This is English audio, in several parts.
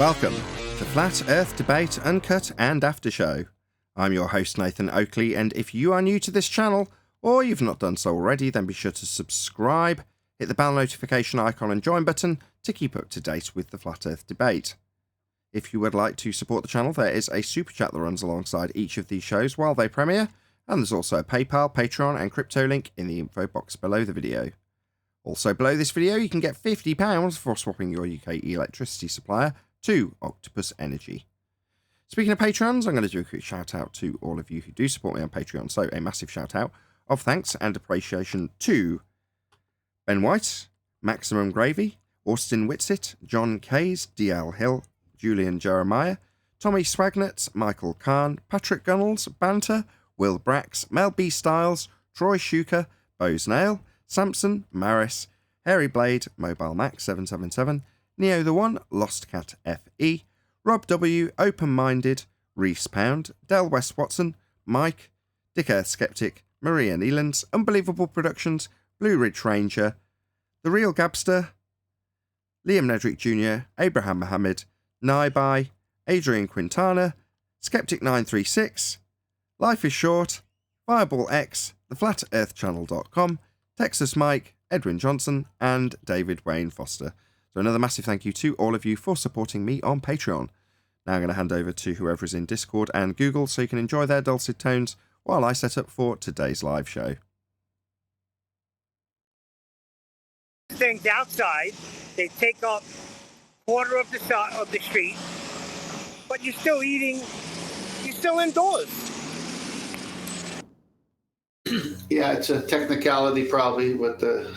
Welcome to Flat Earth Debate Uncut and After Show. I'm your host Nathan Oakley, and if you are new to this channel, or you've not done so already, then be sure to subscribe, hit the bell notification icon and join button to keep up to date with the Flat Earth Debate. If you would like to support the channel, there is a super chat that runs alongside each of these shows while they premiere, and there's also a PayPal, Patreon and crypto link in the info box below the video. Also below this video, you can get £50 for swapping your UK electricity supplier to Octopus Energy. Speaking of Patrons, I'm going to do a quick shout out to all of you who do support me on Patreon. So a massive shout out of thanks and appreciation to Ben White, Maximum Gravy, Austin Whitsitt, John Kays, DL Hill, Julian Jeremiah, Tommy Swagnett, Michael Kahn, Patrick Gunnels, Banter, Will Brax, Mel B. Styles, Troy Shuker, Bose Nail, Samson, Maris, Harry Blade, Mobile Max 777, Neo the One, Lost Cat FE, Rob W, Open Minded, Reese Pound, Del West Watson, Mike, Dick Earth Skeptic, Maria Nealands, Unbelievable Productions, Blue Ridge Ranger, The Real Gabster, Liam Nedrick Jr., Abraham Mohammed, Naibai, Adrian Quintana, Skeptic936, Life is Short, Fireball X, TheFlatEarthChannel.com, Texas Mike, Edwin Johnson, and David Wayne Foster. So another massive thank you to all of you for supporting me on Patreon. Now I'm going to hand over to whoever is in Discord and Google so you can enjoy their dulcet tones while I set up for today's live show. Things outside, they take up quarter of the street, but you're still eating, you're still indoors. Yeah, it's a technicality probably with the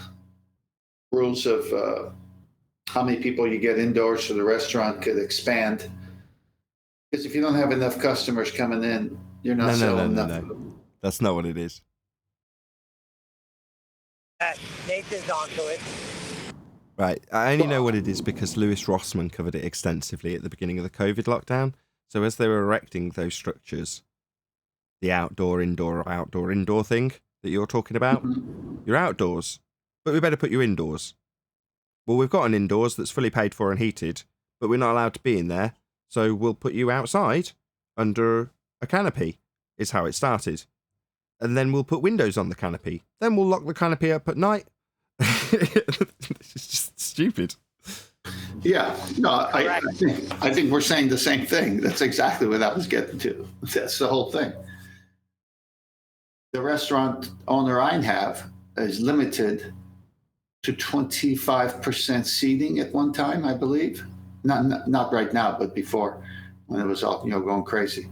rules of how many people you get indoors so the restaurant could expand. Because if you don't have enough customers coming in, you're not selling enough. No. That's not what it is. Nathan's onto it. Right, I only know what it is because Lewis Rossman covered it extensively at the beginning of the COVID lockdown. So as they were erecting those structures, the outdoor, indoor thing that you're talking about, you're outdoors, but we better put you indoors. Well, we've got an indoors that's fully paid for and heated, but we're not allowed to be in there, so we'll put you outside under a canopy, is how it started. And then we'll put windows on the canopy. Then we'll lock the canopy up at night. It's just stupid. Yeah, no, I think we're saying the same thing. That's exactly what I was getting to. That's the whole thing. The restaurant owner I have is limited to 25% seating at one time, I believe. Not right now, but before, when it was all going crazy.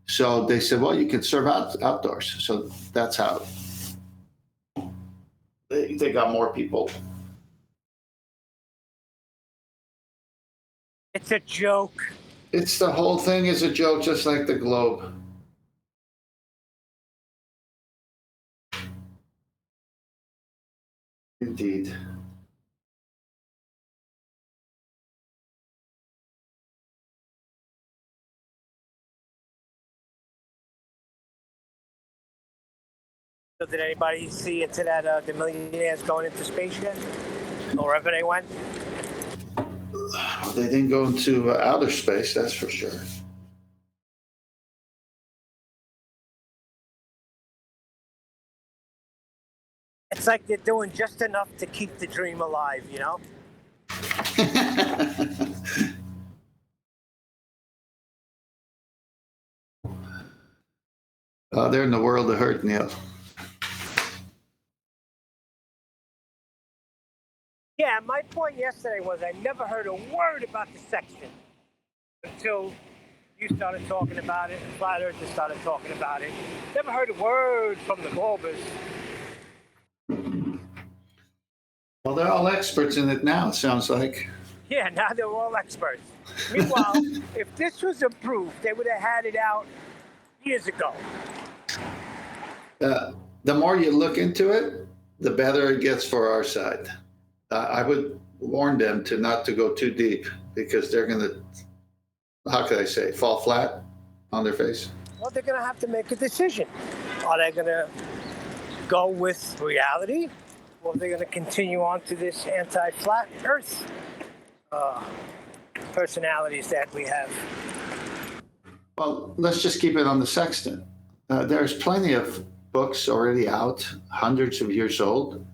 So they said, well, you can serve outdoors. So that's how they got more people. It's a joke. It's the whole thing is a joke, just like the globe. Indeed. So did anybody see into that the millionaires going into space yet? Or wherever they went? They didn't go into outer space, that's for sure. It's like they're doing just enough to keep the dream alive, you know? They're in the world of hurt, Neil. Yeah, my point yesterday was I never heard a word about the sextant until you started talking about it and Flat Earthers started talking about it. Never heard a word from the Globers. Well, they're all experts in it now, it sounds like. Yeah, now they're all experts. Meanwhile, if this was approved, they would have had it out years ago. The more you look into it, the better it gets for our side. I would warn them not to go too deep because they're going to, how could I say, fall flat on their face. Well, they're going to have to make a decision. Are they going to go with reality, or are they going to continue on to this anti-flat Earth personalities that we have. Well, let's just keep it on the sextant. There's plenty of books already out, hundreds of years old.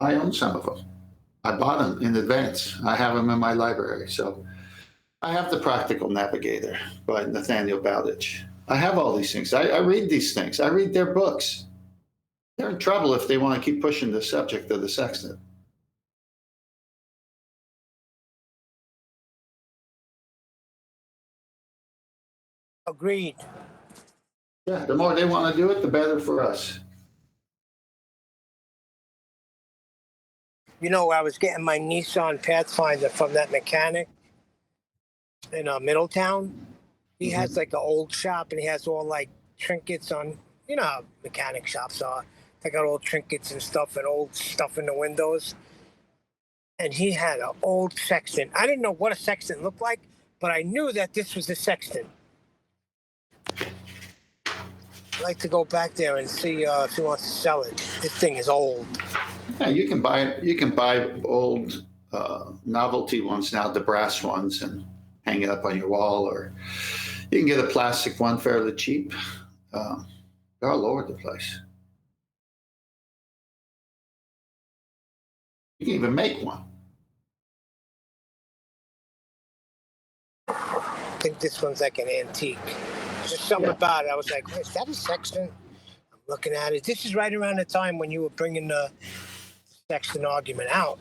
I own some of them. I bought them in advance. I have them in my library. So I have The Practical Navigator by Nathaniel Bowditch. I have all these things. I read these things. I read their books. They're in trouble if they want to keep pushing the subject of the sextant. Agreed. Yeah, the more they want to do it, the better for us. You know, I was getting my Nissan Pathfinder from that mechanic in Middletown. He has like an old shop, and he has all like trinkets on, you know how mechanic shops are. They got old trinkets and stuff and old stuff in the windows. And he had an old sextant. I didn't know what a sextant looked like, but I knew that this was a sextant. I'd like to go back there and see if he wants to sell it. This thing is old. Yeah, you can buy old novelty ones now, the brass ones, and hang it up on your wall, or you can get a plastic one fairly cheap. They're all over the place. You can even make one. I think this one's like an antique. Just something about it. I was like, is that a sextant? I'm looking at it. This is right around the time when you were bringing the sextant argument out.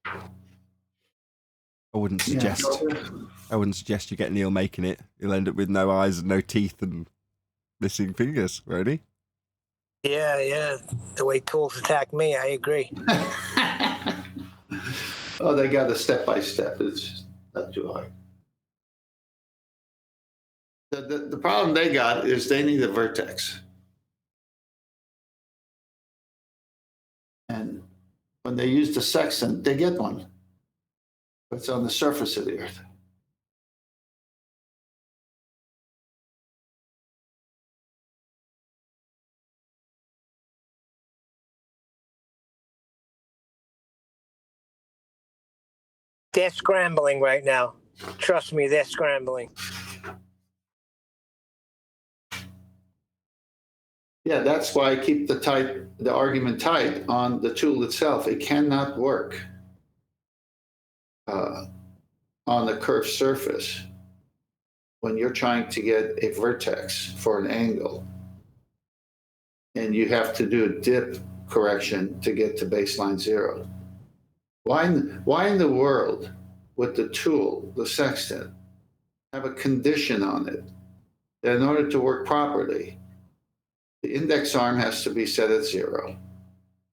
I wouldn't suggest you get Neil making it. He'll end up with no eyes and no teeth and missing fingers, won't he? Yeah. The way tools attack me, I agree. Oh, they got a step-by-step. It's just not too hard. The problem they got is they need a vertex. And when they use the sextant, they get one. It's on the surface of the earth. They're scrambling right now. Trust me, they're scrambling. Yeah, that's why I keep the argument tight on the tool itself. It cannot work on the curved surface when you're trying to get a vertex for an angle, and you have to do a dip correction to get to baseline zero. Why in the world would the tool, the sextant, have a condition on it that in order to work properly, the index arm has to be set at zero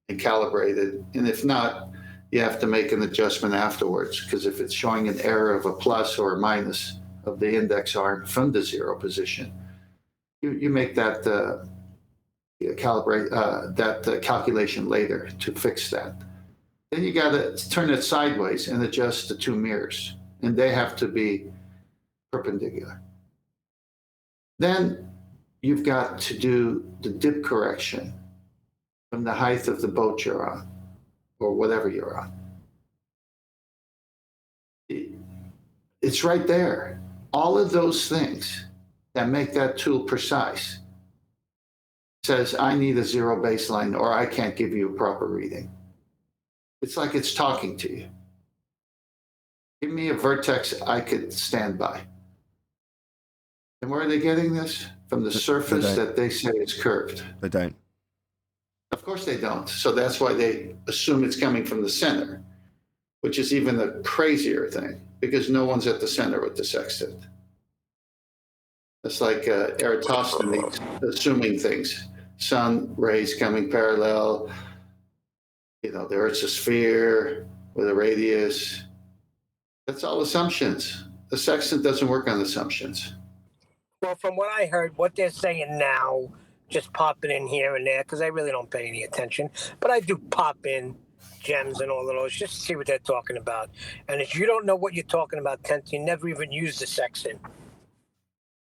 and calibrated, and if not, you have to make an adjustment afterwards, because if it's showing an error of a plus or a minus of the index arm from the zero position, you make that calculation later to fix that. Then you got to turn it sideways and adjust the two mirrors, and they have to be perpendicular. Then you've got to do the dip correction from the height of the boat you're on, or whatever you're on. It's right there. All of those things that make that tool precise says, I need a zero baseline, or I can't give you a proper reading. It's like it's talking to you. Give me a vertex I could stand by. And where are they getting this? From the surface that they say is curved. They don't. Of course they don't. So that's why they assume it's coming from the center, which is even a crazier thing, because no one's at the center with the sextant. It's like Eratosthenes assuming things. Sun rays coming parallel. You know, the Earth's a sphere with a radius. That's all assumptions. The sextant doesn't work on assumptions. Well, from what I heard, what they're saying now, just popping in here and there, because I really don't pay any attention, but I do pop in gems and all of those just to see what they're talking about. And if you don't know what you're talking about, Tent, you never even use the sextant.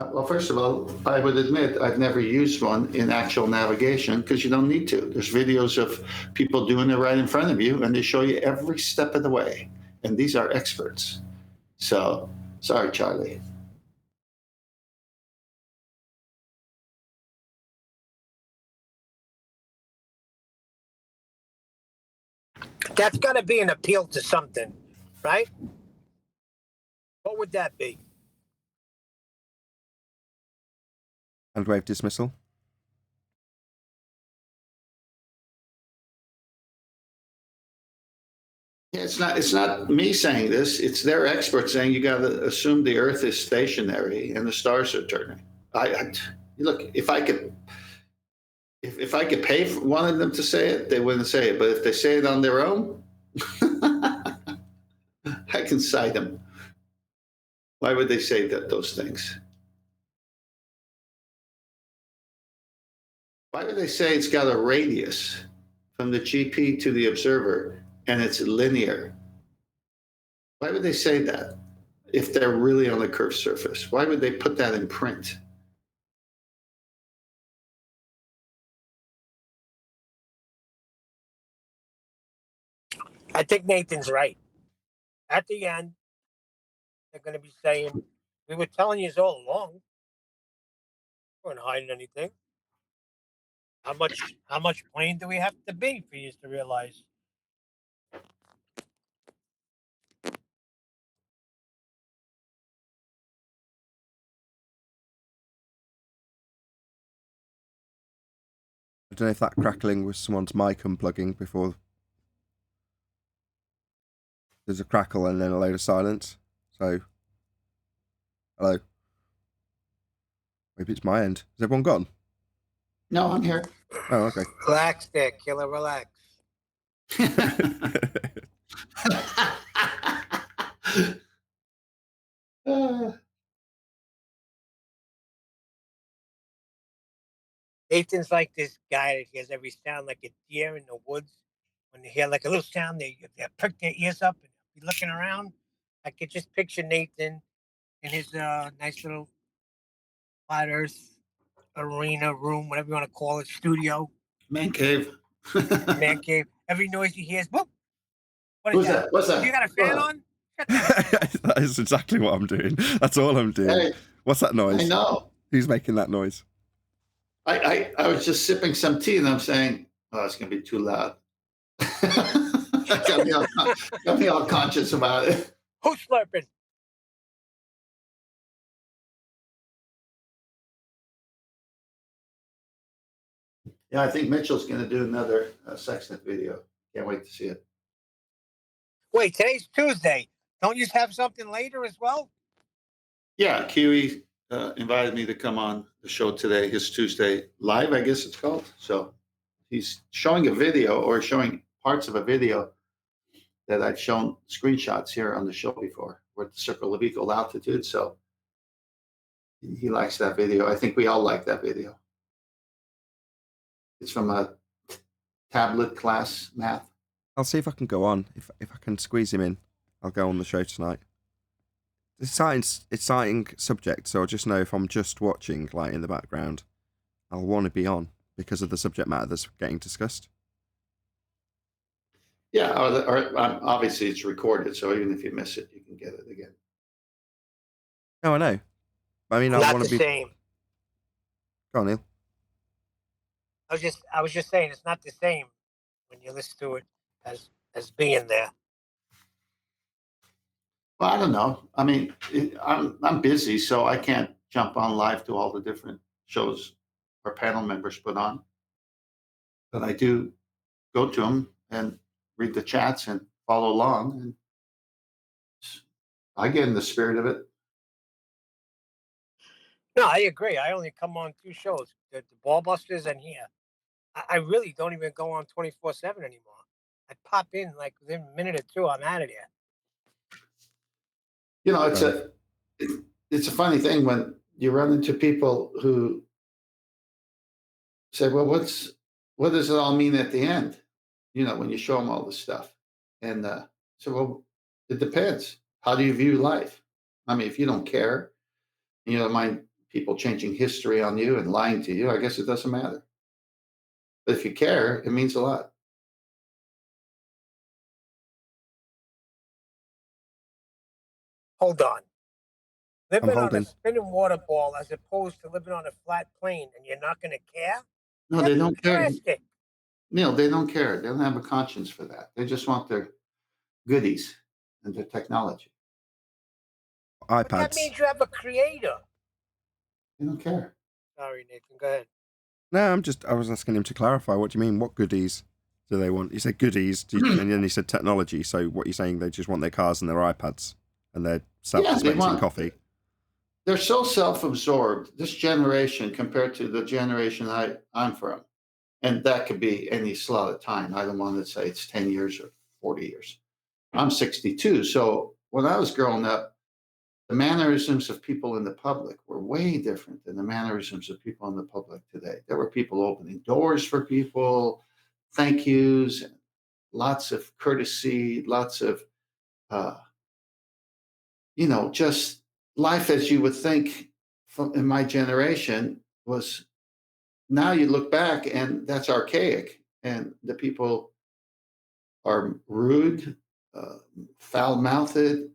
Well, first of all, I would admit I've never used one in actual navigation, because you don't need to. There's videos of people doing it right in front of you, and they show you every step of the way. And these are experts. So sorry, Charlie. That's got to be an appeal to something, right? What would that be? And wave dismissal. Yeah, it's not me saying this. It's their experts saying you got to assume the Earth is stationary and the stars are turning. Look, if I could pay for one of them to say it, they wouldn't say it. But if they say it on their own, I can cite them. Why would they say those things? Why would they say it's got a radius from the GP to the observer and it's linear? Why would they say that if they're really on a curved surface? Why would they put that in print? I think Nathan's right. At the end, they're going to be saying, "We were telling you all along. We weren't hiding anything. How much plain do we have to be for you to realize?" I don't know if that crackling was someone's mic unplugging before. There's a crackle and then a load of silence. So, hello. Maybe it's my end. Is everyone gone? No, I'm here. Oh, okay. Relax there, killer, relax. Nathan's like this guy that hears every sound like a deer in the woods. When they hear like a little sound, they prick their ears up and be looking around. I could just picture Nathan in his nice little flat Earth arena room, whatever you want to call it, studio, Man cave. man cave. Every noise he hears, whoop. What is Who's that? What's that? You got a fan on? Shut that fan off. That is exactly what I'm doing. That's all I'm doing. Hey, what's that noise? I know. Who's making that noise? I was just sipping some tea and I'm saying, oh, it's going to be too loud. got me all conscious about it. Who's slurping? Yeah, I think Mitchell's going to do another sextant video. Can't wait to see it. Wait, today's Tuesday. Don't you have something later as well? Yeah, Kiwi invited me to come on the show today, his Tuesday live, I guess it's called. So he's showing a video or showing parts of a video that I've shown screenshots here on the show before. We're at the circle of equal altitude. So he likes that video. I think we all like that video. It's from a tablet class math. I'll see if I can go on. If I can squeeze him in, I'll go on the show tonight. It's exciting subject, so I'll just know if I'm just watching, like in the background, I'll want to be on because of the subject matter that's getting discussed. Yeah, or obviously it's recorded, so even if you miss it, you can get it again. No, I know. I mean, I Not want the to be. same. Go on, Neil. I was just saying it's not the same when you listen to it as being there. Well, I don't know. I mean, I'm busy, so I can't jump on live to all the different shows our panel members put on. But I do go to them and read the chats and follow along, and I get in the spirit of it. No, I agree. I only come on 2 shows, the Ball Busters and here. I really don't even go on 24/7 anymore. I pop in like within a minute or two, I'm out of there. You know, it's a funny thing when you run into people who say, "Well, what does it all mean at the end?" You know, when you show them all this stuff, and so well, it depends. How do you view life? I mean, if you don't care, and you don't mind people changing history on you and lying to you, I guess it doesn't matter. But if you care, it means a lot. Hold on. I'm Living on a holding. spinning water ball as opposed to living on a flat plane, and you're not going to care? No, That's they don't care. drastic. Neil, they don't care. They don't have a conscience for that. They just want their goodies and their technology. But that iPads. means you have a creator. They don't care. Sorry, Nathan. Go ahead. No, I was asking him to clarify. What do you mean? What goodies do they want? You said goodies, and then he said technology. So what you're saying, they just want their cars and their iPads and their self-dispensing coffee. They're so self-absorbed, this generation, compared to the generation I'm from. And that could be any slot of time. I don't want to say it's 10 years or 40 years. I'm 62. So when I was growing up, the mannerisms of people in the public were way different than the mannerisms of people in the public today. There were people opening doors for people, thank yous, and lots of courtesy, lots of, just life as you would think in my generation was. Now you look back and that's archaic, and the people are rude, foul-mouthed.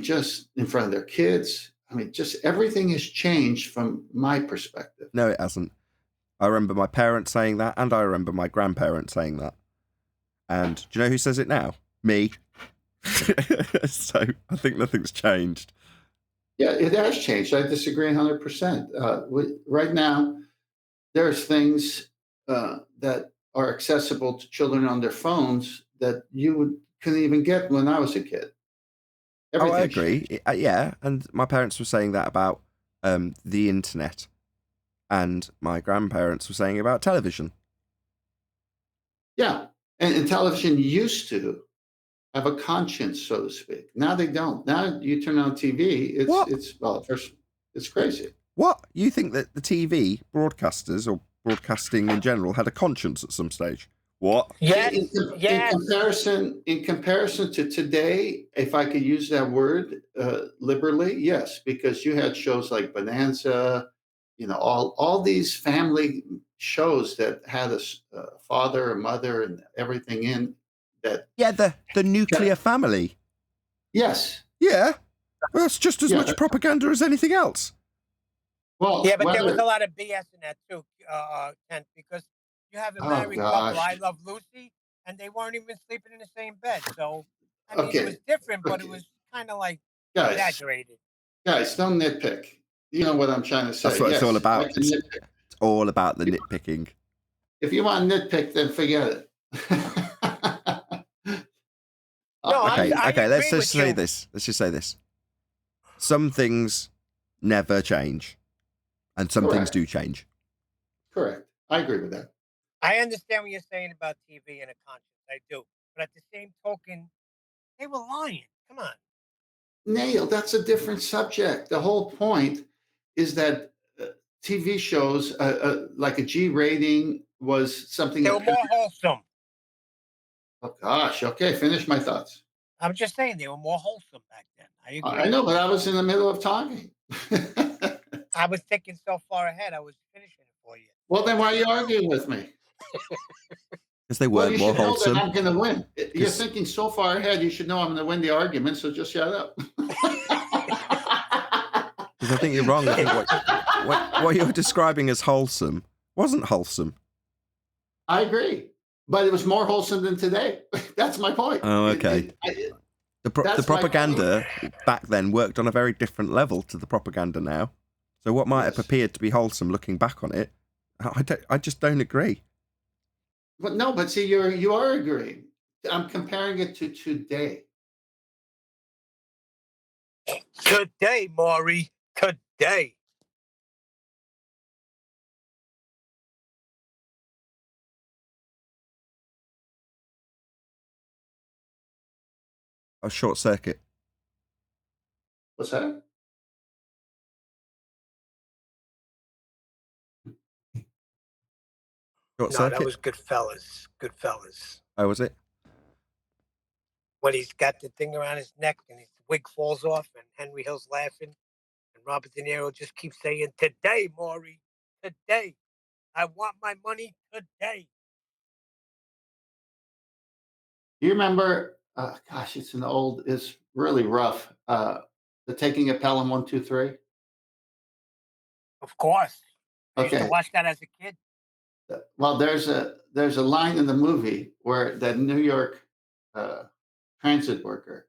Just in front of their kids. Just everything has changed from my perspective. No, it hasn't. I remember my parents saying that, and I remember my grandparents saying that. And do you know who says it now? Me. So I think nothing's changed. Yeah, it has changed. I disagree 100%. Right now, there's things that are accessible to children on their phones that couldn't even get when I was a kid. Oh, I agree. Yeah, and my parents were saying that about the internet, and my grandparents were saying about television. Yeah, and television used to have a conscience, so to speak. Now they don't. Now you turn on TV, it's crazy. What? You think that the TV broadcasters or broadcasting in general had a conscience at some stage? What? Yes. In comparison to today, if I could use that word liberally, yes, because you had shows like Bonanza, all these family shows that had a father, a mother, and everything in that. Yeah, the nuclear family. Yes. Yeah, well, that's just as much propaganda as anything else. Well, yeah, but there was a lot of BS in that too, Kent, because you have a married couple, I Love Lucy, and they weren't even sleeping in the same bed. So, it was different, but it was kind of like exaggerated. Guys, don't nitpick. You know what I'm trying to say. That's what it's all about. It's all about the nitpicking. If you want to nitpick, then forget it. Okay. Let's just say this. Some things never change, and some things do change. Correct. I agree with that. I understand what you're saying about TV and a conscience. I do. But at the same token, they were lying. Come on. Neil, that's a different subject. The whole point is that TV shows, like a G rating, was something. They were more wholesome. Oh, gosh. Okay, finish my thoughts. I'm just saying they were more wholesome back then. I agree. I know, but I was in the middle of talking. I was thinking so far ahead. I was finishing it for you. Well, then why are you arguing with me? Because they weren't more wholesome. I'm going to win. You're thinking so far ahead. You should know I'm going to win the argument. So just shut up. Because I think you're wrong. I think what you're describing as wholesome wasn't wholesome. I agree, but it was more wholesome than today. That's my point. Oh, okay. The propaganda back then worked on a very different level to the propaganda now. So what might have appeared to be wholesome looking back on it, I just don't agree. But see, you are agreeing. I'm comparing it to today. Today, Maury. Today. A short circuit. What's that? Short circuit? That was Goodfellas. Goodfellas. Oh, was it? When he's got the thing around his neck and his wig falls off and Henry Hill's laughing and Robert De Niro just keeps saying, today, Maury, today. I want my money today. Do you remember, it's really rough. The Taking of Pelham 1, 2, 3. Of course. I used to Okay. watch that as a kid. Well, there's a line in the movie where that New York uh, transit worker.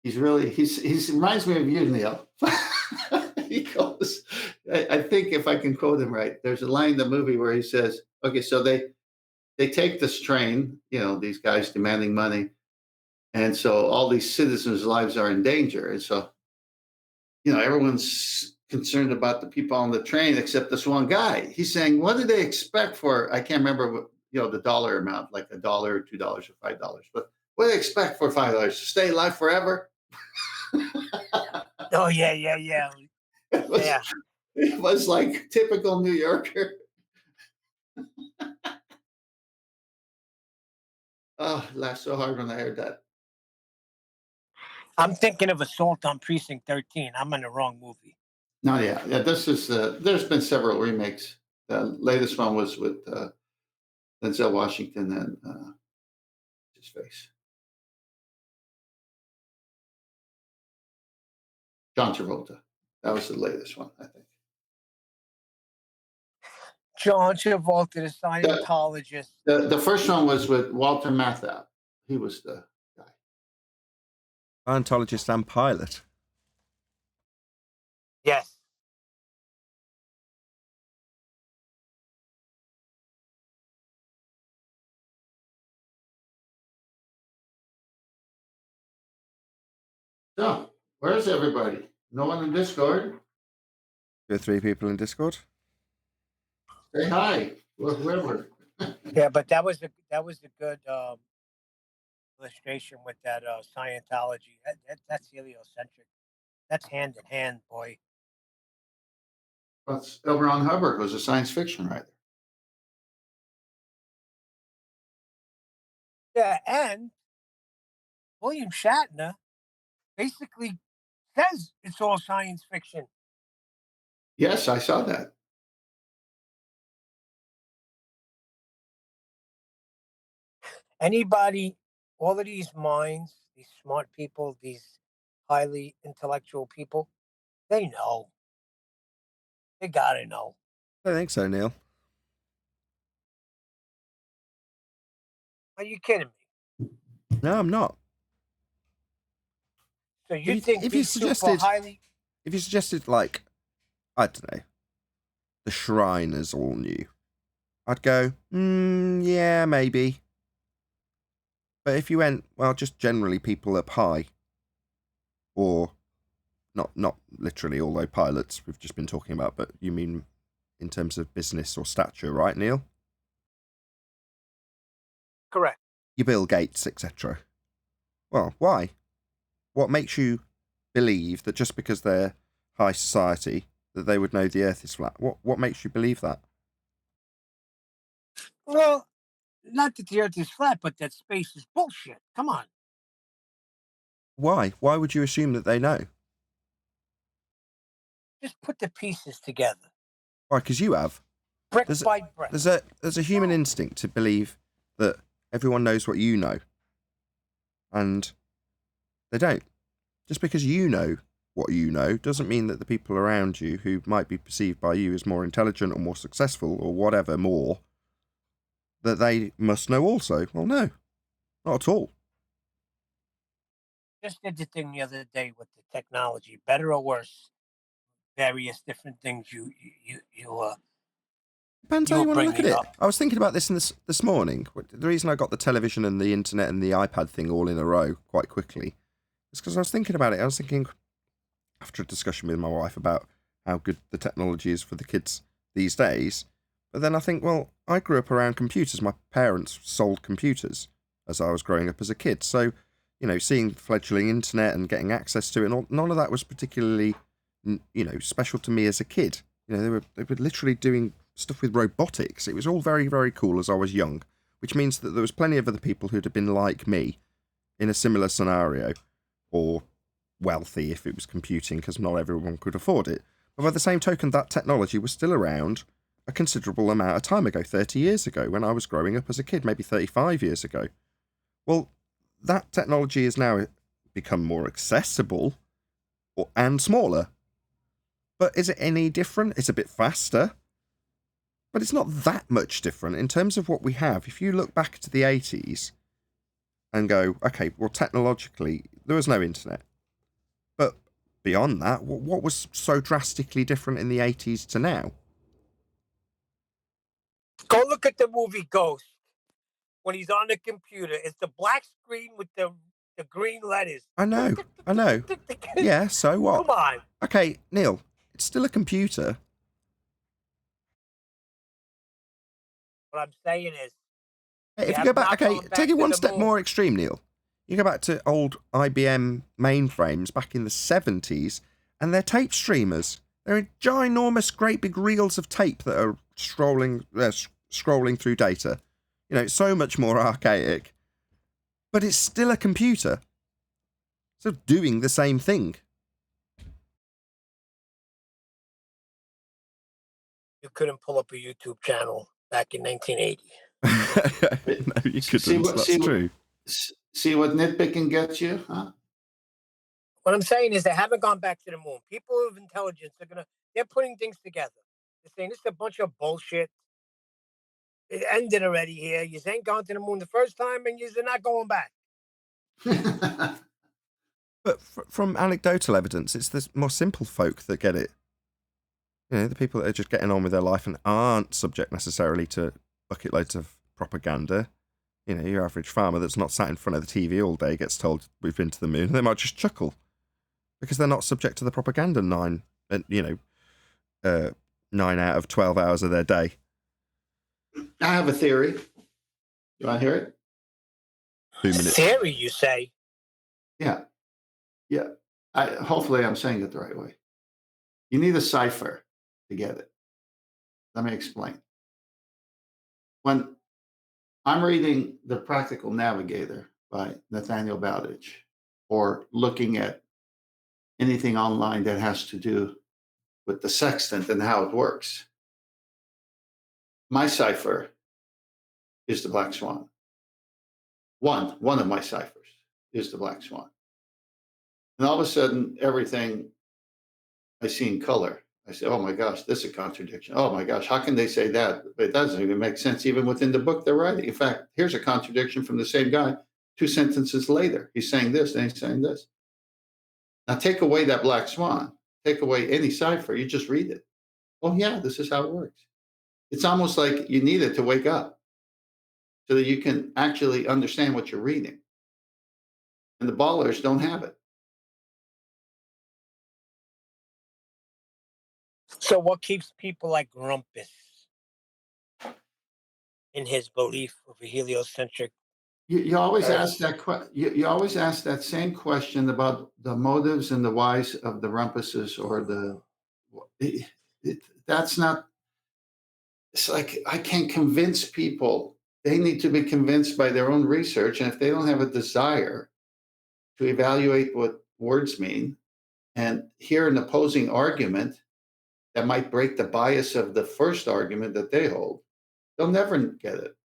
He reminds me of you, Neil. He goes, I think if I can quote him right, there's a line in the movie where he says, "Okay, so they take this train, these guys demanding money, and so all these citizens' lives are in danger, and so everyone's concerned about the people on the train except this one guy." He's saying, "What do they expect for?" I can't remember what the dollar amount, like $1 or $2 or $5, but what do they expect for $5 to stay alive forever? Oh, yeah, yeah, yeah. It was, Yeah. it was like typical New Yorker. Oh, I laughed so hard when I heard that. I'm thinking of Assault on Precinct 13. I'm in the wrong movie. No, yeah. This is. There's been several remakes. The latest one was with Denzel Washington and his face, John Travolta. That was the latest one, I think. John Travolta, the The, Scientologist. the first one was with Walter Matthau. He was the guy. Scientologist and pilot. Yes. So, where's everybody? No one in Discord? 2 or 3 people in Discord. Say hi, whoever. Yeah, but that was a good illustration with that Scientology. That's heliocentric. That's hand in hand, boy. Well, L. Ron Hubbard was a science fiction writer. Yeah, and William Shatner basically says it's all science fiction. Yes, I saw that. Anybody, all of these minds, these smart people, these highly intellectual people, they know. They gotta know. I don't think so, Neil. Are you kidding me? No, I'm not. So you If think you these super suggested- highly? If you suggested, like, I don't know, the Shriners all knew, I'd go, yeah, maybe. But if you went, well, just generally people up high, or not literally, although pilots we've just been talking about, but you mean in terms of business or stature, right, Neil? Correct. Your Bill Gates, etc. Well, why? What makes you believe that just because they're high society that they would know the Earth is flat? What makes you believe that? Well, not that the Earth is flat, but that space is bullshit. Come on. Why? Why would you assume that they know? Just put the pieces together, Why? Because you have. brick There's by brick. There's a human instinct to believe that everyone knows what you know, and they don't. Just because you know what you know doesn't mean that the people around you who might be perceived by you as more intelligent or more successful or whatever more, that they must know also. Well, no, not at all. Just did the thing the other day with the technology, better or worse, various different things you Depends how were you want to look at bringing it. up. I was thinking about this morning. The reason I got the television and the internet and the iPad thing all in a row quite quickly is because I was thinking about it. I was thinking, after a discussion with my wife about how good the technology is for the kids these days, but then I think, well, I grew up around computers. My parents sold computers as I was growing up as a kid. So, seeing the fledgling internet and getting access to it, none of that was particularly, special to me as a kid. They were literally doing stuff with robotics. It was all very, very cool as I was young, which means that there was plenty of other people who'd have been like me in a similar scenario, or wealthy if it was computing, because not everyone could afford it. But by the same token, that technology was still around a considerable amount of time ago, 30 years ago, when I was growing up as a kid, maybe 35 years ago. Well, that technology is now become more accessible and smaller. But is it any different? It's a bit faster. But it's not that much different in terms of what we have. If you look back to the 80s and go, okay, well, technologically, there was no internet. But beyond that, what was so drastically different in the 80s to now? Go look at the movie Ghost. When he's on the computer, it's the black screen with the green letters. I know. Yeah, so what? Come on. Okay, Neil, it's still a computer. What I'm saying is, Hey, if you go back, okay, take it one step more extreme, Neil. You go back to old IBM mainframes back in the 70s, and they're tape streamers. They're ginormous, great big reels of tape that are scrolling through data. You know, it's so much more archaic. But it's still a computer. So doing the same thing. You couldn't pull up a YouTube channel back in 1980. No, you couldn't. That's true. See what nitpicking gets you, huh? What I'm saying is they haven't gone back to the moon. People of intelligence they're putting things together. They're saying this is a bunch of bullshit. It ended already here. You ain't gone to the moon the first time, and you're not going back. But from anecdotal evidence, it's the more simple folk that get it. You know, the people that are just getting on with their life and aren't subject necessarily to bucket loads of propaganda. You know, your average farmer that's not sat in front of the TV all day gets told we've been to the moon, and they might just chuckle because they're not subject to the propaganda 9 out of 12 hours of their day. I have a theory. You want to hear it? 2 minutes. Theory, you say? Yeah. Hopefully I'm saying it the right way. You need a cipher to get it. Let me explain. When I'm reading The Practical Navigator by Nathaniel Bowditch, or looking at anything online that has to do with the sextant and how it works, my cipher is the black swan. One of my ciphers is the black swan. And all of a sudden, everything I see in color, I say, oh my gosh, this is a contradiction. Oh my gosh, how can they say that? But it doesn't even make sense even within the book they're writing. In fact, here's a contradiction from the same guy 2 sentences later. He's saying this and he's saying this. Now take away that black swan, take away any cipher, you just read it. Oh yeah, this is how it works. It's almost like you need it to wake up so that you can actually understand what you're reading. And the ballers don't have it. So what keeps people like Grumpus in his belief of a heliocentric? You always ask that you always ask that same question about the motives and the whys of the rumpuses or that's not. It's like I can't convince people. They need to be convinced by their own research, and if they don't have a desire to evaluate what words mean and hear an opposing argument that might break the bias of the first argument that they hold, they'll never get it.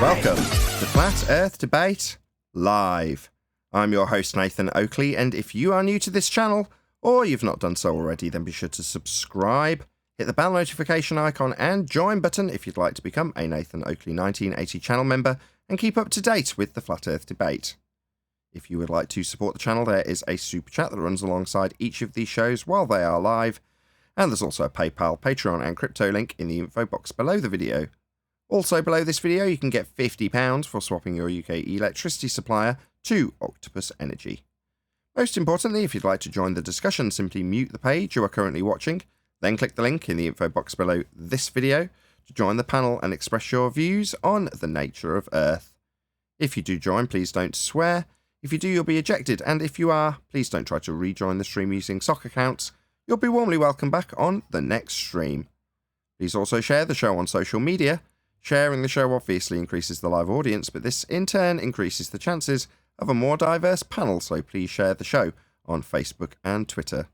Welcome to Flat Earth Debate Live. I'm your host Nathan Oakley, and if you are new to this channel, or you've not done so already, then be sure to subscribe, hit the bell notification icon and join button if you'd like to become a Nathan Oakley 1980 channel member and keep up to date with the Flat Earth Debate. If you would like to support the channel, there is a super chat that runs alongside each of these shows while they are live, and there's also a PayPal, Patreon and crypto link in the info box below the video. Also below this video, you can get £50 for swapping your UK electricity supplier to Octopus Energy. Most importantly, if you'd like to join the discussion, simply mute the page you are currently watching, then click the link in the info box below this video to join the panel and express your views on the nature of Earth. If you do join, please don't swear. If you do, you'll be ejected, and if you are, please don't try to rejoin the stream using sock accounts. You'll be warmly welcomed back on the next stream. Please also share the show on social media. Sharing the show obviously increases the live audience, but this in turn increases the chances of a more diverse panel, so please share the show on Facebook and Twitter.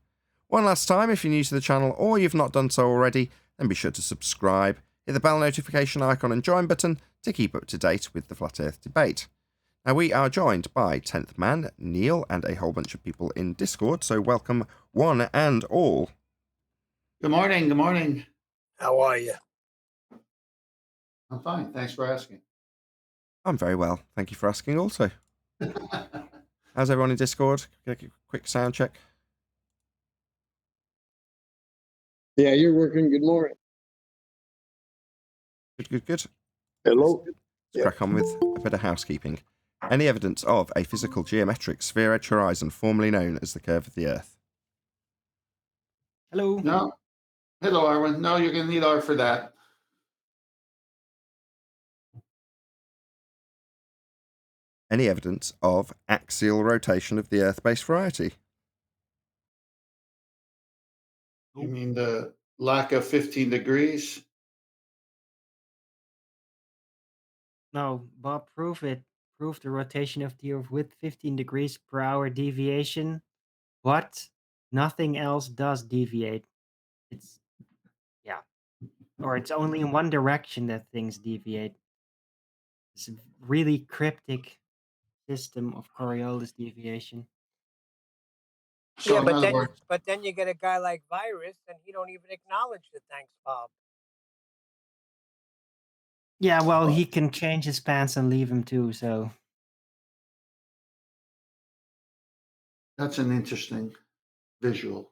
One last time, if you're new to the channel or you've not done so already, then be sure to subscribe, hit the bell notification icon and join button to keep up to date with the Flat Earth debate. Now, we are joined by 10th Man, Neil, and a whole bunch of people in Discord, so welcome one and all. Good morning. Good morning. How are you? I'm fine. Thanks for asking. I'm very well. Thank you for asking also. How's everyone in Discord? Get a quick sound check. Yeah, you're working. Good morning. Good. Hello. Let's crack on with a bit of housekeeping. Any evidence of a physical geometric sphere-edge horizon formerly known as the curve of the Earth? Hello. No. Hello, Arwen. No, you're going to need R for that. Any evidence of axial rotation of the Earth-based variety? You mean the lack of 15 degrees? No, Bob, prove it. Prove the rotation of the Earth with 15 degrees per hour deviation. But nothing else does deviate. It's, yeah. Or it's only in one direction that things deviate. It's a really cryptic system of Coriolis deviation. So yeah, in but other then words, but then you get a guy like Virus, and he don't even acknowledge the thanks, Bob. Yeah, well, he can change his pants and leave him too, so. that's an interesting visual.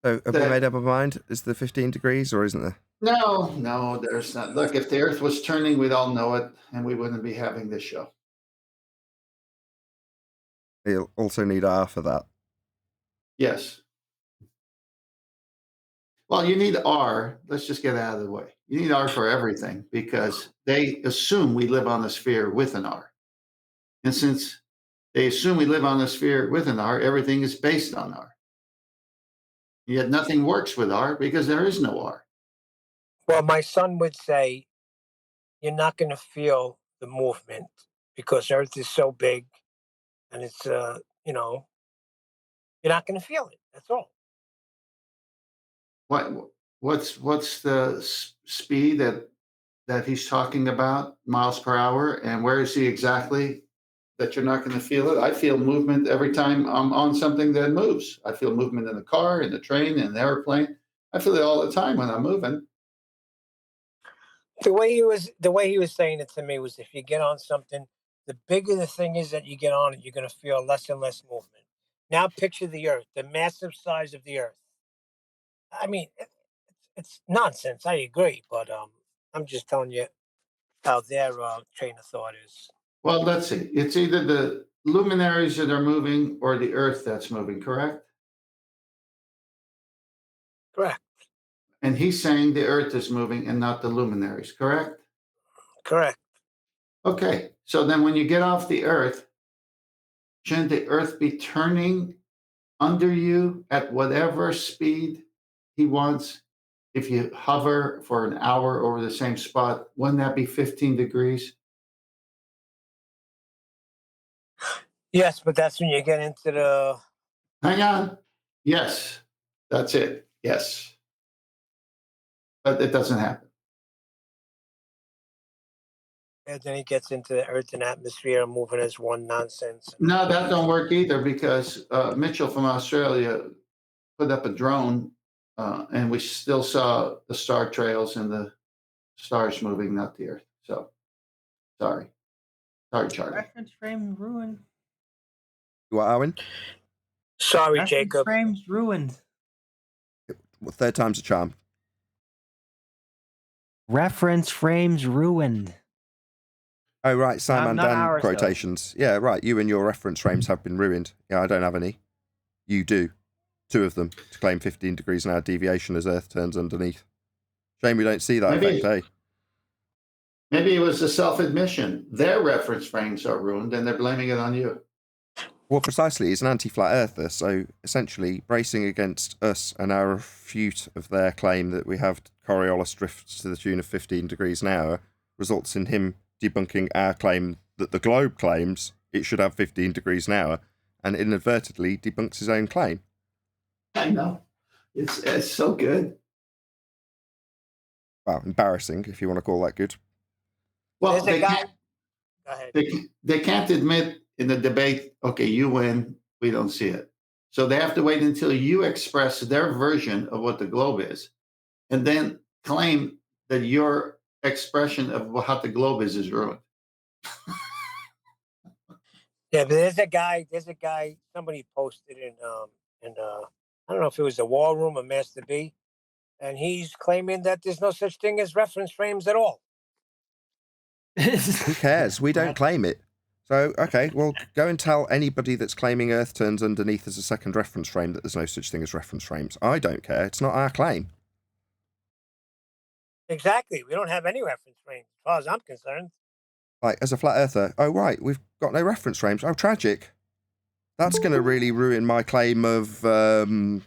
So have we made up our mind? Is there 15 degrees or isn't there? No, there's not. Look, if the Earth was turning, we'd all know it, and we wouldn't be having this show. You'll also need R for that. Yes. Well, you need R. Let's just get out of the way. You need R for everything because they assume we live on a sphere with an R. And since they assume we live on a sphere with an R, everything is based on R. Yet nothing works with R because there is no R. Well, my son would say, you're not going to feel the movement because Earth is so big, and it's you're not going to feel it. That's all. What's the speed that he's talking about, miles per hour, and where is he exactly that you're not going to feel it? I feel movement every time I'm on something that moves. I feel movement in the car, in the train, in the airplane. I feel it all the time when I'm moving. The way he was saying it to me was, if you get on something, the bigger the thing is that you get on it, you're going to feel less and less movement. Now picture the Earth, the massive size of the Earth. I mean, it's nonsense. I agree, but I'm just telling you how their train of thought is. Well, let's see. It's either the luminaries that are moving or the Earth that's moving, correct? Correct. And he's saying the Earth is moving and not the luminaries, correct? Correct. Okay. So then when you get off the Earth, shouldn't the Earth be turning under you at whatever speed he wants? If you hover for an hour over the same spot, wouldn't that be 15 degrees? Yes, but that's when you get into the. Hang on. Yes, that's it. Yes. But it doesn't happen. And then he gets into the Earth and atmosphere and moving as one nonsense. No, that don't work either because Mitchell from Australia put up a drone and we still saw the star trails and the stars moving, not the Earth. So, sorry, Charlie. Reference frame ruined. What, Arwen? Sorry, Reference Jacob. frame's ruined. Well, third time's a charm. Reference frames ruined. Oh, right, Simon Not Dan ours, though. quotations. Yeah, right, you and your reference frames have been ruined. Yeah, I don't have any. You do. 2 of them to claim 15 degrees an hour deviation as Earth turns underneath. Shame we don't see that effect, eh? Maybe it was a self-admission. Their reference frames are ruined and they're blaming it on you. Well, precisely, he's an anti-flat earther, so essentially bracing against us and our refute of their claim that we have Coriolis drifts to the tune of 15 degrees an hour results in him debunking our claim that the globe claims it should have 15 degrees an hour and inadvertently debunks his own claim. I know. It's so good. Well, embarrassing, if you want to call that good. Well, There's a guy. Go ahead. they can't admit in the debate, okay, you win, we don't see it. So they have to wait until you express their version of what the globe is, and then claim that your expression of how the globe is ruined. Yeah, but there's a guy. Somebody posted in I don't know if it was the War Room or Master B, and he's claiming that there's no such thing as reference frames at all. Who cares? We don't claim it. So, okay, well, go and tell anybody that's claiming Earth turns underneath as a second reference frame that there's no such thing as reference frames. I don't care. It's not our claim. Exactly. We don't have any reference frames, as far as I'm concerned. Like, as a flat earther, oh, right, we've got no reference frames. Oh, tragic. That's going to really ruin my claim of, yeah,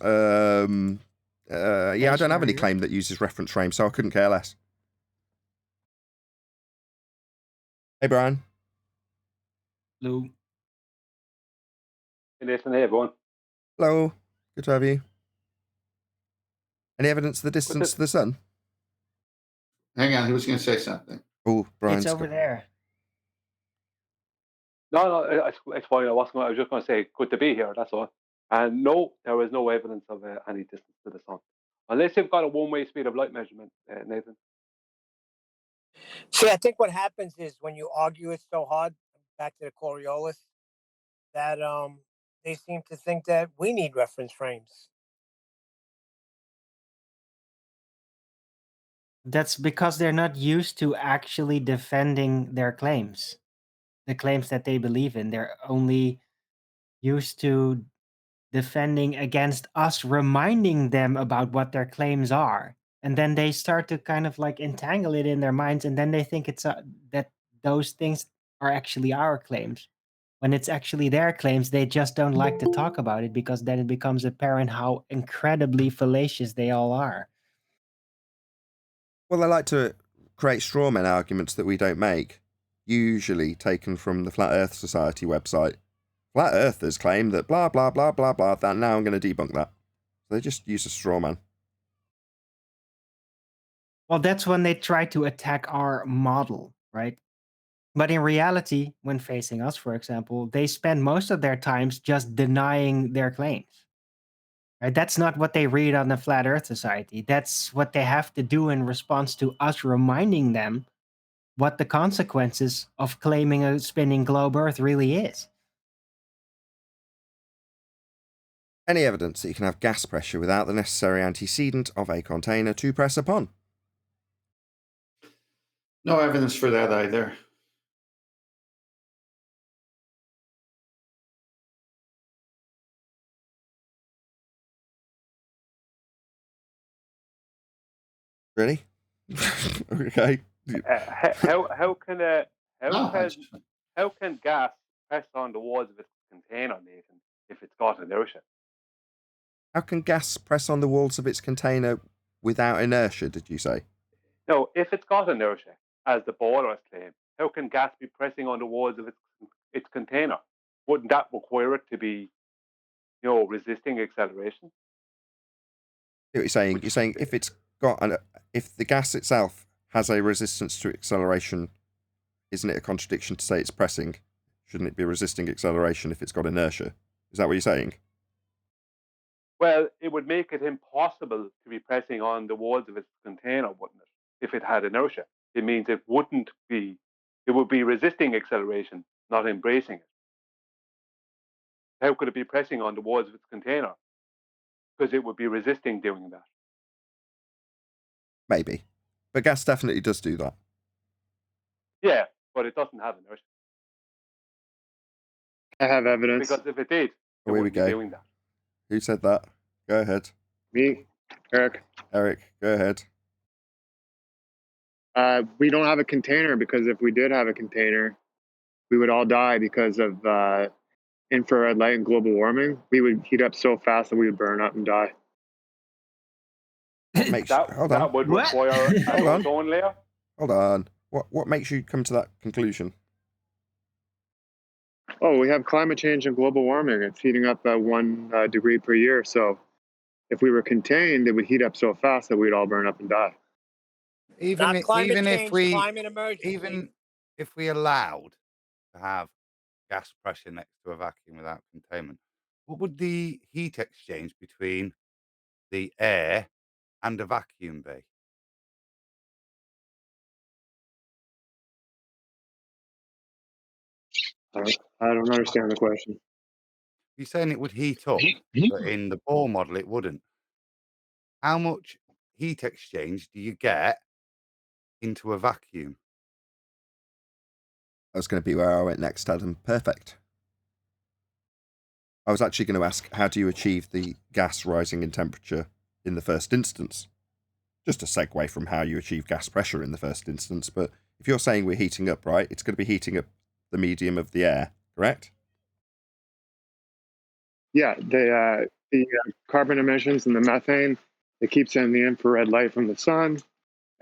I don't have any claim that uses reference frames, so I couldn't care less. Hey, Brian. Hello. Hey, Nathan. Hey, everyone. Hello. Good to have you. Any evidence of the distance to the sun? Hang on, he was going to say something. Oh, Brian's It's over there. No, it's fine. I was just going to say, good to be here. That's all. And no, there is no evidence of any distance to the sun, unless you've got a one-way speed of light measurement, Nathan. See, I think what happens is when you argue it so hard, back to the Coriolis, that they seem to think that we need reference frames. That's because they're not used to actually defending their claims, the claims that they believe in. They're only used to defending against us reminding them about what their claims are. And then they start to kind of like entangle it in their minds, and then they think it's that those things are actually our claims. When it's actually their claims, they just don't like to talk about it because then it becomes apparent how incredibly fallacious they all are. Well, they like to create strawman arguments that we don't make, usually taken from the Flat Earth Society website. Flat Earthers claim that blah, blah, blah, blah, blah, that now I'm going to debunk that. So they just use a strawman. Well, that's when they try to attack our model, right? But in reality, when facing us, for example, they spend most of their times just denying their claims. Right? That's not what they read on the Flat Earth Society. That's what they have to do in response to us reminding them what the consequences of claiming a spinning globe Earth really is. Any evidence that you can have gas pressure without the necessary antecedent of a container to press upon? No evidence for that either. Really? Okay. How can No, how can gas press on the walls of its container, Nathan, if it's got inertia? How can gas press on the walls of its container without inertia, did you say? No, if it's got inertia, as the boilers claim, how can gas be pressing on the walls of its container? Wouldn't that require it to be, resisting acceleration? What you're saying? You're saying if it's got if the gas itself has a resistance to acceleration, isn't it a contradiction to say it's pressing? Shouldn't it be resisting acceleration if it's got inertia? Is that what you're saying? Well, it would make it impossible to be pressing on the walls of its container, wouldn't it? If it had inertia, it means it would be resisting acceleration, not embracing it. How could it be pressing on the walls of its container? Because it would be resisting doing that. Maybe. But gas definitely does do that. Yeah, but it doesn't have inertia. I have evidence. Because if it did, it Away we wouldn't be go. doing that. Who said that? Go ahead. Me, Eric. Eric, go ahead. We don't have a container because if we did have a container, we would all die because of infrared light and global warming. We would heat up so fast that we would burn up and die. What makes That hold on? that would What? require an Hold on. ozone layer. Hold on. What makes you come to that conclusion? Oh, we have climate change and global warming. It's heating up at 1 degree per year. So if we were contained, it would heat up so fast that we'd all burn up and die. Not climate Even change, if we climate emergency. even if we allowed to have gas pressure next to a vacuum without containment, what would the heat exchange between the air and a vacuum be? I don't understand the question. You're saying it would heat up, but in the Bohr model it wouldn't. How much heat exchange do you get into a vacuum? That's going to be where I went next, Adam. Perfect. I was actually going to ask, how do you achieve the gas rising in temperature in the first instance? Just a segue from how you achieve gas pressure in the first instance. But if you're saying we're heating up, right, it's going to be heating up the medium of the air, correct? Yeah, the carbon emissions and the methane, it keeps in the infrared light from the sun,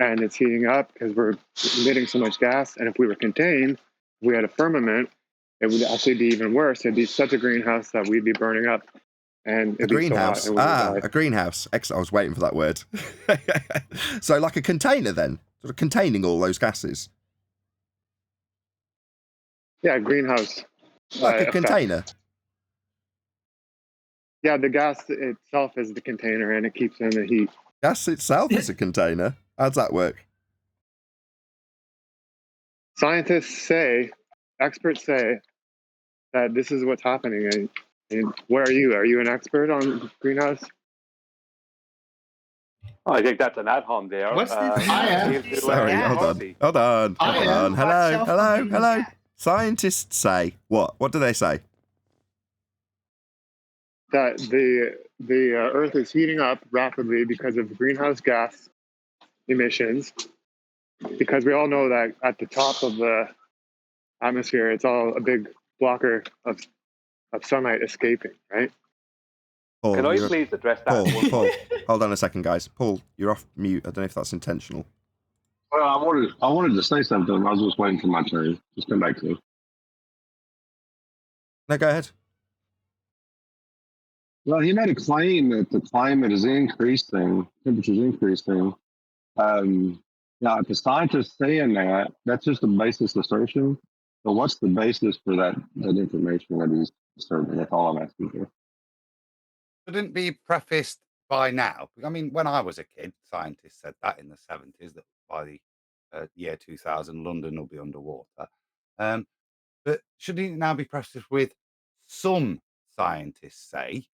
and it's heating up because we're emitting so much gas. And if we were contained, if we had a firmament, it would actually be even worse. It'd be such a greenhouse that we'd be burning up, and A it'd be so hot. greenhouse. And we would die. A greenhouse. Excellent. I was waiting for that word. So like a container then, sort of containing all those gases. Yeah, greenhouse. Like a effect. container. Yeah, the gas itself is the container, and it keeps in the heat. Gas itself is a container. How's that work? Experts say that this is what's happening. And what are you? Are you an expert on greenhouse? I think that's an ad-hom there. What's the I am. He'll do, Sorry, gas? hold on. Hold on. I Hold am. on. Hello. Hello. Self-contained Hello. gas. Scientists say what? What do they say? That the Earth is heating up rapidly because of greenhouse gas emissions. Because we all know that at the top of the atmosphere, it's all a big blocker of sunlight escaping, right? Paul, Can I you're- please address that? Paul, hold on a second, guys. Paul, you're off mute. I don't know if that's intentional. Well, I wanted to say something. I was just waiting for my turn. Just come back to it. No, go ahead. Well, he made a claim that the climate is increasing, temperature's increasing. Now, if the scientists saying that, that's just a baseless assertion. But what's the basis for that information that he's asserting? That's all I'm asking for. Shouldn't be prefaced by now. I mean, when I was a kid, scientists said that in the 70s that by the year 2000, London will be underwater. But shouldn't it now be prefaced with some scientists say,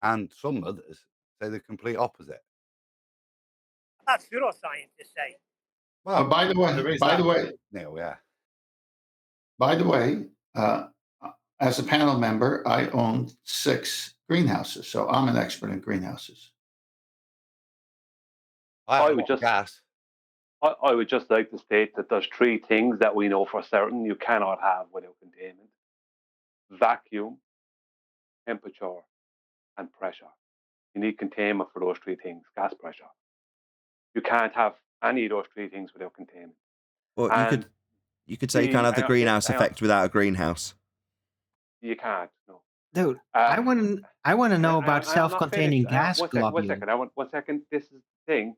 and some others say the complete opposite? That's pseudoscientists say. Well, by the way, Neil, yeah. By the way, as a panel member, I own 6 greenhouses, so I'm an expert in greenhouses. I would just like to state that there's 3 things that we know for certain you cannot have without containment: vacuum, temperature, and pressure. You need containment for those 3 things. Gas pressure. You can't have any of those 3 things without containment. Well, And you could say you can't have the greenhouse hang on. effect without a greenhouse. You can't. No. Dude, I want to know about self-containing gas globules. One second. This is the thing.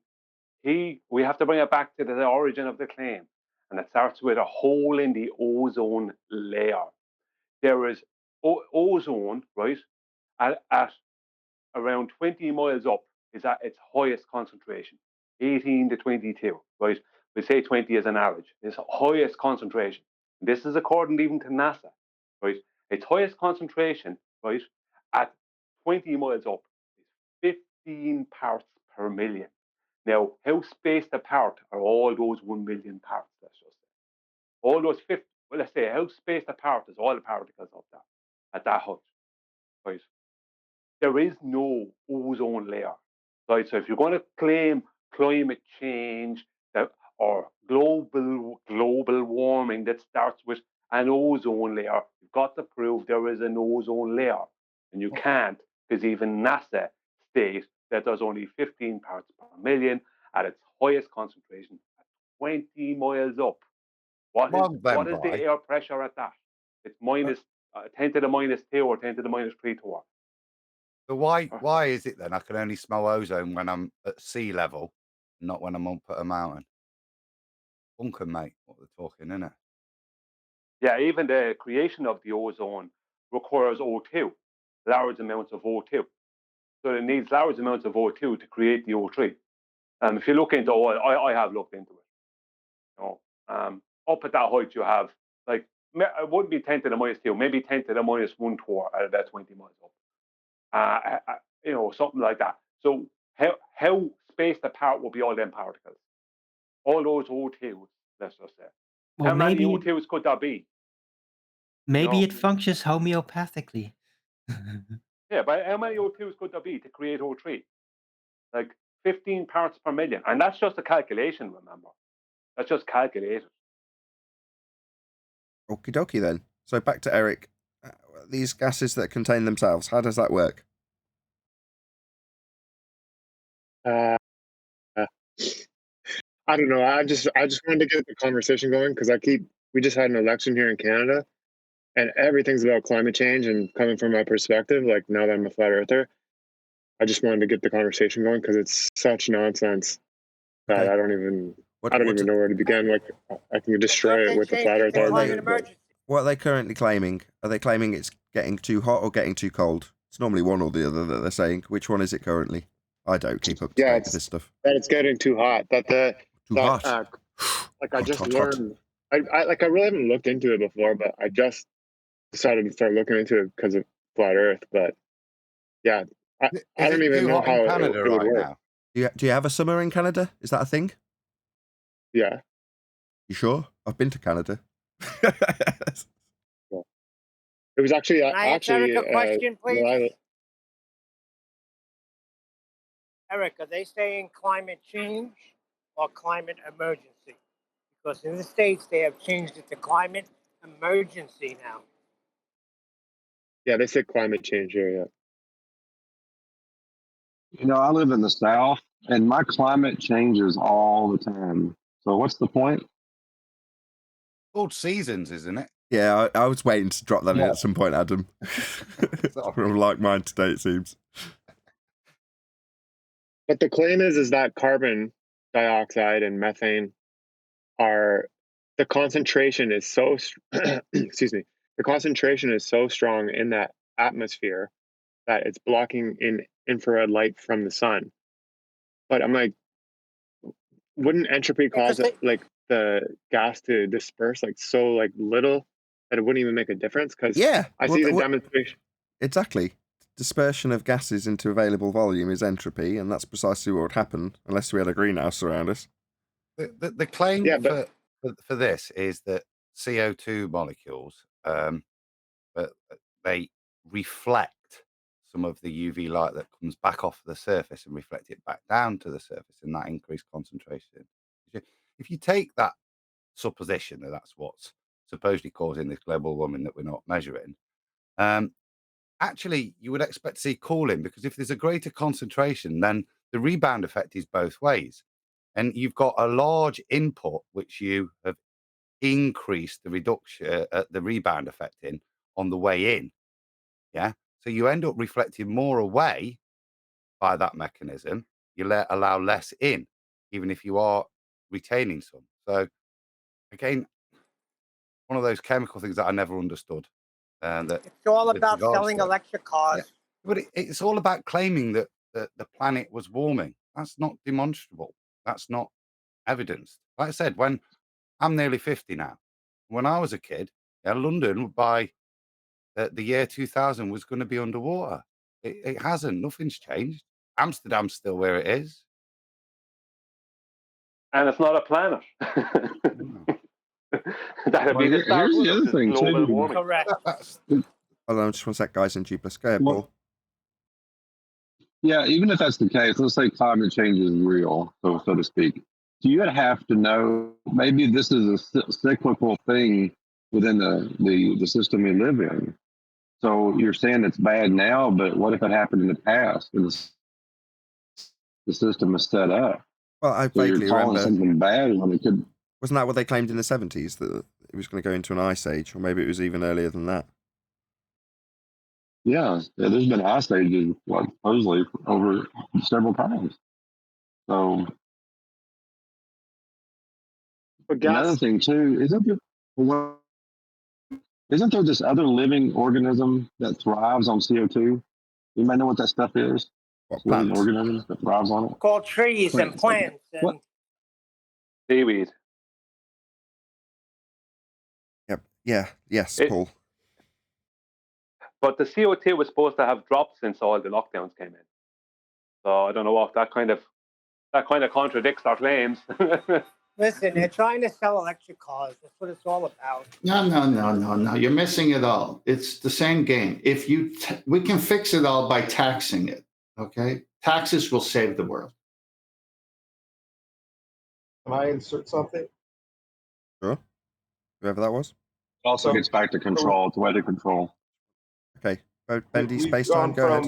We have to bring it back to the origin of the claim, and it starts with a hole in the ozone layer. There is ozone, right, at around 20 miles up is at its highest concentration, 18 to 22, right? We say 20 as an average. It's highest concentration. This is according even to NASA, right? Its highest concentration, right, at 20 miles up is 15 parts per million. Now, how spaced apart are all those 1 million parts? Let's just say. all those let's say how spaced apart is all the particles up there at that height, right? There is no ozone layer, right? So if you're going to claim climate change or global warming that starts with an ozone layer, you've got to prove there is an ozone layer, and you can't, because even NASA states that there's only 15 parts per million at its highest concentration at 20 miles up. What is the air pressure at that? It's minus 10 to the minus 2 or 10 to the minus 3 torr. So why is it then I can only smell ozone when I'm at sea level, not when I'm up at a mountain? Bunker, mate, what they're talking, isn't it? Yeah, even the creation of the ozone requires O2, large amounts of O2. So it needs large amounts of O2 to create the O3. If you look into oil, I have looked into it. You know, up at that height, you have like it wouldn't be 10 to the minus 2, maybe 10 to the minus 1 torr at about 20 miles up. You know, something like that. So how spaced apart will be all them particles? All those O2s, let's just say. Well, How many maybe O2s could there be? maybe No. it functions homeopathically. Yeah, but how many O2s could there be to create O3? Like 15 parts per million. And that's just a calculation, remember. That's just calculated. Okie dokie then. So back to Eric. These gases that contain themselves, how does that work? Uh, I don't know. I just wanted to get the conversation going because we just had an election here in Canada, and everything's about climate change. And coming from my perspective, like now that I'm a flat earther, I just wanted to get the conversation going because it's such nonsense that Okay. I don't even know where to begin. Like I can destroy it with the flat earth argument. What are they currently claiming? Are they claiming it's getting too hot or getting too cold? It's normally one or the other that they're saying. Which one is it currently? I don't keep up to date with this stuff. That it's getting too hot. Hot. Like I just learned. I really haven't looked into it before, but I just decided to start looking into it because of flat Earth. But yeah, I don't even know how it would work. Now? Do you have a summer in Canada? Is that a thing? Yeah. You sure? I've been to Canada. Yeah. It was actually Can I ask Eric a question, please? Eric, are they saying climate change or climate emergency? Because in the States, they have changed it to climate emergency now. Yeah, they say climate change here, yeah. You know, I live in the South, and my climate changes all the time. So what's the point? Called seasons, isn't it? Yeah, I was waiting to drop that in at some point, Adam. We're like mine today, it seems. But the claim is that carbon dioxide and methane the concentration is so excuse me, the concentration is so strong in that atmosphere that it's blocking in infrared light from the sun. But I'm like, wouldn't entropy cause like the gas to disperse like so like little that it wouldn't even make a difference? Because I see the demonstration. Exactly. Dispersion of gases into available volume is entropy, and that's precisely what would happen unless we had a greenhouse around us. The claim for this is that CO2 molecules, they reflect some of the UV light that comes back off the surface and reflect it back down to the surface in that increased concentration. If you take that supposition that that's what's supposedly causing this global warming that we're not measuring, actually you would expect to see cooling, because if there's a greater concentration, then the rebound effect is both ways. And you've got a large input, which you have increased the reduction, the rebound effect in on the way in. Yeah. So you end up reflecting more away by that mechanism. You allow less in, even if you are retaining some. So again, one of those chemical things that I never understood. That it's all about selling electric cars. Yeah. But it's all about claiming that the planet was warming. That's not demonstrable. That's not evidenced. Like I said, when I'm nearly 50 now, when I was a kid, London by the year 2000 was going to be underwater. It hasn't. Nothing's changed. Amsterdam's still where it is. And it's not a planet. That'd Well, be the start here's the of other this thing global too. warming. Correct. Hold on, just one sec, guys, in G+. Go ahead, Well, Paul. yeah, even if that's the case, let's say climate change is real, so to speak. So you'd have to know maybe this is a cyclical thing within the system we live in. So you're saying it's bad now, but what if it happened in the past and the system is set up? Well, I So you're vaguely calling remember. something bad when it could. Wasn't that what they claimed in the 70s, that it was going to go into an ice age? Or maybe it was even earlier than that. Yeah, there's been ice ages, supposedly over several times. So But another gas, thing too, isn't there this other living organism that thrives on CO2? You might know what that stuff is. What, Living plants? organisms that thrives on it. Called trees and Plants, okay. plants. And What? Seaweed. Yep. Yeah. Yes, It- Paul. But the CO2 was supposed to have dropped since all the lockdowns came in. So I don't know if that kind of contradicts our claims. listen, they're trying to sell electric cars. That's what it's all about. No. You're missing it all. It's the same game. If we can fix it all by taxing it. Okay, taxes will save the world. Can I insert something? Sure. Whoever that was. It also gets back to control. It's weather control. Okay. Bendy, We've space time, gone go ahead.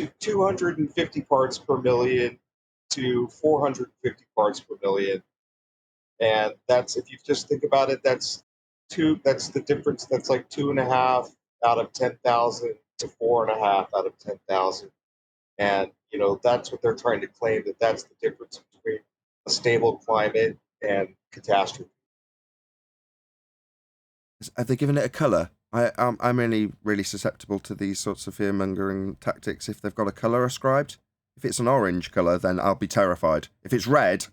from 250 parts per million to 450 parts per million, and that's, if you just think about it, that's the difference. That's like 2.5 out of 10,000 to 4.5 out of 10,000, and that's what they're trying to claim, that's the difference between a stable climate and catastrophe. Have they given it a colour? I'm only really susceptible to these sorts of fear-mongering tactics if they've got a colour ascribed. If it's an orange colour, then I'll be terrified. If it's red,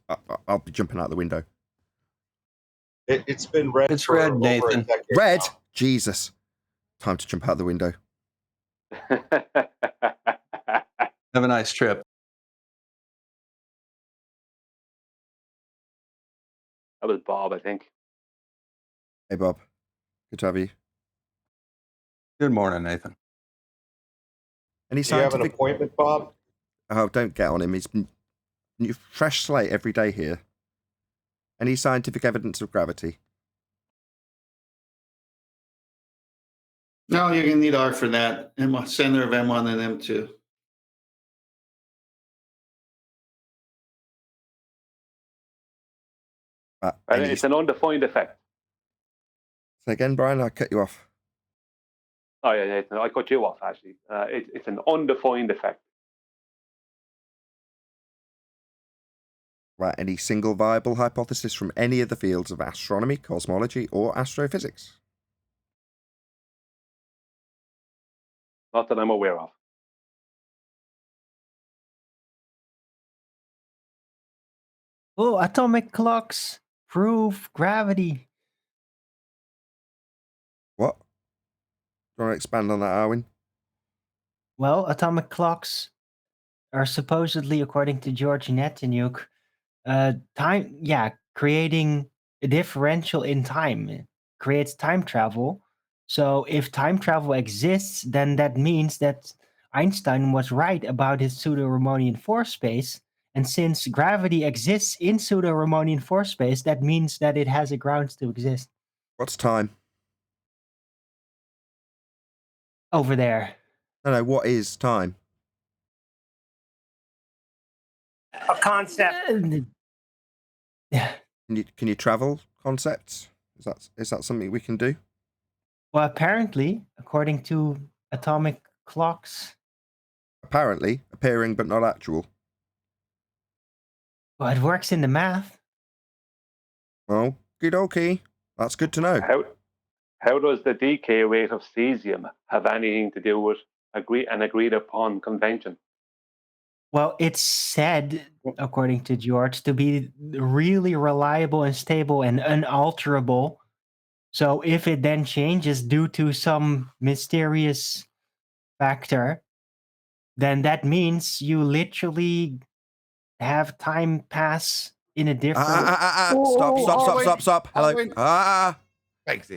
I'll be jumping out the window. It's been red. It's for red, over Nathan. a decade Red? now. Jesus. Time to jump out the window. Have a nice trip. That was Bob, I think. Hey, Bob. Good to have you. Good morning, Nathan. Any Do you have an scientific... appointment, Bob? Oh, don't get on him. He's fresh slate every day here. Any scientific evidence of gravity? No, you're going to need R for that. Center of M1 and M2. It's an undefined effect. Say again, Brian, I cut you off. Oh yeah, Nathan, I cut you off actually. It's an undefined effect. Right, any single viable hypothesis from any of the fields of astronomy, cosmology, or astrophysics? Not that I'm aware of. Oh, atomic clocks prove gravity. What? Do you want to expand on that, Arwin? Well, atomic clocks are supposedly, according to George Nataniuk, creating a differential in time. It creates time travel. So if time travel exists, then that means that Einstein was right about his pseudo-Riemannian force space. And since gravity exists in pseudo-Riemannian force space, that means that it has a grounds to exist. What's time? Over there. No, what is time? A concept. Yeah. Can you travel concepts? Is that something we can do? Well, apparently, according to atomic clocks. Apparently, appearing but not actual. Well, it works in the math. Well, good okay. That's good to know. How does the decay rate of cesium have anything to do with an agreed upon convention? Well, it's said, according to George, to be really reliable and stable and unalterable. So if it then changes due to some mysterious factor, then that means you literally have time pass in a different. Stop. Hello. Arwin.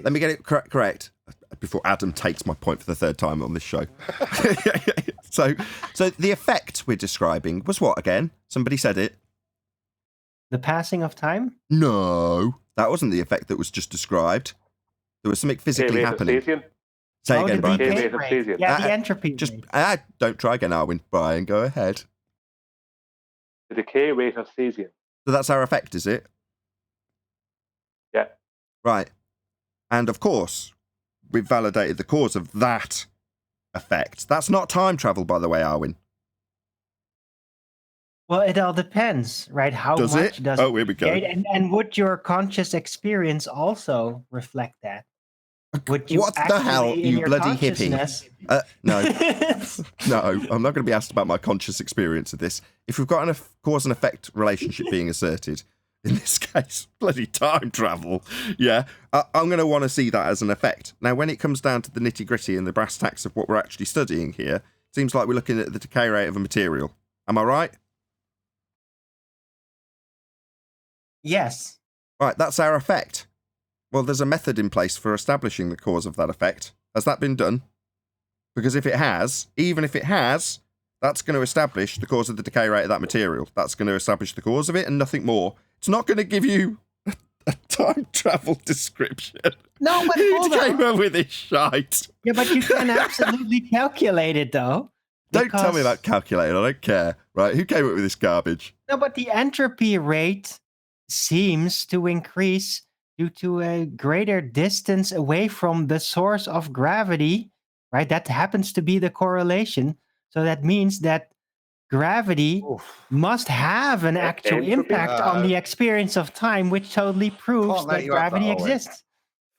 Let me get it correct before Adam takes my point for the third time on this show. So the effect we're describing was what again? Somebody said it. The passing of time? No, that wasn't the effect that was just described. There was something physically happening. Say again, Brian. Yeah, the entropy. Just don't try again, Arwin. Brian, go ahead. The decay rate of cesium. So that's our effect, is it? Yeah. Right. And of course, we've validated the cause of that effect. That's not time travel, by the way, Arwin. Well, it all depends, right? How Does much it? does Oh, here we go. And would your conscious experience also reflect that? Would you What the hell, actually, in you your bloody hippie? consciousness- No. No, I'm not going to be asked about my conscious experience of this. If we've got a cause and effect relationship being asserted, in this case, bloody time travel, yeah, I'm going to want to see that as an effect. Now, when it comes down to the nitty-gritty and the brass tacks of what we're actually studying here, it seems like we're looking at the decay rate of a material. Am I right? Yes. Right, that's our effect. Well, there's a method in place for establishing the cause of that effect. Has that been done? Because if it has, even if it has, that's going to establish the cause of the decay rate of that material. That's going to establish the cause of it and nothing more. It's not going to give you a time travel description. No, but Who hold came on. up with this shite? Yeah, but you can absolutely calculate it, though. Don't tell me because- about calculating. I don't care. Right? Who came up with this garbage? No, but the entropy rate seems to increase due to a greater distance away from the source of gravity, right? That happens to be the correlation. So that means that gravity must have an actual Entropy? impact on the experience of time, which totally proves Can't let that you have that, gravity Owen. exists.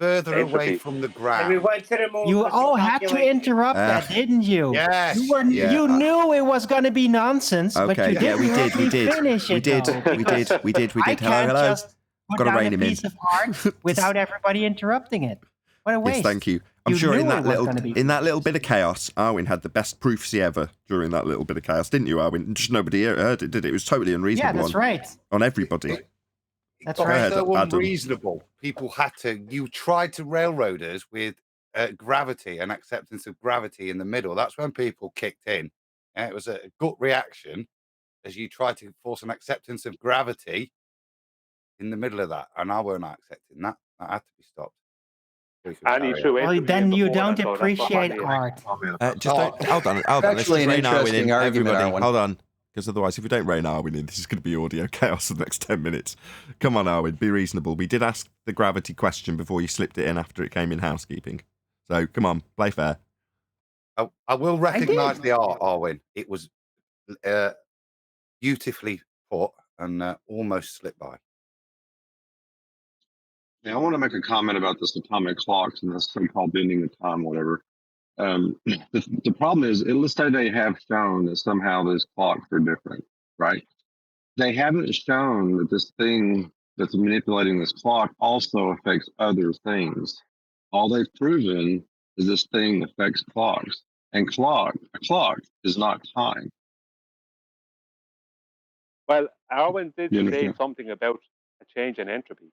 Further Entropy. away from the And we ground. went to the moon. You for some all had to calculation. interrupt that, didn't you? Yes. You knew it was going to be nonsense, but Okay, you yeah, didn't we let did, we me did. finish We it. did, though, we because did, we did, we I did. Hello, can't hello. just put Gotta down rein a him in. piece of art without everybody interrupting it. What a waste! Yes, thank you. I'm You sure in knew that it was gonna be in that little bit of chaos, Arwin had the best proofs ever during that little bit of chaos, didn't you, Arwin? Just nobody heard it, did it? It was totally unreasonable. Yeah, that's right. On everybody. That's Got right. ahead, so Adam. unreasonable. People had to. You tried to railroad us with gravity and acceptance of gravity in the middle. That's when people kicked in. And it was a gut reaction as you tried to force an acceptance of gravity in the middle of that, and I weren't accepting that. That had to be stopped. We could And he carry threw Well, entropy then in you before don't that, so that's what appreciate happened. art. Just don't, hold on. Let's Actually, just an rein Arwin interesting in. argument, Everybody, Arwin. hold on. Because otherwise, if we don't rein Arwin in, this is going to be audio chaos for the next 10 minutes. Come on, Arwin, be reasonable. We did ask the gravity question before you slipped it in after it came in housekeeping. So, come on, play fair. I will recognise did. the art, Arwin. It was beautifully put and almost slipped by. Yeah, I want to make a comment about this atomic clocks and this so-called bending of time, whatever. The problem is, let's say they have shown that somehow those clocks are different, right? They haven't shown that this thing that's manipulating this clock also affects other things. All they've proven is this thing affects clocks, and a clock is not time. Well, Arwin did You say understand? something about a change in entropy.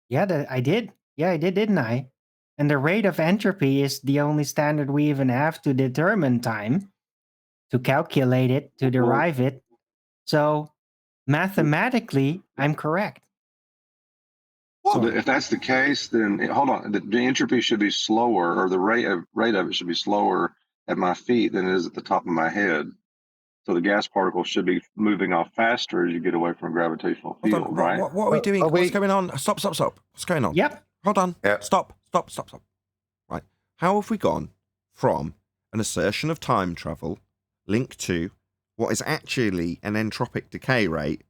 Yeah, I did. Yeah, I did, didn't I? And the rate of entropy is the only standard we even have to determine time, to calculate it, to derive it. So mathematically, I'm correct. So if that's the case, then hold on. The entropy should be slower, or the rate of it should be slower at my feet than it is at the top of my head. So the gas particles should be moving off faster as you get away from a gravitational Hold field, on, right? what are we doing? What's going on? Stop. What's going on? Yep. Hold on. Yeah. Stop. Right. How have we gone from an assertion of time travel linked to what is actually an entropic decay rate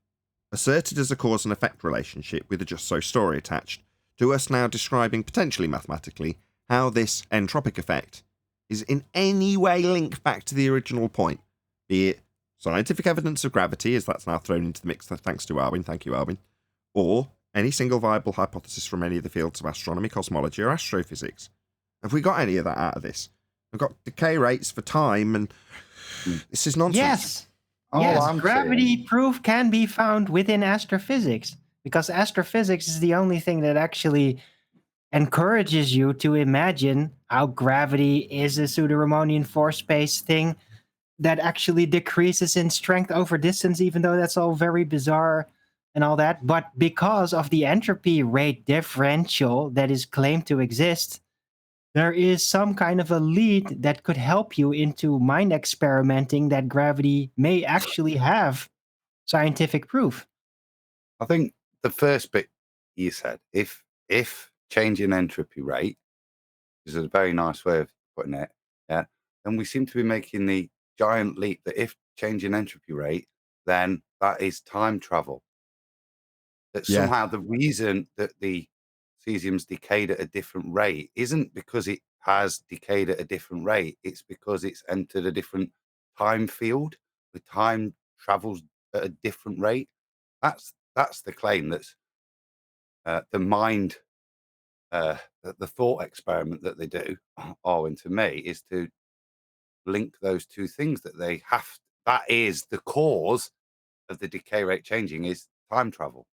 asserted as a cause and effect relationship with a just so story attached, to us now describing potentially mathematically how this entropic effect is in any way linked back to the original point, be it scientific evidence of gravity, as that's now thrown into the mix thanks to Arwin, thank you Arwin, or any single viable hypothesis from any of the fields of astronomy, cosmology or astrophysics. Have we got any of that out of this? We've got decay rates for time, and this is nonsense. Yes. All Yes, I'm gravity saying, proof can be found within astrophysics because astrophysics is the only thing that actually encourages you to imagine how gravity is a pseudo-Riemannian force space thing that actually decreases in strength over distance, even though that's all very bizarre and all that. But because of the entropy rate differential that is claimed to exist, there is some kind of a lead that could help you into mind experimenting that gravity may actually have scientific proof. I think the first bit you said, if change in entropy rate is a very nice way of putting it, yeah, then we seem to be making the giant leap that if change in entropy rate, then that is time travel. That Yeah. somehow the reason that the cesium's decayed at a different rate isn't because it has decayed at a different rate. It's because it's entered a different time field. The time travels at a different rate. That's the claim. That's the mind, the thought experiment that they do, Owen, to me, is to link those two things that they have. That is the cause of the decay rate changing is time travel.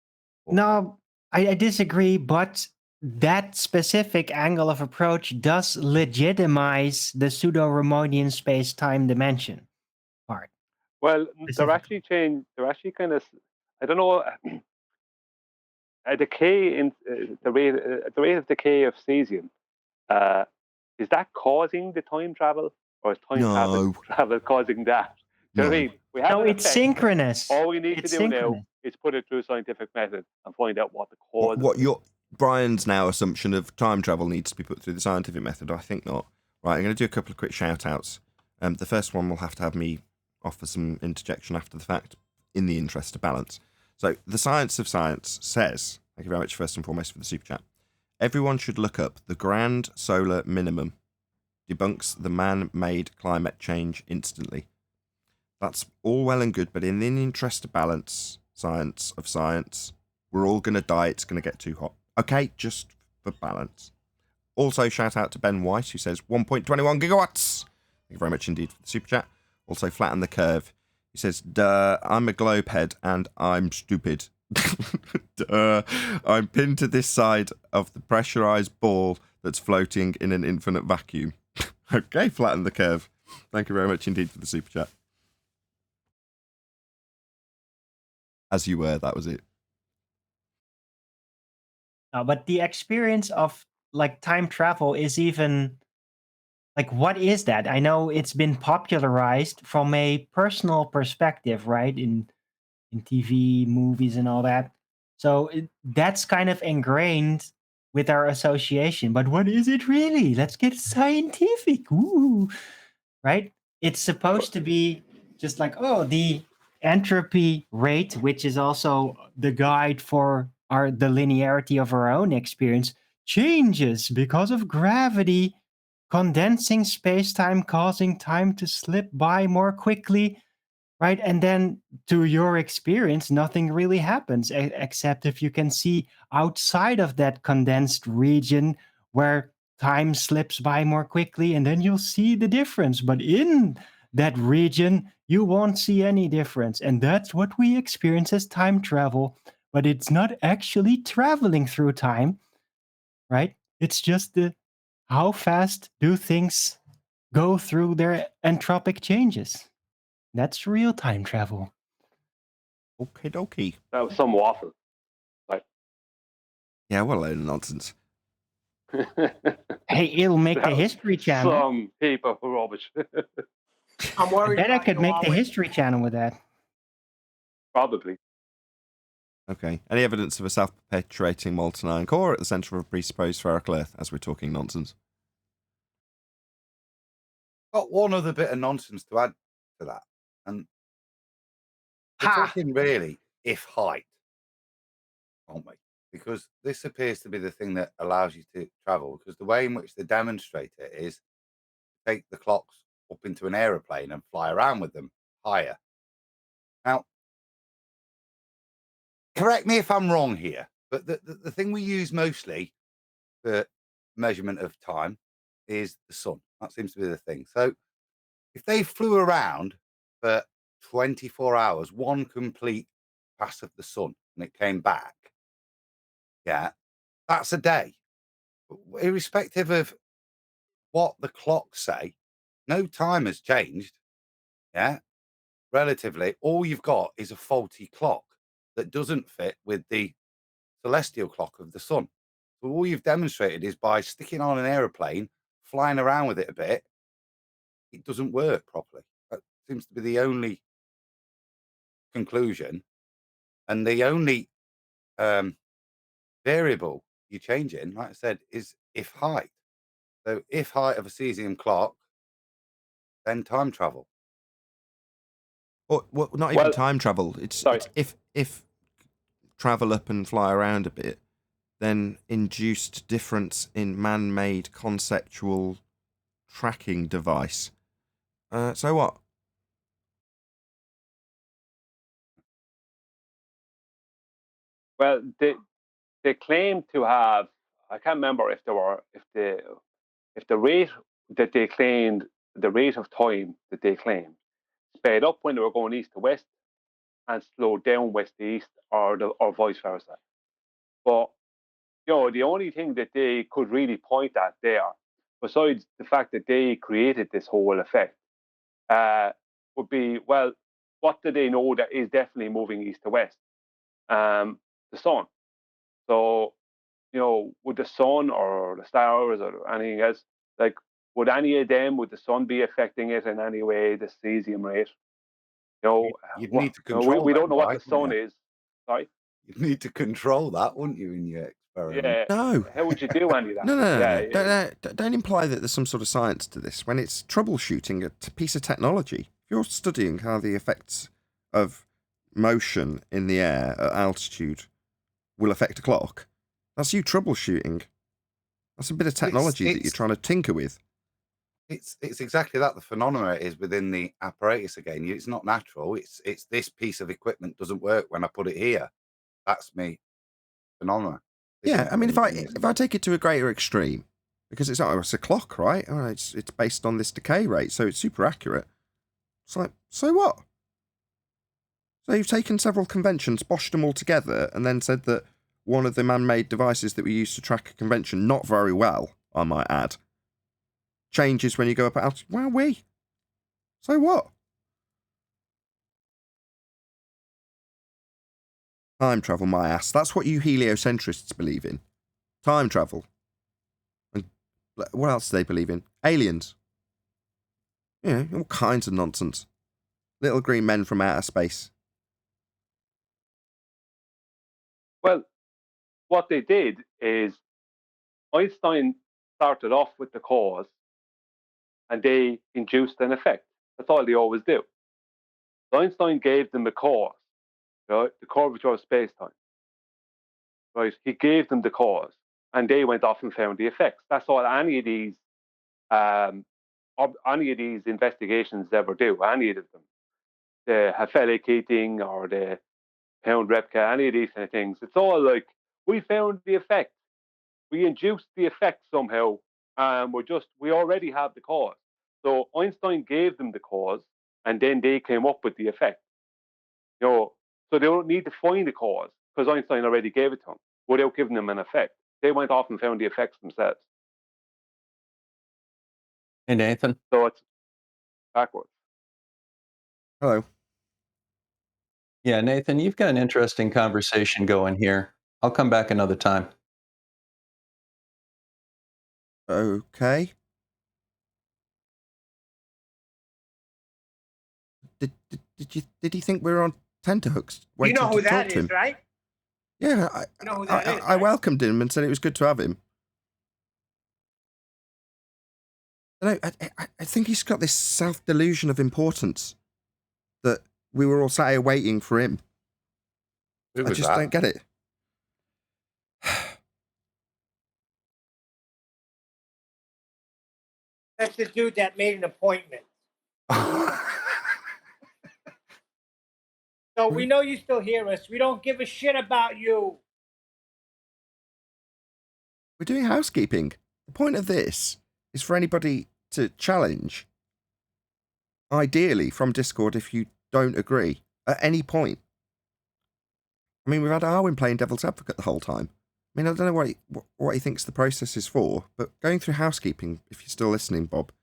No, I disagree, but that specific angle of approach does legitimize the pseudo-Riemannian space-time dimension part. Well, they're Specifically. actually They're actually kind of. I don't know. A decay in the rate of decay of cesium. Is that causing the time travel, or is time No. travel causing that? Do you know what I No. mean? We have No, an it's effect. synchronous. All we need It's to do now synchronous. is put it through a scientific method and find out what the cause What of it is. your Brian's now assumption of time travel needs to be put through the scientific method? I think not. Right, I'm going to do a couple of quick shout outs. The first one will have to have me offer some interjection after the fact in the interest of balance. So, the Science of Science says, thank you very much first and foremost for the super chat, everyone should look up the grand solar minimum. Debunks the man-made climate change instantly. That's all well and good, but in the interest of balance, science of science, we're all going to die. It's going to get too hot. Okay, just for balance. Also, shout out to Ben White, who says 1.21 gigawatts. Thank you very much indeed for the super chat. Also, flatten the curve. He says, duh, I'm a globe head and I'm stupid. Duh, I'm pinned to this side of the pressurized ball that's floating in an infinite vacuum. Okay, flatten the curve. Thank you very much indeed for the super chat. As you were, that was it. But the experience of like time travel is even like, what is that? I know it's been popularized from a personal perspective, right? In TV, movies, and all that. So that's kind of ingrained with our association. But what is it really? Let's get scientific. Ooh, right? It's supposed to be just like, oh, the entropy rate, which is also the guide for the linearity of our own experience, changes because of gravity, condensing space-time, causing time to slip by more quickly, right? And then to your experience, nothing really happens except if you can see outside of that condensed region where time slips by more quickly, and then you'll see the difference. But in that region, you won't see any difference. And that's what we experience as time travel. But it's not actually traveling through time, right? It's just how fast do things go through their entropic changes. That's real time travel. Okie dokie. That was some waffle. Yeah, what a load of nonsense. Hey, it'll make That the was History Channel. some heap of rubbish. I'm I worried bet I about could you, make the Owen. History Channel with that. Probably. Okay. Any evidence of a self-perpetuating molten iron core at the centre of a presupposed spherical Earth, as we're talking nonsense? Got one other bit of nonsense to add to that, and we're Ha! talking really if height, aren't we? Because this appears to be the thing that allows you to travel. Because the way in which they demonstrate it is take the clocks up into an aeroplane and fly around with them higher. Now, correct me if I'm wrong here, but the thing we use mostly for measurement of time is the sun. That seems to be the thing. So if they flew around for 24 hours, one complete pass of the sun, and it came back, yeah, that's a day. Irrespective of what the clocks say, no time has changed, yeah, relatively. All you've got is a faulty clock that doesn't fit with the celestial clock of the sun. So all you've demonstrated is by sticking on an aeroplane, flying around with it a bit, it doesn't work properly. That seems to be the only conclusion. And the only variable you change in, like I said, is if height. So if height of a cesium clock, then time travel. Or well, not even Well, time travel. It's sorry. if travel up and fly around a bit, then induced difference in man-made conceptual tracking device. So what? Well, they claim to have. I can't remember if the rate that they claimed, the rate of time that they claimed, sped up when they were going east to west and slowed down west to east, or vice versa. But the only thing that they could really point at there, besides the fact that they created this whole effect, would be, well, what do they know that is definitely moving east to west? The sun. So, would the sun or the stars or anything else, like, would any of them, would the sun be affecting it in any way, the cesium rate? You'd need to control we that don't know what the device, sun wouldn't you? is. Sorry? You'd need to control that, wouldn't you, in your experiment? Yeah. No. How would you do any of that? No. Yeah. Don't imply that there's some sort of science to this when it's troubleshooting a piece of technology. If you're studying how the effects of motion in the air at altitude will affect a clock, that's you troubleshooting. That's a bit of technology that you're trying to tinker with. It's exactly that. The phenomena is within the apparatus again. It's not natural. It's this piece of equipment doesn't work when I put it here. That's me phenomena. Yeah, I mean, if I take it to a greater extreme, because it's a clock, right? It's based on this decay rate, so it's super accurate. It's like, so what? So you've taken several conventions, boshed them all together, and then said that one of the man-made devices that we use to track a convention, not very well, I might add, changes when you go up at altitude. Well, so what? Time travel, my ass. That's what you heliocentrists believe in. Time travel. And what else do they believe in? Aliens. Yeah, all kinds of nonsense. Little green men from outer space. Well, what they did is Einstein started off with the cause and they induced an effect. That's all they always do. So Einstein gave them the cause, right? The curvature of space-time. Right? He gave them the cause and they went off and found the effects. That's all any of these investigations ever do, any of them. The Hafele Keating or the Pound Repka, any of these kind of things. It's all like, we found the effect. We induced the effect somehow, and we already have the cause. So Einstein gave them the cause, and then they came up with the effect. So they don't need to find the cause because Einstein already gave it to them without giving them an effect. They went off and found the effects themselves. Hey, Nathan. So it's backwards. Hello. Yeah, Nathan, you've got an interesting conversation going here. I'll come back another time. Okay. Did he think we were on tenterhooks? You know who to talk that to him? is, right? Yeah, You know who that is, I right? welcomed him and said it was good to have him. I think he's got this self-delusion of importance that we were all sat here waiting for him. Who I was just that? don't get it. That's the dude that made an appointment. So we know you still hear us. We don't give a shit about you. We're doing housekeeping. The point of this is for anybody to challenge. Ideally, from Discord, if you don't agree at any point. I mean, we've had Arwin playing devil's advocate the whole time. I mean, I don't know what he thinks the process is for, but going through housekeeping, if you're still listening, Bob,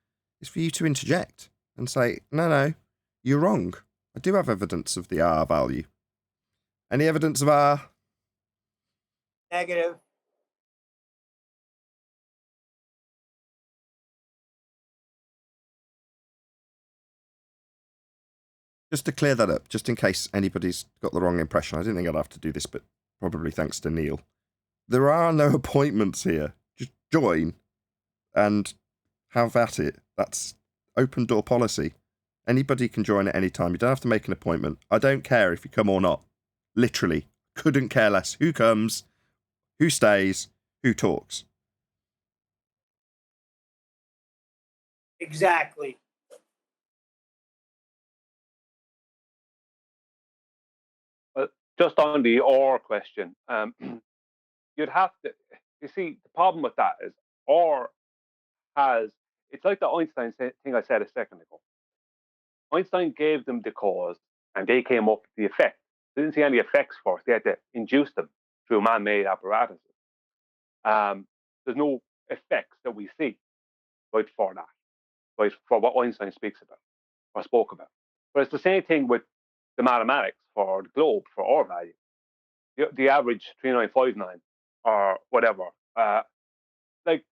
is for you to interject and say, no, you're wrong. I do have evidence of the R value. Any evidence of R? Negative. Just to clear that up, just in case anybody's got the wrong impression, I didn't think I'd have to do this, but probably thanks to Neil. There are no appointments here. Just join and have at it. That's open door policy. Anybody can join at any time. You don't have to make an appointment. I don't care if you come or not. Literally. Couldn't care less who comes, who stays, who talks. Exactly. Just on the or question, you'd have to. You see, the problem with that is or has. It's like the Einstein thing I said a second ago. Einstein gave them the cause, and they came up with the effect. They didn't see any effects first. They had to induce them through man-made apparatuses. There's no effects that we see, right, for that, right, for what Einstein speaks about or spoke about. But it's the same thing with the mathematics for the globe, for R value. The average 3959 or whatever, like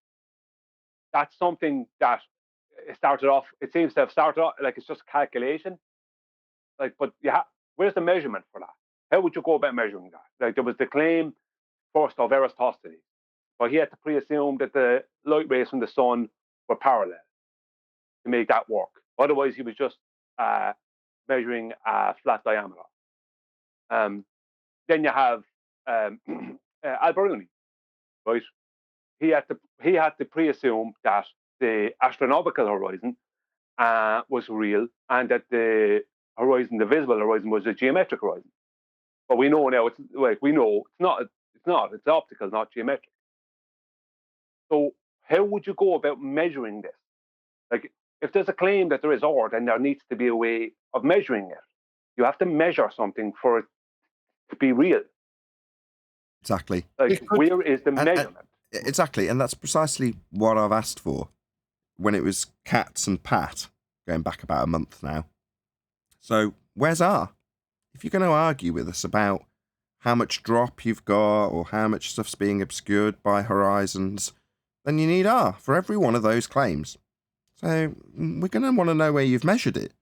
that's something that it started off. It seems to have started off like it's just calculation. Like, but where's the measurement for that? How would you go about measuring that? Like, there was the claim first of Eratosthenes, but he had to pre-assume that the light rays from the sun were parallel to make that work. Otherwise, he was just measuring a flat diameter. Then you have Al-Biruni, right? He had to pre-assume that the astronomical horizon was real, and that the horizon, the visible horizon, was a geometric horizon. But we know now it's not. It's optical, not geometric. So how would you go about measuring this? Like, if there's a claim that there is R, then there needs to be a way of measuring it. You have to measure something for it to be real. Exactly. Like, where is the measurement? Exactly, and that's precisely what I've asked for when it was Cats and Pat, going back about a month now. So, where's R? If you're going to argue with us about how much drop you've got or how much stuff's being obscured by horizons, then you need R for every one of those claims. So, we're going to want to know where you've measured it.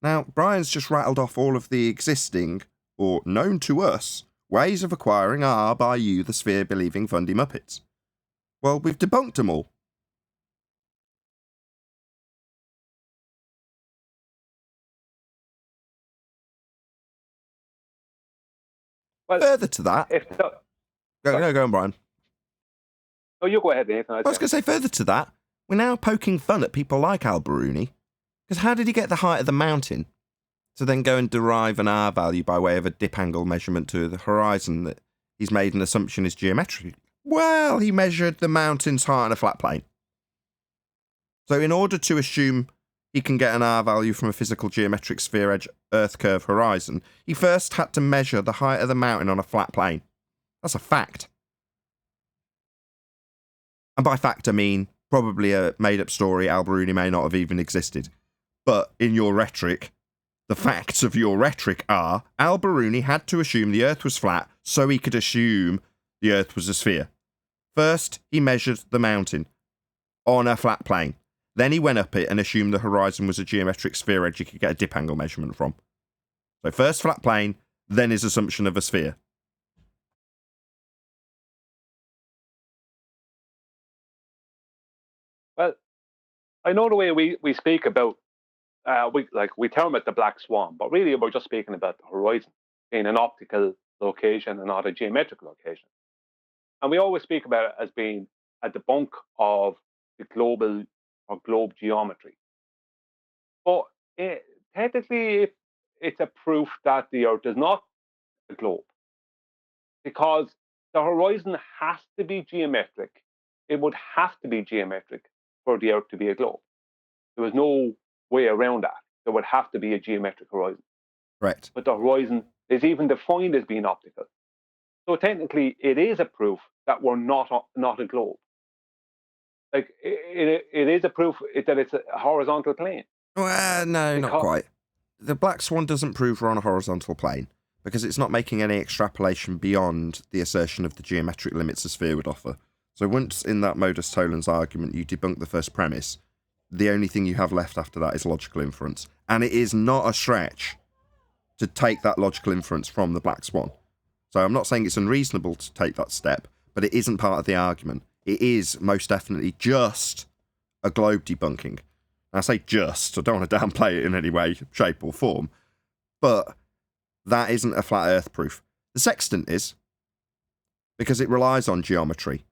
Now, Brian's just rattled off all of the existing, or known to us, ways of acquiring R by you, the sphere-believing Fundy Muppets. Well, we've debunked them all. Well, further to that... Go on, Brian. Oh, you go ahead, Nathan. I was going to say, further to that, we're now poking fun at people like Al-Biruni, because how did he get the height of the mountain to then go and derive an R value by way of a dip angle measurement to the horizon that he's made an assumption is geometric? Well, he measured the mountain's height on a flat plane. So in order to assume he can get an R value from a physical geometric sphere edge Earth curve horizon, he first had to measure the height of the mountain on a flat plane. That's a fact. And by fact, I mean probably a made-up story. Al-Biruni may not have even existed. But in your rhetoric, the facts of your rhetoric are Al-Biruni had to assume the Earth was flat so he could assume the Earth was a sphere. First, he measured the mountain on a flat plane. Then he went up it and assumed the horizon was a geometric sphere edge he could get a dip angle measurement from. So first flat plane, then his assumption of a sphere. Well, I know the way we speak about, we term it the black swan, but really we're just speaking about the horizon in an optical location and not a geometric location. And we always speak about it as being a debunk of the global or globe geometry. But technically, it's a proof that the Earth is not a globe, because the horizon has to be geometric. It would have to be geometric for the Earth to be a globe. There was no way around that. There would have to be a geometric horizon. Correct. but the horizon is even defined as being optical. So technically, it is a proof that we're not a globe. Like it is a proof that it's a horizontal plane. Well, no, not quite. The black swan doesn't prove we're on a horizontal plane because it's not making any extrapolation beyond the assertion of the geometric limits a sphere would offer. So once in that modus tollens argument you debunk the first premise, the only thing you have left after that is logical inference. And it is not a stretch to take that logical inference from the black swan. So I'm not saying it's unreasonable to take that step, but it isn't part of the argument. It is most definitely just a globe debunking. I say just, I don't want to downplay it in any way, shape or form, but that isn't a flat earth proof. The sextant is, because it relies on geometry,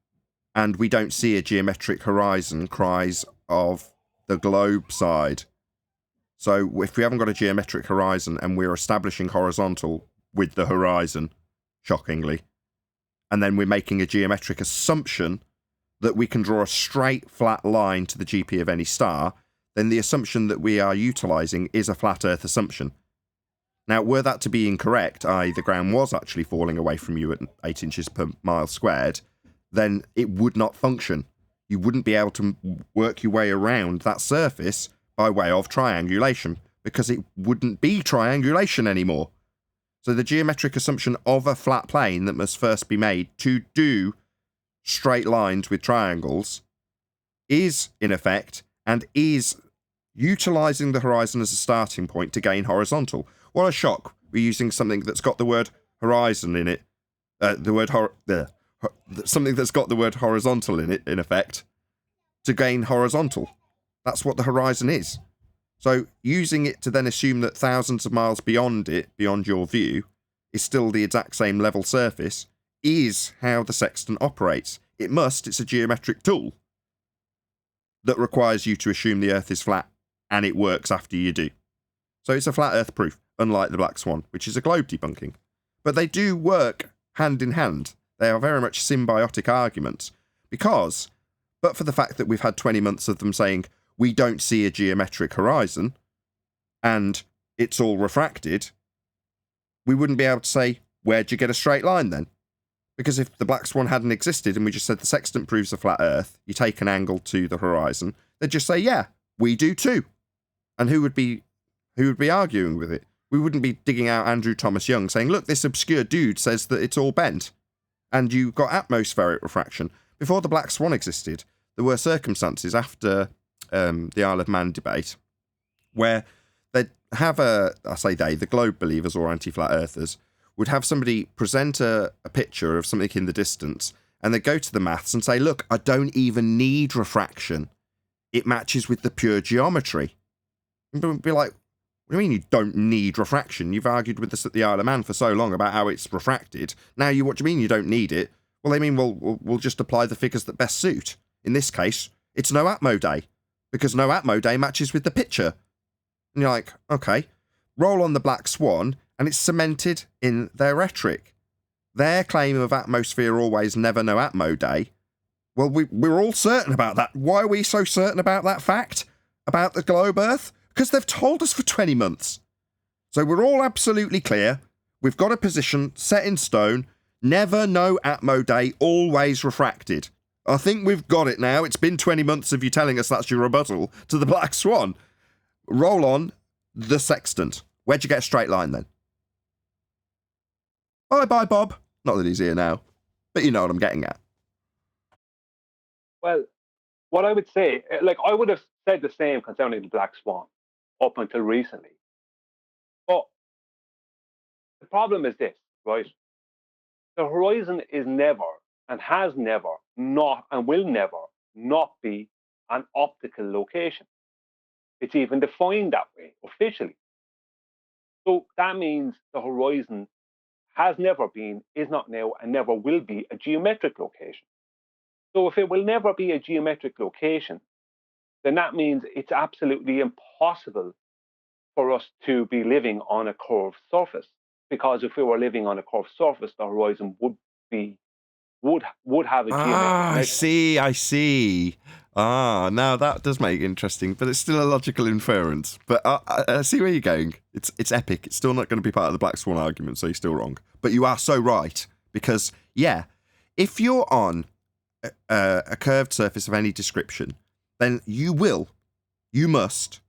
and we don't see a geometric horizon cries of the globe side. So if we haven't got a geometric horizon and we're establishing horizontal with the horizon, shockingly, and then we're making a geometric assumption that we can draw a straight flat line to the GP of any star, then the assumption that we are utilising is a flat earth assumption. Now, were that to be incorrect, i.e. the ground was actually falling away from you at 8 inches per mile squared, then it would not function. You wouldn't be able to work your way around that surface by way of triangulation, because it wouldn't be triangulation anymore. So the geometric assumption of a flat plane that must first be made to do straight lines with triangles is, in effect, and is utilising the horizon as a starting point to gain horizontal. What a shock. We're using something that's got the word horizon in it. Something that's got the word horizontal in it, in effect, to gain horizontal. That's what the horizon is. So using it to then assume that thousands of miles beyond it, beyond your view, is still the exact same level surface, is how the sextant operates. It's a geometric tool that requires you to assume the Earth is flat, and it works after you do. So it's a flat Earth proof, unlike the black swan, which is a globe debunking. But they do work hand in hand. They are very much symbiotic arguments, because, but for the fact that we've had 20 months of them saying, we don't see a geometric horizon, and it's all refracted, we wouldn't be able to say, where'd you get a straight line then? Because if the black swan hadn't existed and we just said the sextant proves a flat earth, you take an angle to the horizon, they'd just say, yeah, we do too. And who would be arguing with it? We wouldn't be digging out Andrew Thomas Young saying, look, this obscure dude says that it's all bent. And you got atmospheric refraction. Before the black swan existed, there were circumstances after the Isle of Man debate where they'd have the globe believers or anti-flat earthers would have somebody present a picture of something in the distance, and they'd go to the maths and say, look, I don't even need refraction. It matches with the pure geometry. And people would be like, what do you mean you don't need refraction? You've argued with us at the Isle of Man for so long about how it's refracted. Now what do you mean you don't need it? Well, they mean, we'll just apply the figures that best suit. In this case, it's no atmo day, because no atmo day matches with the picture. And you're like, okay, roll on the black swan, and it's cemented in their rhetoric. Their claim of atmosphere always, never no atmo day. Well, we're all certain about that. Why are we so certain about that fact? About the globe Earth? Because they've told us for 20 months. So we're all absolutely clear. We've got a position set in stone. Never no atmo day, always refracted. I think we've got it now. It's been 20 months of you telling us that's your rebuttal to the black swan. Roll on the sextant. Where'd you get a straight line then? Bye, Bob. Not that he's here now, but you know what I'm getting at. Well, what I would say, I would have said the same concerning the black swan up until recently. But the problem is this, right? The horizon is never, and has never, not, and will never not be an optical location. It's even defined that way officially. So that means the horizon has never been, is not now, and never will be a geometric location. So if it will never be a geometric location, then that means it's absolutely impossible for us to be living on a curved surface. Because if we were living on a curved surface, the horizon would have a geometric measure. I see. Now that does make it interesting, but it's still a logical inference. But I see where you're going. It's epic. It's still not going to be part of the Black Swan argument, so you're still wrong. But you are so right, because, yeah, if you're on a curved surface of any description, then you must,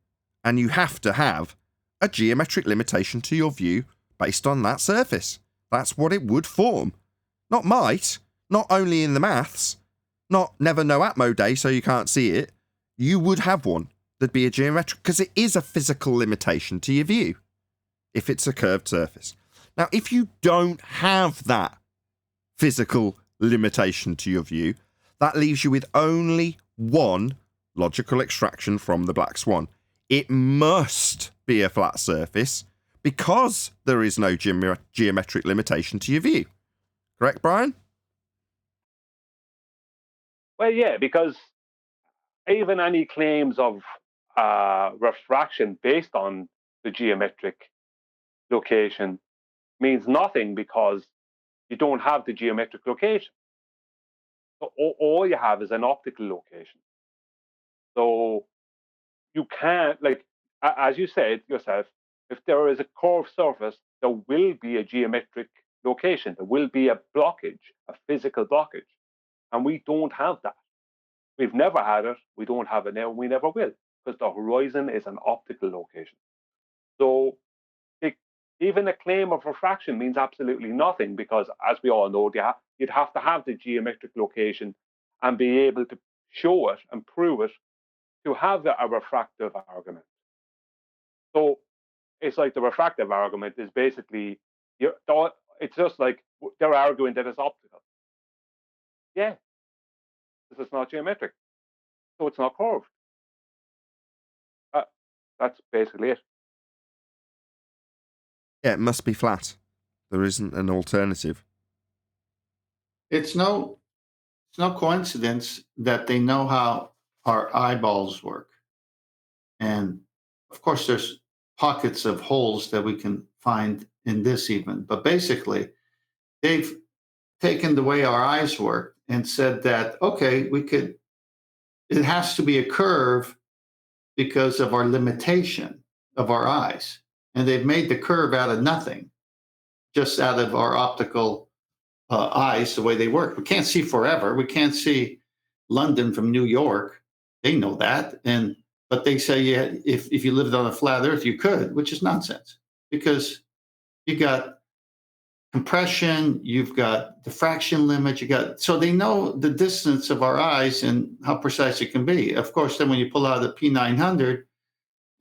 and you have to have a geometric limitation to your view based on that surface. That's what it would form. Not might, not only in the maths, not never no atmo day so you can't see it. You would have one. There'd be a geometric, because it is a physical limitation to your view if it's a curved surface. Now, if you don't have that physical limitation to your view, that leaves you with only one logical extraction from the Black Swan. It must be a flat surface because there is no geometric limitation to your view. Correct, Brian? Well, yeah, because even any claims of refraction based on the geometric location means nothing because you don't have the geometric location. So all you have is an optical location. So you can't, like, as you said yourself, if there is a curved surface, there will be a geometric location. There will be a blockage, a physical blockage. And we don't have that. We've never had it. We don't have it now. We never will, because the horizon is an optical location. So even a claim of refraction means absolutely nothing because, as we all know, you'd have to have the geometric location and be able to show it and prove it to have a refractive argument. So it's like the refractive argument is basically, it's just like they're arguing that it's optical. Yeah, this is not geometric, so it's not curved. That's basically it. Yeah, it must be flat. There isn't an alternative. It's no coincidence that they know how our eyeballs work. And of course, there's pockets of holes that we can find in this even. But basically, they've taken the way our eyes work and said that, okay, it has to be a curve because of our limitation of our eyes. And they've made the curve out of nothing, just out of our optical eyes, the way they work. We can't see forever. We can't see London from New York. They know that. But they say, yeah, if you lived on a flat earth, you could, which is nonsense because you got compression, you've got diffraction limit, so they know the distance of our eyes and how precise it can be. Of course, then when you pull out a P900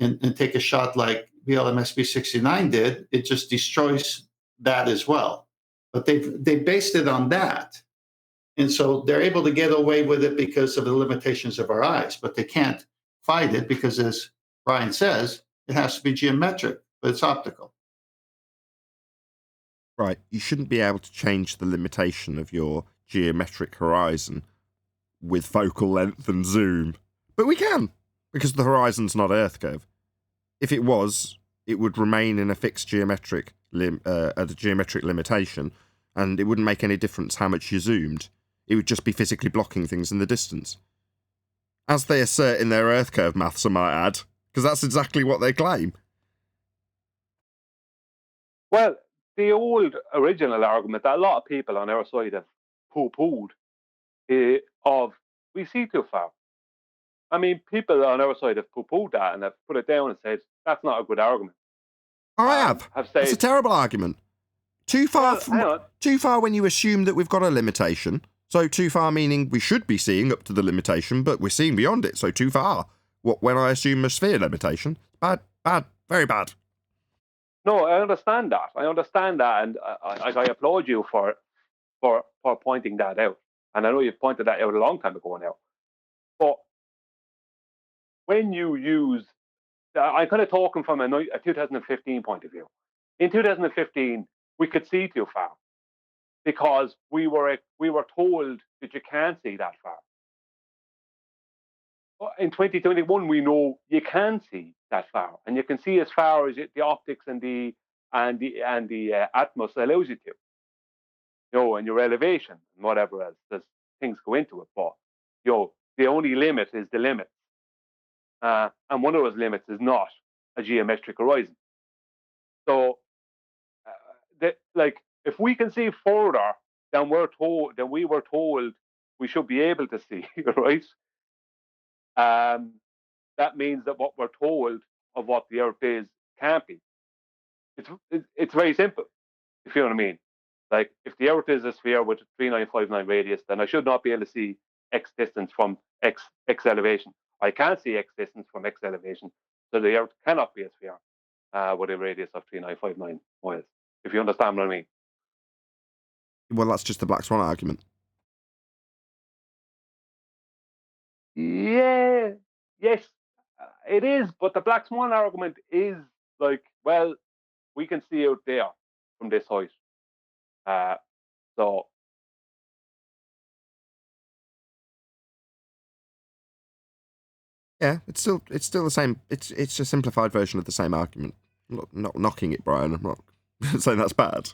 and take a shot like VLMSB 69 did, it just destroys that as well. But they based it on that. And so they're able to get away with it because of the limitations of our eyes, but they can't fight it because, as Brian says, it has to be geometric, but it's optical. Right, you shouldn't be able to change the limitation of your geometric horizon with focal length and zoom. But we can, because the horizon's not Earth curve. If it was, it would remain in a fixed geometric limitation, and it wouldn't make any difference how much you zoomed. It would just be physically blocking things in the distance. As they assert in their Earth curve maths, I might add, because that's exactly what they claim. Well, the old original argument that a lot of people on our side have poo-pooed of we see too far. I mean, people on our side have poo-pooed that and have put it down and said that's not a good argument. I have. Said, it's a terrible argument. Too far when you assume that we've got a limitation. So too far meaning we should be seeing up to the limitation, but we're seeing beyond it. So too far. When I assume a sphere limitation, bad, very bad. No, I understand that. And I applaud you for pointing that out. And I know you've pointed that out a long time ago now. But when you use, I'm kind of talking from a 2015 point of view. In 2015, we could see too far because we were told that you can't see that far. In 2021, we know you can see that far, and you can see as far as the optics and the atmos allows you to. And your elevation and whatever else. There's things go into it, but the only limit is the limit. And one of those limits is not a geometric horizon. So, if we can see further than we were told we should be able to see, right? That means that what we're told of what the Earth is can't be. It's very simple, if you know what I mean. Like, if the Earth is a sphere with a 3959 radius, then I should not be able to see x distance from x elevation. I can't see x distance from x elevation, so the Earth cannot be a sphere with a radius of 3959 miles. If you understand what I mean. Well, that's just the Black Swan argument. Yeah, yes, it is. But the Black Swan argument is like, well, we can see out there from this height. So Yeah, it's still the same. It's a simplified version of the same argument. I'm not knocking it, Brian. I'm not saying that's bad.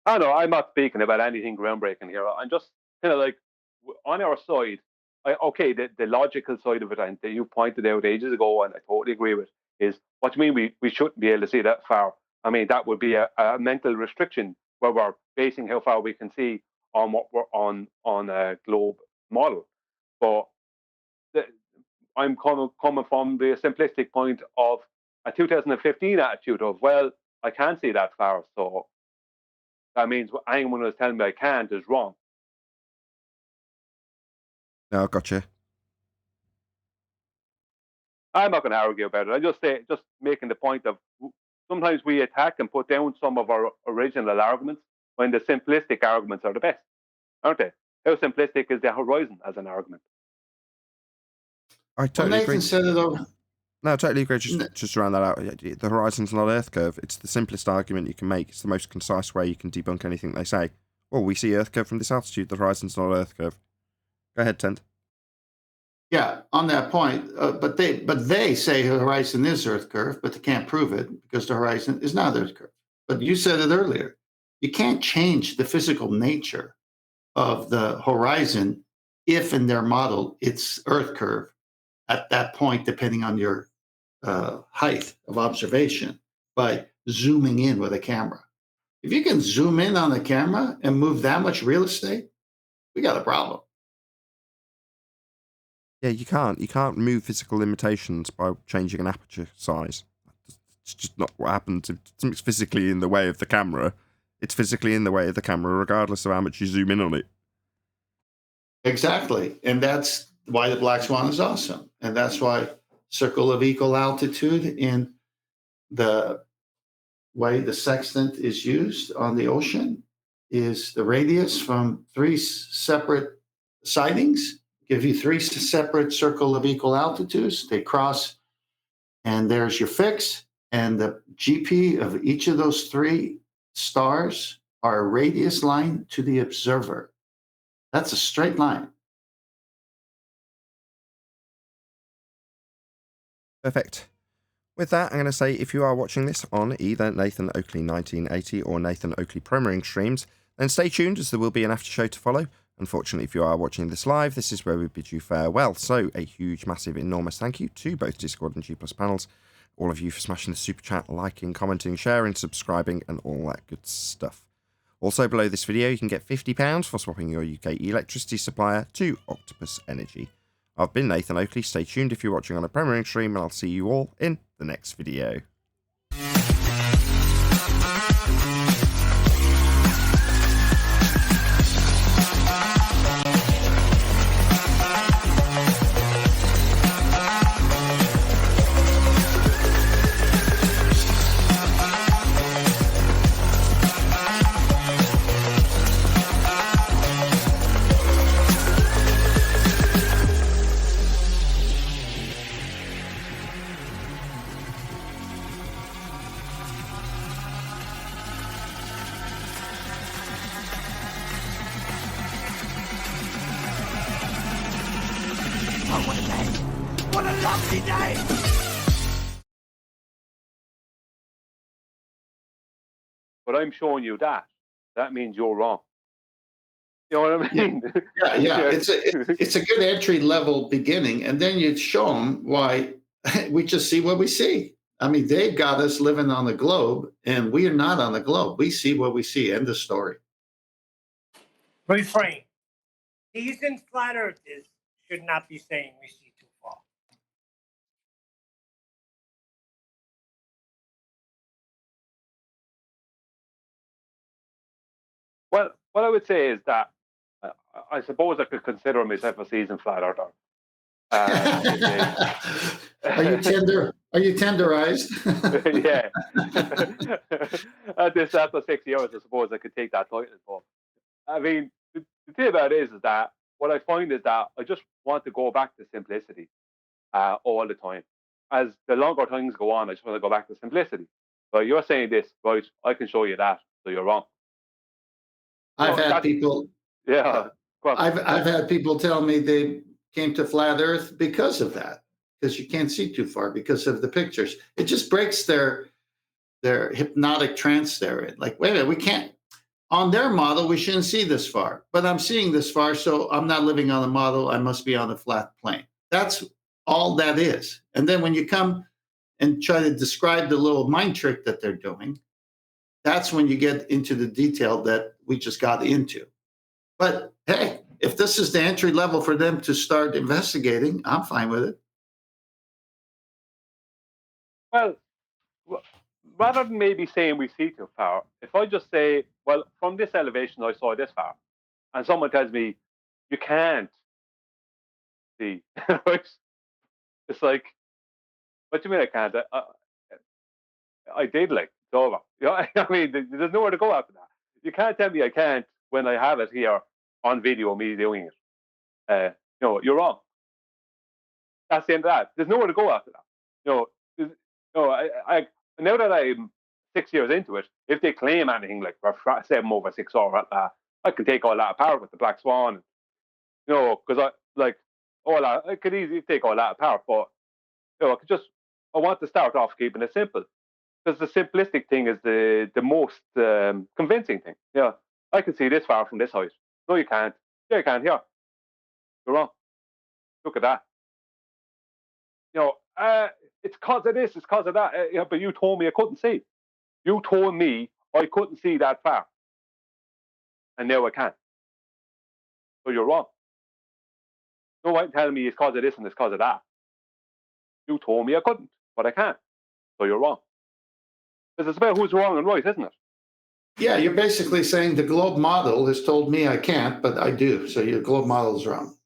I know I'm not speaking about anything groundbreaking here. I'm just kind of like, on our side. The logical side of it, and that you pointed out ages ago, and I totally agree with, is what do you mean we shouldn't be able to see that far? I mean, that would be a mental restriction where we're basing how far we can see on what we're on a globe model. But I'm coming from the simplistic point of a 2015 attitude of, well, I can't see that far, so that means anyone who's telling me I can't is wrong. No, gotcha. I'm not going to argue about it. Just making the point of, sometimes we attack and put down some of our original arguments when the simplistic arguments are the best, aren't they? How simplistic is the horizon as an argument? I totally agree. Nathan said it over. No, I totally agree. Just to round that out, the horizon's not Earth curve. It's the simplest argument you can make. It's the most concise way you can debunk anything they say. Well, we see Earth curve from this altitude. The horizon's not Earth curve. Go ahead, Tent. Yeah, on that point, but they say the horizon is Earth curve, but they can't prove it because the horizon is not Earth curve. But you said it earlier. You can't change the physical nature of the horizon if in their model it's Earth curve at that point, depending on your height of observation, by zooming in with a camera. If you can zoom in on the camera and move that much real estate, we got a problem. Yeah, you can't. You can't move physical limitations by changing an aperture size. It's just not what happens. If something's physically in the way of the camera, it's physically in the way of the camera, regardless of how much you zoom in on it. Exactly. And that's why the Black Swan is awesome. And that's why circle of equal altitude in the way the sextant is used on the ocean is the radius from three separate sightings. Give you three separate circle of equal altitudes. They cross, and there's your fix. And the GP of each of those three stars are a radius line to the observer. That's a straight line. Perfect. With that, I'm going to say if you are watching this on either Nathan Oakley 1980 or Nathan Oakley Premiering streams, then stay tuned as there will be an after show to follow. Unfortunately, if you are watching this live, this is where we bid you farewell. So a huge, massive, enormous thank you to both Discord and G+ panels, all of you for smashing the super chat, liking, commenting, sharing, subscribing, and all that good stuff. Also, below this video, you can get £50 for swapping your UK electricity supplier to Octopus Energy. I've been Nathan Oakley. Stay tuned if you're watching on a premiering stream, and I'll see you all in the next video. What a lovely day! But I'm showing you that. That means you're wrong. You know what I mean? Yeah. It's a good entry level beginning, and then you show them why we just see what we see. I mean, they've got us living on the globe, and we are not on the globe. We see what we see. End of story. Refrain. Seasoned flat earthers should not be saying we see too far. Well, what I would say is that I suppose I could consider myself a seasoned flat earther. Are you tender? Are you tenderized? Yeah. After 6 years, I suppose I could take that title. But I mean, the thing about it is that what I find is that I just want to go back to simplicity all the time. As the longer things go on, I just want to go back to simplicity. But you're saying this, right? I can show you that, so you're wrong. I've had people. Yeah. I've had people tell me they came to flat Earth because of that, because you can't see too far because of the pictures. It just breaks their hypnotic trance they're in. Like, wait a minute, we can't. On their model, we shouldn't see this far, but I'm seeing this far, so I'm not living on the model. I must be on the flat plane. That's all that is. And then when you come and try to describe the little mind trick that they're doing, that's when you get into the detail that we just got into. But hey, if this is the entry level for them to start investigating, I'm fine with it. Well, rather than maybe saying we see too far, if I just say, well, from this elevation, I saw this far, and someone tells me, you can't see, it's like, what do you mean I can't? I did, like, it's over. You know, I mean, there's nowhere to go after that. You can't tell me I can't when I have it here on video, me doing it. You're wrong. That's the end of that. There's nowhere to go after that. I now that I'm 6 years into it, if they claim anything like 7/6 or that, I can take all that apart with the Black Swan. Because I could easily take all that apart, but I want to start off keeping it simple. Because the simplistic thing is the most convincing thing. Yeah, I can see this far from this height. No, you can't. Yeah, you can. Here, you're wrong. Look at that. It's cause of this. It's cause of that. But you told me I couldn't see. You told me I couldn't see that far, and now I can. So you're wrong. No one telling me it's cause of this and it's cause of that. You told me I couldn't, but I can. So you're wrong. Because it's about who's wrong and right, isn't it? Yeah, you're basically saying the globe model has told me I can't, but I do. So your globe model is wrong.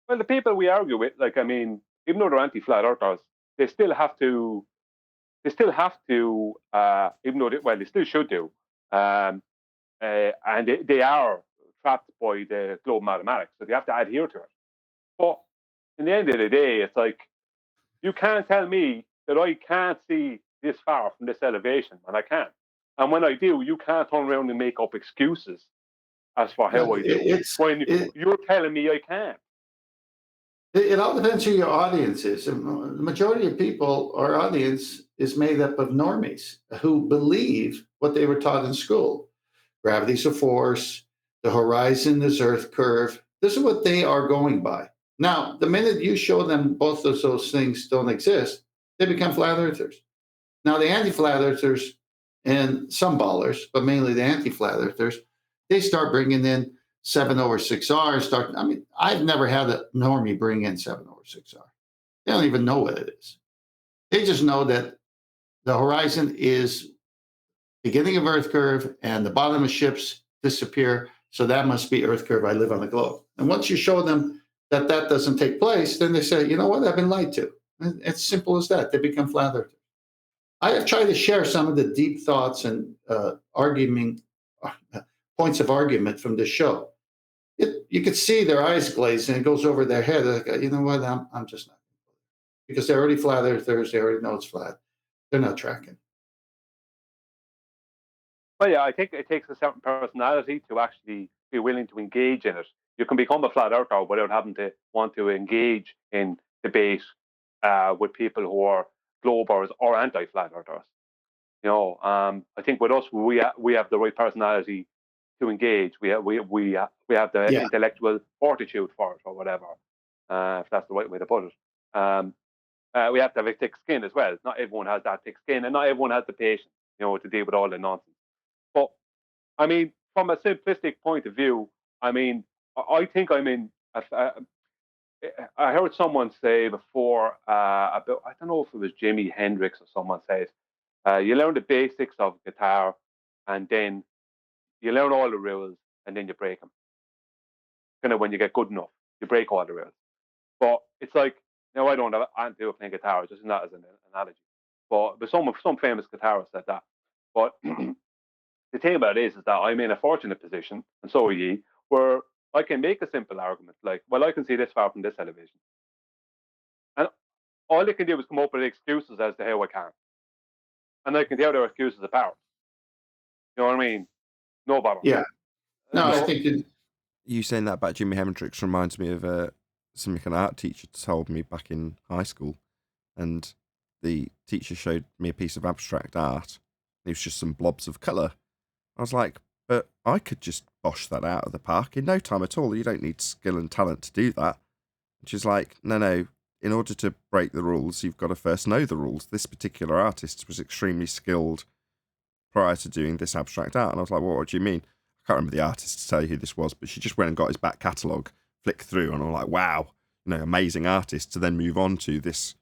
Well, the people we argue with, even though they're anti-flat earthers, they still have to, even though they still should do, and they are trapped by the globe mathematics, so they have to adhere to it. But in the end of the day, it's like, you can't tell me that I can't see this far from this elevation, and I can. And when I do, you can't turn around and make up excuses as for how I do. You're telling me I can't. It all depends who your audience is. The majority of people, our audience, is made up of normies who believe what they were taught in school. Gravity's a force. The horizon is Earth curve. This is what they are going by. Now, the minute you show them both of those things don't exist, they become flat earthers. Now, the anti-flat earthers and some ballers, but mainly the anti-flat earthers, they start bringing in 7/6R. I've never had a normie bring in 7/6R. They don't even know what it is. They just know that the horizon is beginning of Earth curve and the bottom of ships disappear. So that must be Earth curve. I live on the globe. And once you show them that that doesn't take place, then they say, you know what? I've been lied to. It's simple as that. They become flat earthers. I have tried to share some of the deep thoughts and points of argument from this show. You could see their eyes glaze and it goes over their head. Like, you know what? I'm just not. Because they're already flat earthers. They already know it's flat. They're not tracking. Well, yeah, I think it takes a certain personality to actually be willing to engage in it. You can become a flat earther without having to want to engage in debate with people who are globers or anti-flat earthers. I think with us, we have the right personality to engage. We have the Yeah. intellectual fortitude for it, or whatever, if that's the right way to put it. We have to have a thick skin as well. Not everyone has that thick skin, and not everyone has the patience, to deal with all the nonsense. But I mean, from a simplistic point of view, I mean, I think I'm in. I heard someone say before about, I don't know if it was Jimi Hendrix or someone says, you learn the basics of guitar, and then you learn all the rules, and then you break them. Kind of when you get good enough, you break all the rules. But it's like, I don't do playing guitar, just not as an analogy. But some famous guitarist said that. But the thing about it is that I'm in a fortunate position, and so are ye, where I can make a simple argument like, well, I can see this far from this elevation. And all they can do is come up with excuses as to how I can. And I can tear their excuses apart. You know what I mean? No bother. Yeah. No, I think you saying that about Jimi Hendrix reminds me of something an art teacher told me back in high school. And the teacher showed me a piece of abstract art. It was just some blobs of colour. I was like, but I could just bosh that out of the park in no time at all. You don't need skill and talent to do that. And she's like, no. In order to break the rules, you've got to first know the rules. This particular artist was extremely skilled prior to doing this abstract art. And I was like, what do you mean? I can't remember the artist to tell you who this was, but she just went and got his back catalogue, flicked through, and I'm like, wow, amazing artist, to then move on to this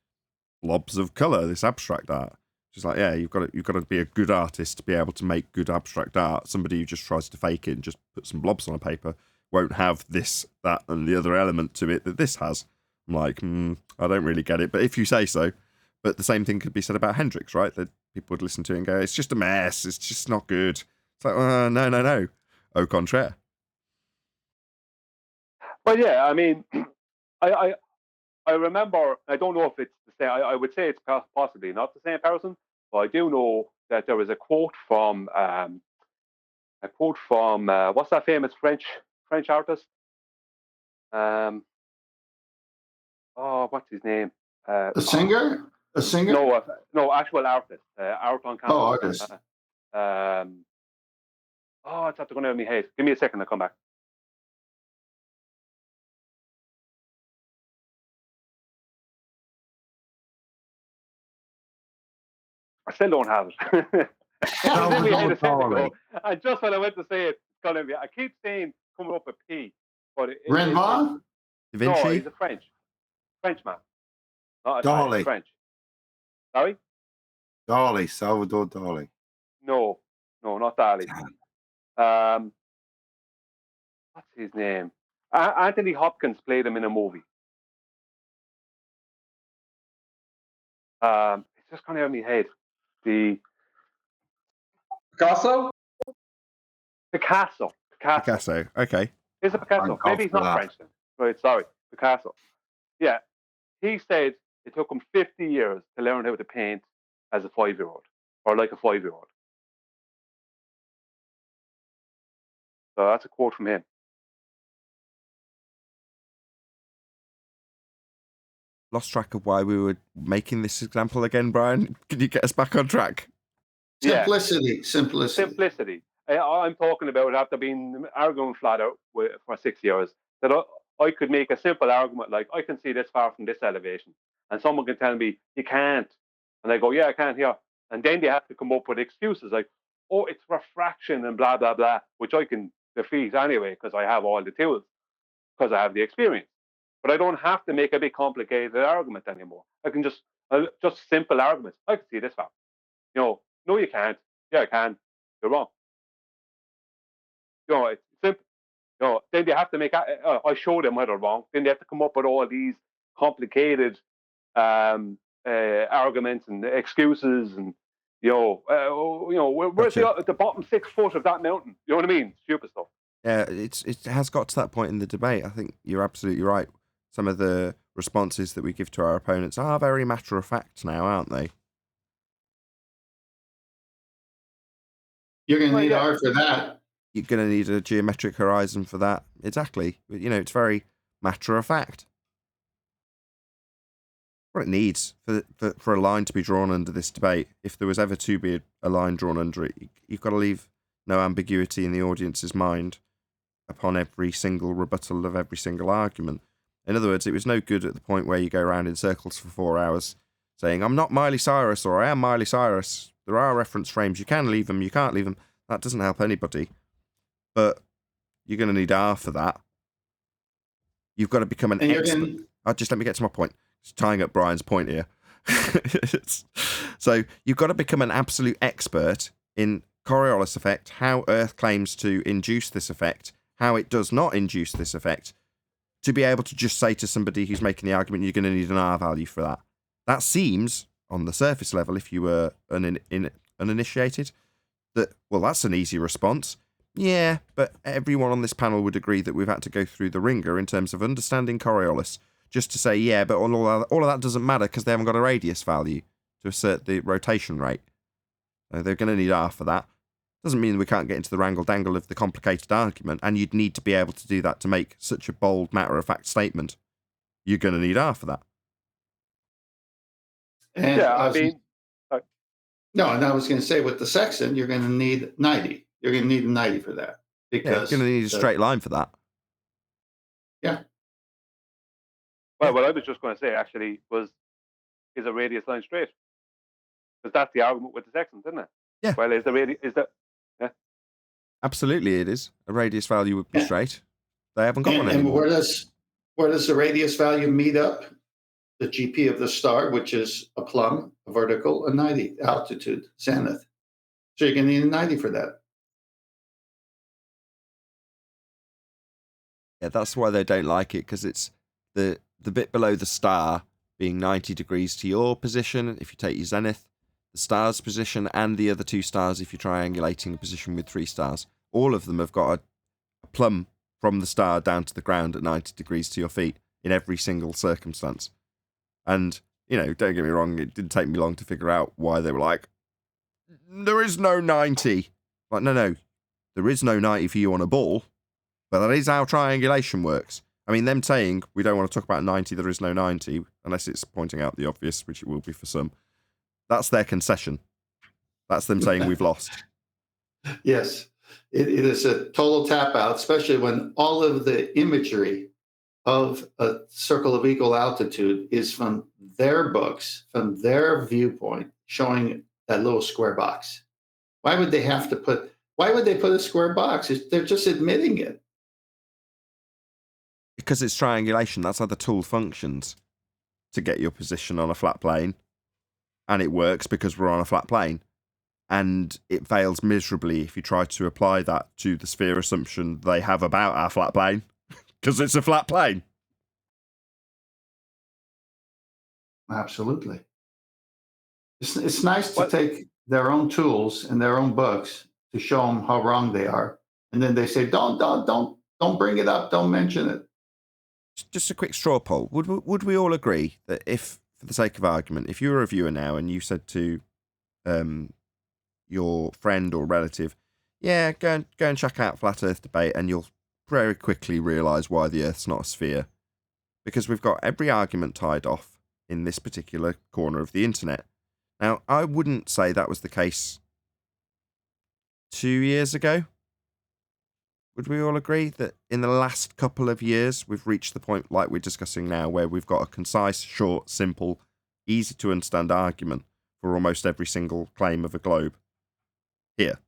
blobs of colour, this abstract art. She's like, yeah, you've got to be a good artist to be able to make good abstract art. Somebody who just tries to fake it and just put some blobs on a paper won't have this, that, and the other element to it that this has. I'm like, I don't really get it, but if you say so. But the same thing could be said about Hendrix, right? That people would listen to it and go, it's just a mess, it's just not good. It's like, no. Au contraire. Well, yeah, I mean, I remember, I don't know if it's the same, I would say it's possibly not the same person, but I do know that there was a quote from what's that famous French artist? What's his name? a singer? A singer? No, actual artist. Art on canvas. Oh, artist. It's after going out of my head. Give me a second, I'll come back. I still don't have it. And just when I went to say it, it's gonna be. I keep saying coming up with P, but Renoir? Da Vinci? No, he's a Frenchman. Not Dali. French. Sorry? Dali, Salvador Dali. No, not Dali. What's his name? Anthony Hopkins played him in a movie. It's just kind of in my head. Picasso? Picasso. Okay. Is it Picasso? Maybe he's not French then. Right, sorry. Picasso. Yeah. He said it took him 50 years to learn how to paint as a 5-year-old, or like a 5-year-old. So that's a quote from him. Lost track of why we were making this example again, Brian. Can you get us back on track? Simplicity. I'm talking about after being arguing flat out for 6 years, that I could make a simple argument like, I can see this far from this elevation, and someone can tell me you can't, and I go, yeah, I can't here, and then they have to come up with excuses like, oh, it's refraction and blah blah blah, which I can defeat anyway because I have all the tools, because I have the experience. But I don't have to make a big complicated argument anymore. I can just simple arguments. I can see this far. No, you can't. Yeah, I can. You're wrong. It's simple. Then they have to make. I show them why they're wrong. Then they have to come up with all these complicated arguments and excuses, and where's the bottom 6 foot of that mountain? You know what I mean? Stupid stuff. Yeah, it has got to that point in the debate. I think you're absolutely right. Some of the responses that we give to our opponents are very matter of fact now, aren't they? You're going to need art for that. You're going to need a geometric horizon for that. Exactly. It's very matter of fact. What it needs for a line to be drawn under this debate, if there was ever to be a line drawn under it, you've got to leave no ambiguity in the audience's mind upon every single rebuttal of every single argument. In other words, it was no good at the point where you go around in circles for 4 hours saying, I'm not Miley Cyrus, or I am Miley Cyrus. There are reference frames. You can leave them, you can't leave them. That doesn't help anybody. But you're going to need R for that. You've got to become an expert. Just let me get to my point. Just tying up Brian's point here. So you've got to become an absolute expert in Coriolis effect, how Earth claims to induce this effect, how it does not induce this effect, to be able to just say to somebody who's making the argument, you're going to need an R value for that. That seems, on the surface level, if you were uninitiated, that, well, that's an easy response. Yeah, but everyone on this panel would agree that we've had to go through the ringer in terms of understanding Coriolis, just to say, yeah, but all of that doesn't matter because they haven't got a radius value to assert the rotation rate. They're going to need R for that. Doesn't mean we can't get into the wrangle-dangle of the complicated argument, and you'd need to be able to do that to make such a bold, matter-of-fact statement. You're going to need R for that. And Yeah, no, and I was going to say with the sextant, you're going to need 90. You're going to need a 90 for that. Because you're going to need a straight line for that. Yeah. Well, what I was just going to say, actually, is a radius line straight? Because that's the argument with the sextant, isn't it? Yeah. Well, is that... Yeah. Absolutely, it is. A radius value would be straight. They haven't got one And anymore. where does the radius value meet up? The GP of the star, which is a plumb, a vertical, a 90 altitude, zenith. So you're going to need a 90 for that. Yeah, that's why they don't like it, because it's the bit below the star being 90 degrees to your position if you take your zenith, the star's position, and the other two stars if you're triangulating a position with 3 stars. All of them have got a plumb from the star down to the ground at 90 degrees to your feet in every single circumstance. And, don't get me wrong, it didn't take me long to figure out why they were like, there is no 90. Like, no, there is no 90 for you on a ball, but that is how triangulation works. I mean, them saying we don't want to talk about 90, there is no 90, unless it's pointing out the obvious, which it will be for some. That's their concession. That's them saying we've lost. Yes, it is a total tap out, especially when all of the imagery of a circle of equal altitude is from their books, from their viewpoint, showing that little square box. Why would they put a square box? They're just admitting it. Because it's triangulation. That's how the tool functions to get your position on a flat plane. And it works because we're on a flat plane. And it fails miserably if you try to apply that to the sphere assumption they have about our flat plane. Because it's a flat plane. Absolutely. It's nice to take their own tools and their own books to show them how wrong they are, and then they say, "Don't bring it up. Don't mention it." Just a quick straw poll. Would we all agree that if, for the sake of argument, if you were a viewer now and you said to your friend or relative, "Yeah, go and check out Flat Earth Debate," and you'll very quickly realise why the Earth's not a sphere, because we've got every argument tied off in this particular corner of the internet. Now, I wouldn't say that was the case 2 years ago. Would we all agree that in the last couple of years, we've reached the point like we're discussing now, where we've got a concise, short, simple, easy to understand argument for almost every single claim of a globe? Here.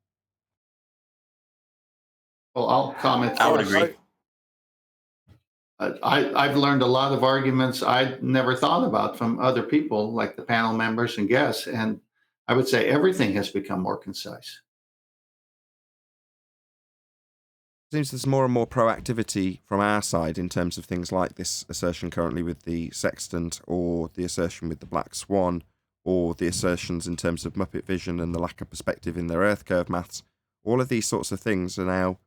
Well, I'll comment. I would agree. I've learned a lot of arguments I'd never thought about from other people, like the panel members and guests, and I would say everything has become more concise. Seems there's more and more proactivity from our side in terms of things like this assertion currently with the sextant, or the assertion with the black swan, or the assertions in terms of Muppet vision and the lack of perspective in their Earth curve maths. All of these sorts of things are now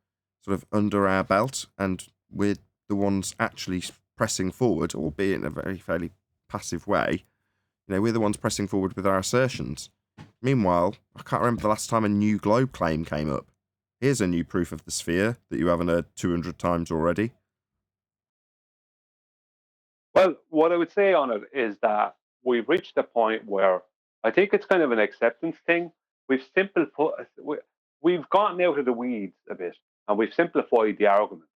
sort of under our belt, and we're the ones actually pressing forward, albeit in a very fairly passive way. We're the ones pressing forward with our assertions. Meanwhile, I can't remember the last time a new globe claim came up. Here's a new proof of the sphere that you haven't heard 200 times already. Well, what I would say on it is that we've reached a point where I think it's kind of an acceptance thing. We we've gotten out of the weeds a bit and we've simplified the argument.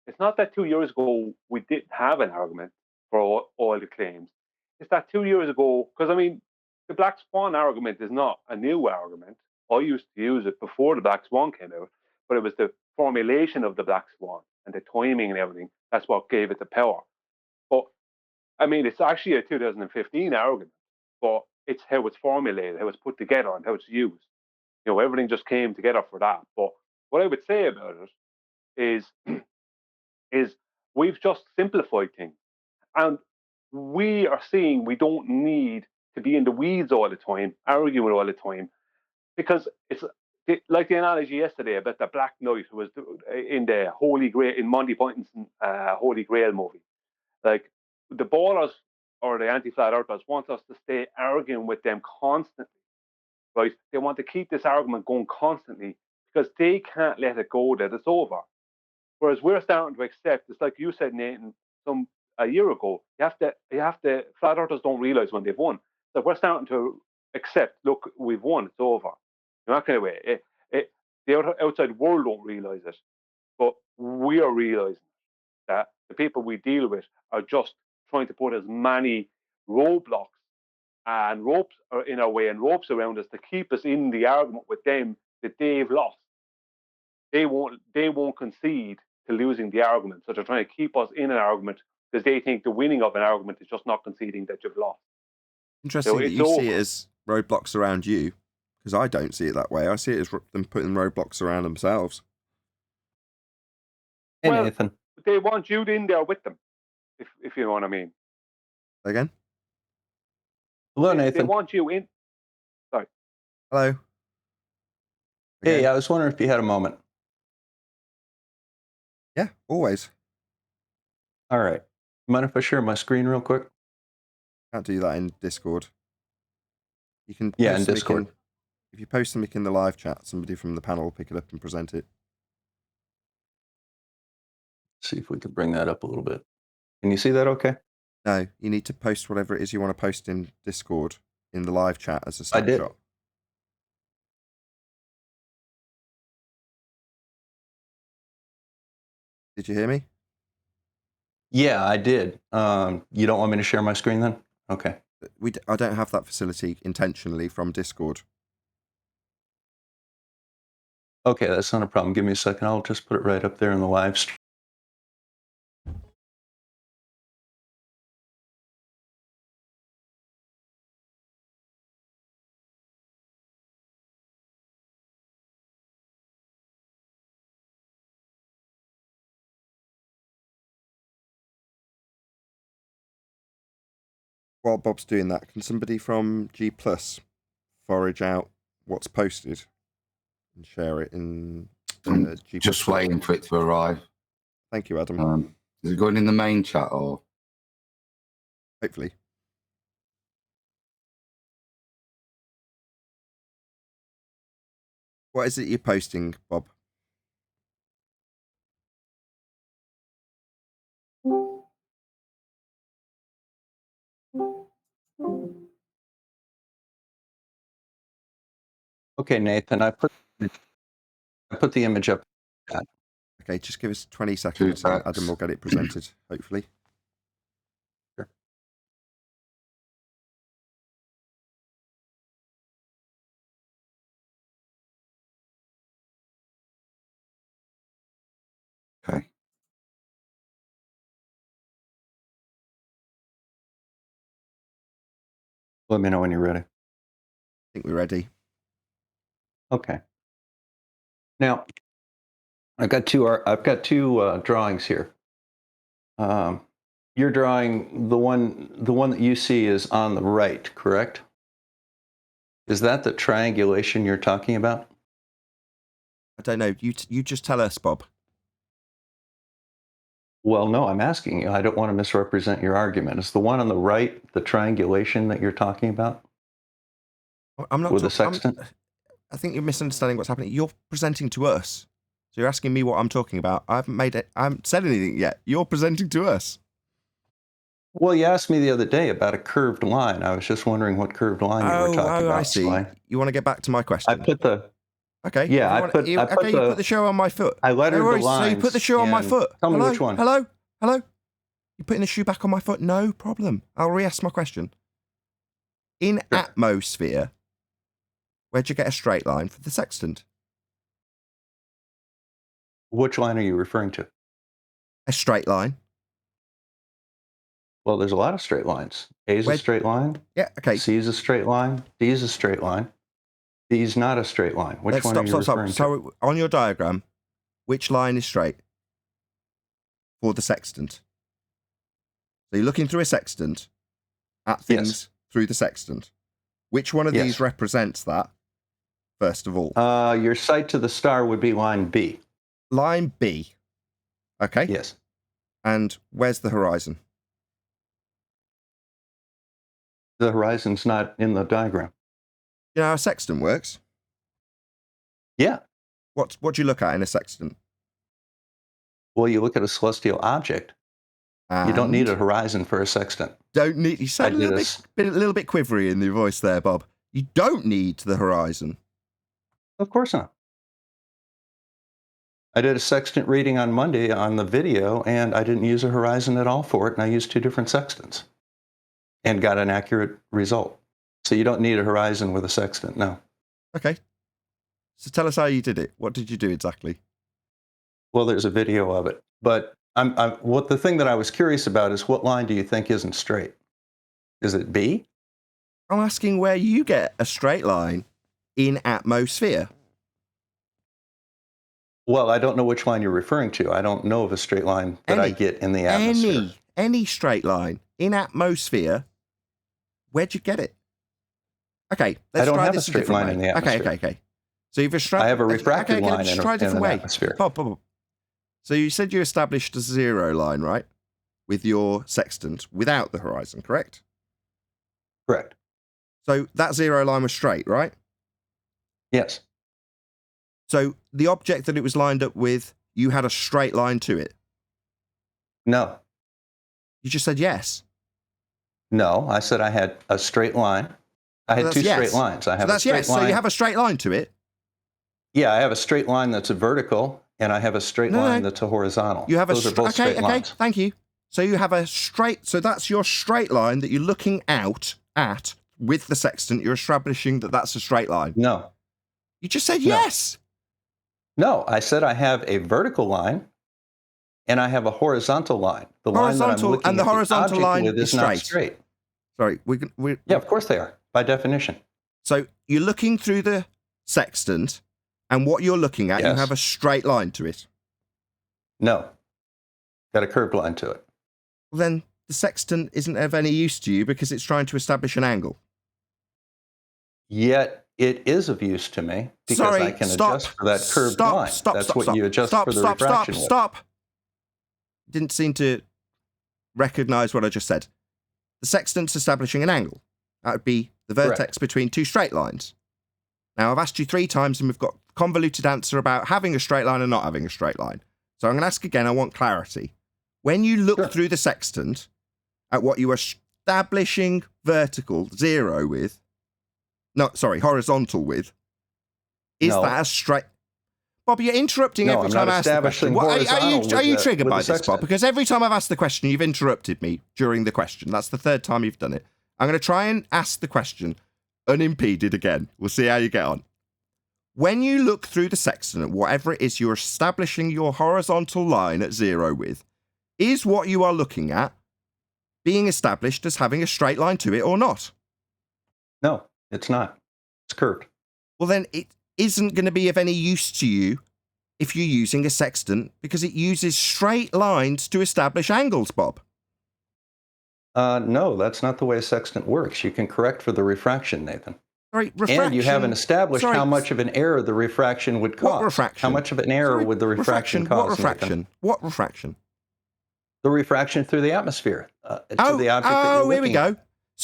It's not that 2 years ago we didn't have an argument for all the claims. It's that 2 years ago, because I mean, the Black Swan argument is not a new argument. I used to use it before the Black Swan came out, but it was the formulation of the Black Swan and the timing and everything. That's what gave it the power. But I mean, it's actually a 2015 argument, but it's how it's formulated, how it's put together, and how it's used. You know, everything just came together for that. But what I would say about it is we've just simplified things, and we are seeing we don't need to be in the weeds all the time, arguing all the time, because it's like the analogy yesterday about the Black Knight who was in the Holy Grail, in Monty Python's Holy Grail movie. Like, the ballers or the anti-flat earthers want us to stay arguing with them constantly, right? They want to keep this argument going constantly because they can't let it go that it's over. Whereas we're starting to accept, it's like you said, Nathan, a year ago, you have to, flat earthers don't realize when they've won. So we're starting to accept, look, we've won, it's over. In that kind of way. The outside world don't realize it, but we are realizing that the people we deal with are just trying to put as many roadblocks and ropes in our way and ropes around us to keep us in the argument with them that they've lost. They won't concede to losing the argument. So they're trying to keep us in an argument because they think the winning of an argument is just not conceding that you've lost. Interesting that you see it as roadblocks around you, because I don't see it that way. I see it as them putting roadblocks around themselves. Hey, well, Nathan. They want you in there with them, if you know what I mean. Again? Hello, Nathan. They want you in. Sorry. Hello. Hey, Again? I was wondering if you had a moment. Yeah, always. All right. Mind if I share my screen real quick? Can't do that in Discord. You can Yeah, in Discord. If you post something in the live chat, somebody from the panel will pick it up and present it. See if we can bring that up a little bit. Can you see that okay? No, you need to post whatever it is you want to post in Discord in the live chat as a snapshot. I did. Did you hear me? Yeah, I did. You don't want me to share my screen then? Okay. I don't have that facility intentionally from Discord. Okay, that's not a problem. Give me a second. I'll just put it right up there in the live stream. While Bob's doing that, can somebody from G Plus forage out what's posted and share it in G+? Just waiting for it to arrive. Thank you, Adam. Is it going in the main chat or? Hopefully. What is it you're posting, Bob? Okay, Nathan, I put the image up. Okay, just give us 20 seconds and Adam will get it presented, hopefully. Sure. Okay. Let me know when you're ready. I think we're ready. Okay. Now, I've got two drawings here. You're drawing the one that you see is on the right, correct? Is that the triangulation you're talking about? I don't know. You just tell us, Bob. Well, no, I'm asking you. I don't want to misrepresent your argument. Is the one on the right the triangulation that you're talking about? I'm not with the sextant. I think you're misunderstanding what's happening. You're presenting to us. So you're asking me what I'm talking about. I haven't said anything yet. You're presenting to us. Well, you asked me the other day about a curved line. I was just wondering what curved line you were talking about. I see. You want to get back to my question? Okay. Yeah, I everyone- put- you, I put okay, you the- put the shoe on my foot. I lettered No the worries. So you lines. put the shoe on my and- foot. Tell me Hello? which one. Hello? Hello? You putting the shoe back on my foot? No problem. I'll re-ask my question. In Sure. atmosphere, where'd you get a straight line for the sextant? Which line are you referring to? A straight line. Well, there's a lot of straight lines. A is Where- a straight line. Yeah, okay. C is a straight line. D is a straight line. D is not a straight line. Which Let's one are you referring to? So on your diagram, which line is straight for the sextant? So you're looking through a sextant at things through the sextant. Which one of Yes. these represents that, first of all? Your sight to the star would be line B. Line B. Okay. Yes. And where's the horizon? The horizon's not in the diagram. You know how a sextant works? Yeah. What do you look at in a sextant? Well, you look at a celestial object. You don't need a horizon for a sextant. Don't need. You sound I did a little bit quivery in the voice there, Bob. You don't need the horizon. Of course not. I did a sextant reading on Monday on the video, and I didn't use a horizon at all for it, and I used 2 different sextants and got an accurate result. So you don't need a horizon with a sextant, no. Okay. So tell us how you did it. What did you do exactly? Well, there's a video of it. But what the thing that I was curious about is, what line do you think isn't straight? Is it B? I'm asking where you get a straight line in atmosphere. Well, I don't know which line you're referring to. I don't know of a straight line that I get in the atmosphere. Any straight line in atmosphere. Where'd you get it? Okay, let's I don't try have a this straight different line way. in the atmosphere. Okay. So you've I have a refracted line let's in try a different an way. atmosphere. Bob. So you said you established a 0 line, right? With your sextant without the horizon, correct? Correct. So that 0 line was straight, right? Yes. So the object that it was lined up with, you had a straight line to it. No. You just said yes. No, I said I had a straight line. I had that's 2 yes. straight lines. I have So that's a straight yes. line. So you have a straight line to it. Yeah, I have a straight line that's a vertical, and I have a straight line that's a horizontal. You have Those are both straight lines. Thank you. So you have a straight. So that's your straight line that you're looking out at with the sextant. You're establishing that that's a straight line. No. You just said No. yes. No, I said I have a vertical line, and I have a horizontal line. The line that I'm looking and the at horizontal object line with is not straight. straight. Sorry, Yeah, of course they are, by definition. So you're looking through the sextant, and what you're looking at, you Yes. have a straight line to it. No. Got a curved line to it. Well, then the sextant isn't of any use to you because it's trying to establish an angle. Yet it is of use to me because I can adjust for that curved line. That's what you adjust for the refraction with. Stop. Didn't seem to recognize what I just said. The sextant's establishing an angle. That would be the vertex between 2 straight lines. Now, I've asked you 3 times and we've got a convoluted answer about having a straight line and not having a straight line. So I'm going to ask again. I want clarity. When you look through the sextant at what you are establishing vertical 0 with, horizontal with, is that a straight... Bob, you're interrupting every time I ask the question. Are you triggered by this, Bob? Because every time I've asked the question, you've interrupted me during the question. That's the 3rd time you've done it. I'm going to try and ask the question unimpeded again. We'll see how you get on. When you look through the sextant, whatever it is you're establishing your horizontal line at 0 with, is what you are looking at being established as having a straight line to it or not? No, it's not. It's curved. Well, then it isn't going to be of any use to you if you're using a sextant because it uses straight lines to establish angles, Bob. No, that's not the way a sextant works. You can correct for the refraction, Nathan. Sorry, refraction. And you haven't established how much of an error the refraction would cause. What refraction? How much of an error would the refraction cause? What refraction? Nathan? What refraction? The refraction through the atmosphere. To the object that you're here we looking go.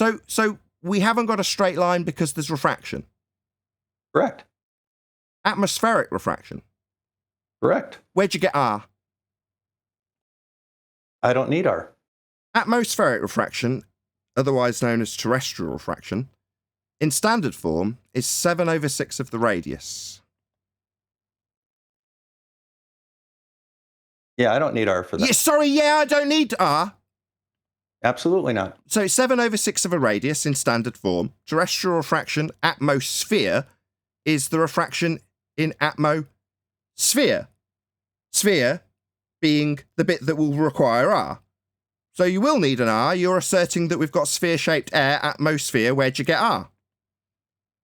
at. So we haven't got a straight line because there's refraction. Correct. Atmospheric refraction. Correct. Where'd you get R? I don't need R. Atmospheric refraction, otherwise known as terrestrial refraction, in standard form is 7/6 of the radius. Yeah, I don't need R for that. Yeah, sorry, yeah, I don't need R. Absolutely not. So 7/6 of a radius in standard form. Terrestrial refraction, atmosphere, is the refraction in atmosphere. Sphere being the bit that will require R. So you will need an R. You're asserting that we've got sphere-shaped air, atmosphere. Where'd you get R?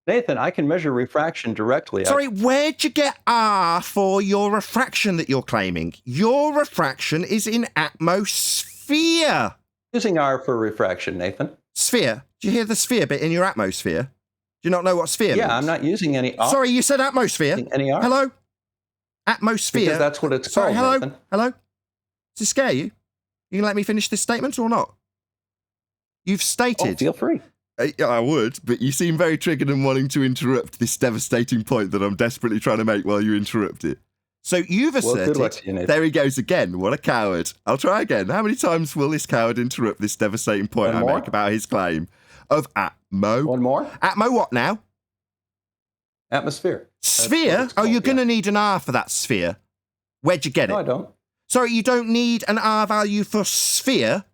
Nathan, I can measure refraction directly. Sorry, where'd you get R for your refraction that you're claiming? Your refraction is in atmosphere. Using R for refraction, Nathan. Sphere. Do you hear the sphere bit in your atmosphere? Do you not know what sphere means? Yeah, I'm not using any R. Sorry, you said atmosphere. Any R? Hello? Atmosphere. Because that's what it's Sorry, called, hello? Nathan. Hello? Does it scare you? You can let me finish this statement or not? You've stated... Oh, feel free. I would, but you seem very triggered and wanting to interrupt this devastating point that I'm desperately trying to make while you interrupt it. So you've asserted... good luck to you, Nathan. There he goes again. What a coward. I'll try again. How many times will this coward interrupt this devastating point One I more? make about his claim of atmo? One more? Atmo what now? Atmosphere. Sphere? it's Oh, called, you're going yeah. to need an R for that sphere. Where'd you get No, I it? don't. Sorry, you don't need an R value for sphere?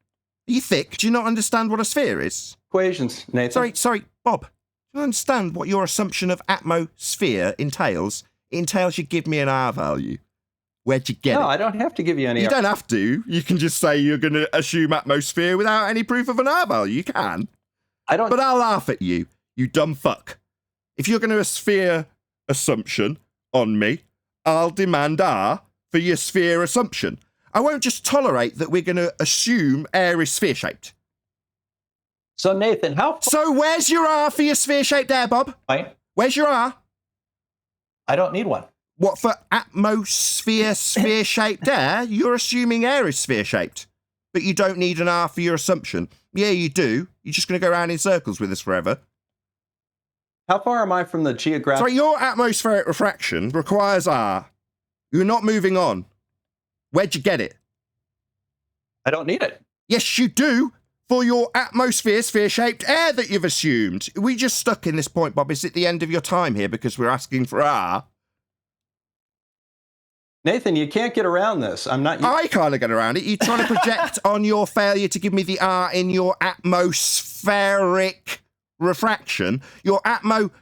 Are you thick? Do you not understand what a sphere is? Equations, Nathan. Sorry, Bob. Do you understand what your assumption of atmosphere entails? It entails you give me an R value. Where'd you get No, it? I don't have to give you any You R. don't have to. You can just say you're going to assume atmosphere without any proof of an R value. You can. I don't. But I'll laugh at you, you dumb fuck. If you're going to a sphere assumption on me, I'll demand R for your sphere assumption. I won't just tolerate that we're going to assume air is sphere-shaped. So, Nathan, how far... So where's your R for your sphere-shaped air, Bob? Right? Where's your R? I don't need one. What, for atmosphere sphere-shaped air? You're assuming air is sphere-shaped. But you don't need an R for your assumption. Yeah, you do. You're just going to go around in circles with us forever. How far am I from the geographic... Sorry, your atmospheric refraction requires R. You're not moving on. Where'd you get it? I don't need it. Yes, you do. For your atmosphere sphere-shaped air that you've assumed. We just stuck in this point, Bob. Is it the end of your time here because we're asking for R? Nathan, you can't get around this. I'm not... I can't get around it. You're trying to project on your failure to give me the R in your atmospheric refraction. Your atmosphere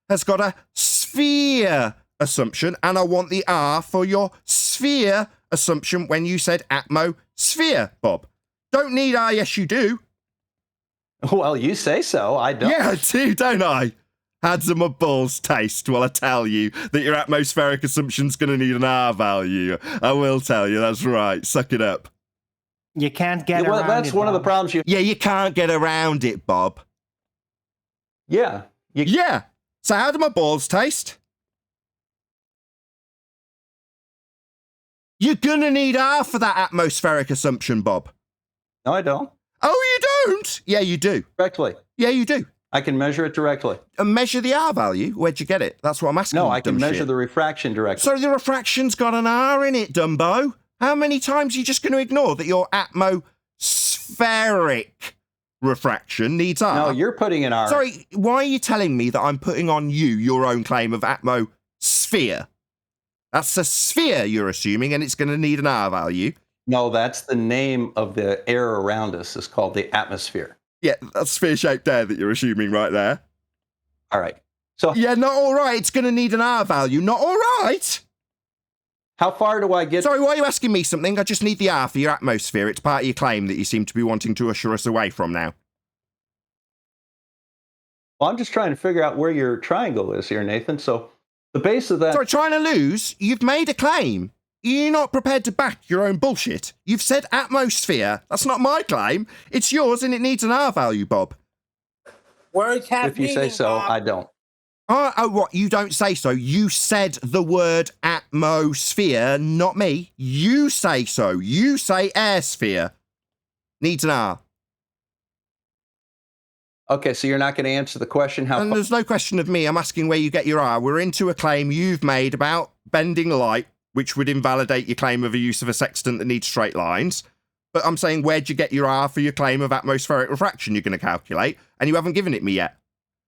has got a sphere assumption, and I want the R for your sphere assumption when you said atmosphere, Bob. Don't need R, yes you do. Well, you say so. I don't. Yeah, I do, don't I? How do my balls taste while I tell you that your atmospheric assumption's going to need an R value? I will tell you, that's right. Suck it up. You can't get Well, around that's it, one of the Bob. problems you... Yeah, you can't get around it, Bob. Yeah. Yeah. So how do my balls taste? You're gonna need R for that atmospheric assumption, Bob. No, I don't. Oh, you don't? Yeah, you do. Directly. Yeah, you do. I can measure it directly. And measure the R value? Where'd you get it? That's what I'm asking. No, you I can dumb measure shit. the refraction directly. So the refraction's got an R in it, Dumbo. How many times are you just going to ignore that your atmospheric refraction needs R? No, you're putting an R. Sorry, why are you telling me that I'm putting on you your own claim of atmosphere? That's a sphere you're assuming, and it's going to need an R value. No, that's the name of the air around us. It's called the atmosphere. Yeah, that's sphere-shaped air that you're assuming right there. All right. So Yeah, not all right. It's going to need an R value. Not all right. how far do I get? Sorry, why are you asking me something? I just need the R for your atmosphere. It's part of your claim that you seem to be wanting to usher us away from now. Well, I'm just trying to figure out where your triangle is here, Nathan. So the base of that... Sorry, trying to lose? You've made a claim. You're not prepared to back your own bullshit. You've said atmosphere. That's not my claim. It's yours and it needs an R value, Bob. Words have If you say meaning, so, Bob. I don't. Oh, what? You don't say so. You said the word atmosphere, not me. You say so. You say airsphere. Needs an R. Okay, so you're not going to answer the question how And far... there's no question of me. I'm asking where you get your R. We're into a claim you've made about bending light, which would invalidate your claim of a use of a sextant that needs straight lines. But I'm saying, where'd you get your R for your claim of atmospheric refraction you're going to calculate? And you haven't given it me yet.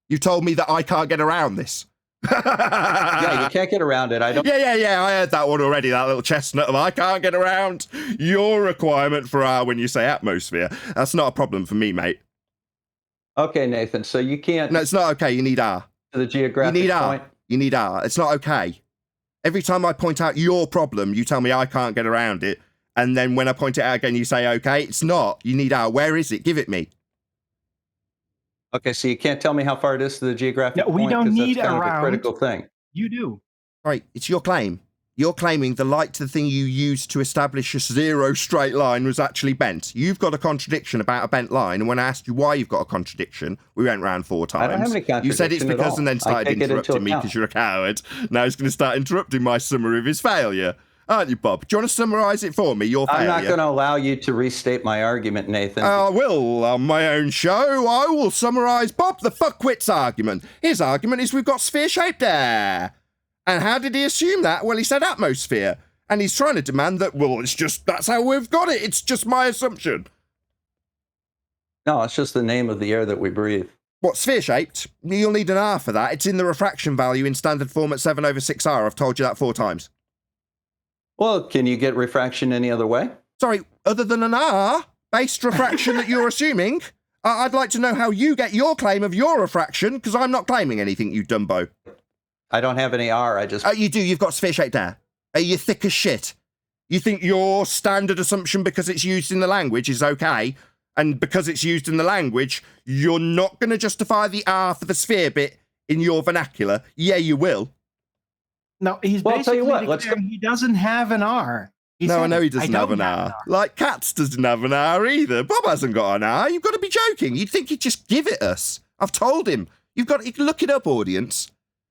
You told me that I can't get around this. Yeah, you can't get around it. I don't. Yeah. I heard that one already. That little chestnut of I can't get around your requirement for R when you say atmosphere. That's not a problem for me, mate. Okay, Nathan. So you can't. No, it's not okay. You need R. To the geographic You need point. R. You need R. It's not okay. Every time I point out your problem, you tell me I can't get around it. And then when I point it out again, you say, okay, it's not. You need R. Where is it? Give it me. Okay, so you can't tell me how far it is to the geographic No, we point, don't 'cause need that's kind of around. a critical thing. You do. Right, it's your claim. You're claiming the light to the thing you used to establish a zero straight line was actually bent. You've got a contradiction about a bent line, and when I asked you why you've got a contradiction, we went round 4 times. I don't have any You said it's contradiction at because, all. and then I started take it into interrupting me account. because you're a coward. Now he's going to start interrupting my summary of his failure. Aren't you, Bob? Do you want to summarise it for me, your failure? I'm not going to allow you to restate my argument, Nathan. I will, on my own show. I will summarise Bob the fuckwit's argument. His argument is we've got sphere-shaped air. And how did he assume that? Well, he said atmosphere. And he's trying to demand that, well, it's just, that's how we've got it. It's just my assumption. No, it's just the name of the air that we breathe. What, sphere-shaped? You'll need an R for that. It's in the refraction value in standard form at 7/6R. I've told you that 4 times. Well, can you get refraction any other way? Sorry, other than an R-based refraction that you're assuming? I'd like to know how you get your claim of your refraction, because I'm not claiming anything, you dumbo. I don't have any R, I just... You do, you've got sphere-shaped air. Are you thick as shit? You think your standard assumption because it's used in the language is okay, and because it's used in the language, you're not going to justify the R for the sphere bit in your vernacular? Yeah, you will. No, he's Well, I'll tell you basically what, let's go- declaring he doesn't have an R. No, I said know he it. doesn't I have don't an R. Like Katz doesn't have an R either. Bob hasn't got an R. You've got to be joking. You'd think he'd just give it us. I've told him. You can look it up, audience.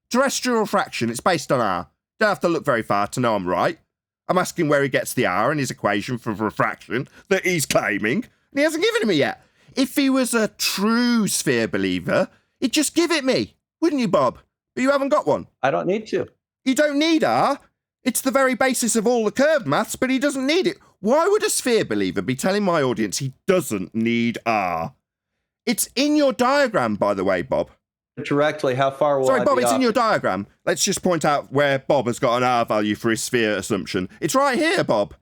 Terrestrial refraction, it's based on R. Don't have to look very far to know I'm right. I'm asking where he gets the R in his equation for refraction that he's claiming, and he hasn't given it me yet. If he was a true sphere believer, he'd just give it me, wouldn't you, Bob? But you haven't got one. I don't need to. You don't need R. It's the very basis of all the curved maths, but he doesn't need it. Why would a sphere believer be telling my audience he doesn't need R? It's in your diagram, by the way, Bob. Directly, how far will Sorry, I Bob, be it's off? in your diagram. Let's just point out where Bob has got an R value for his sphere assumption. It's right here, Bob.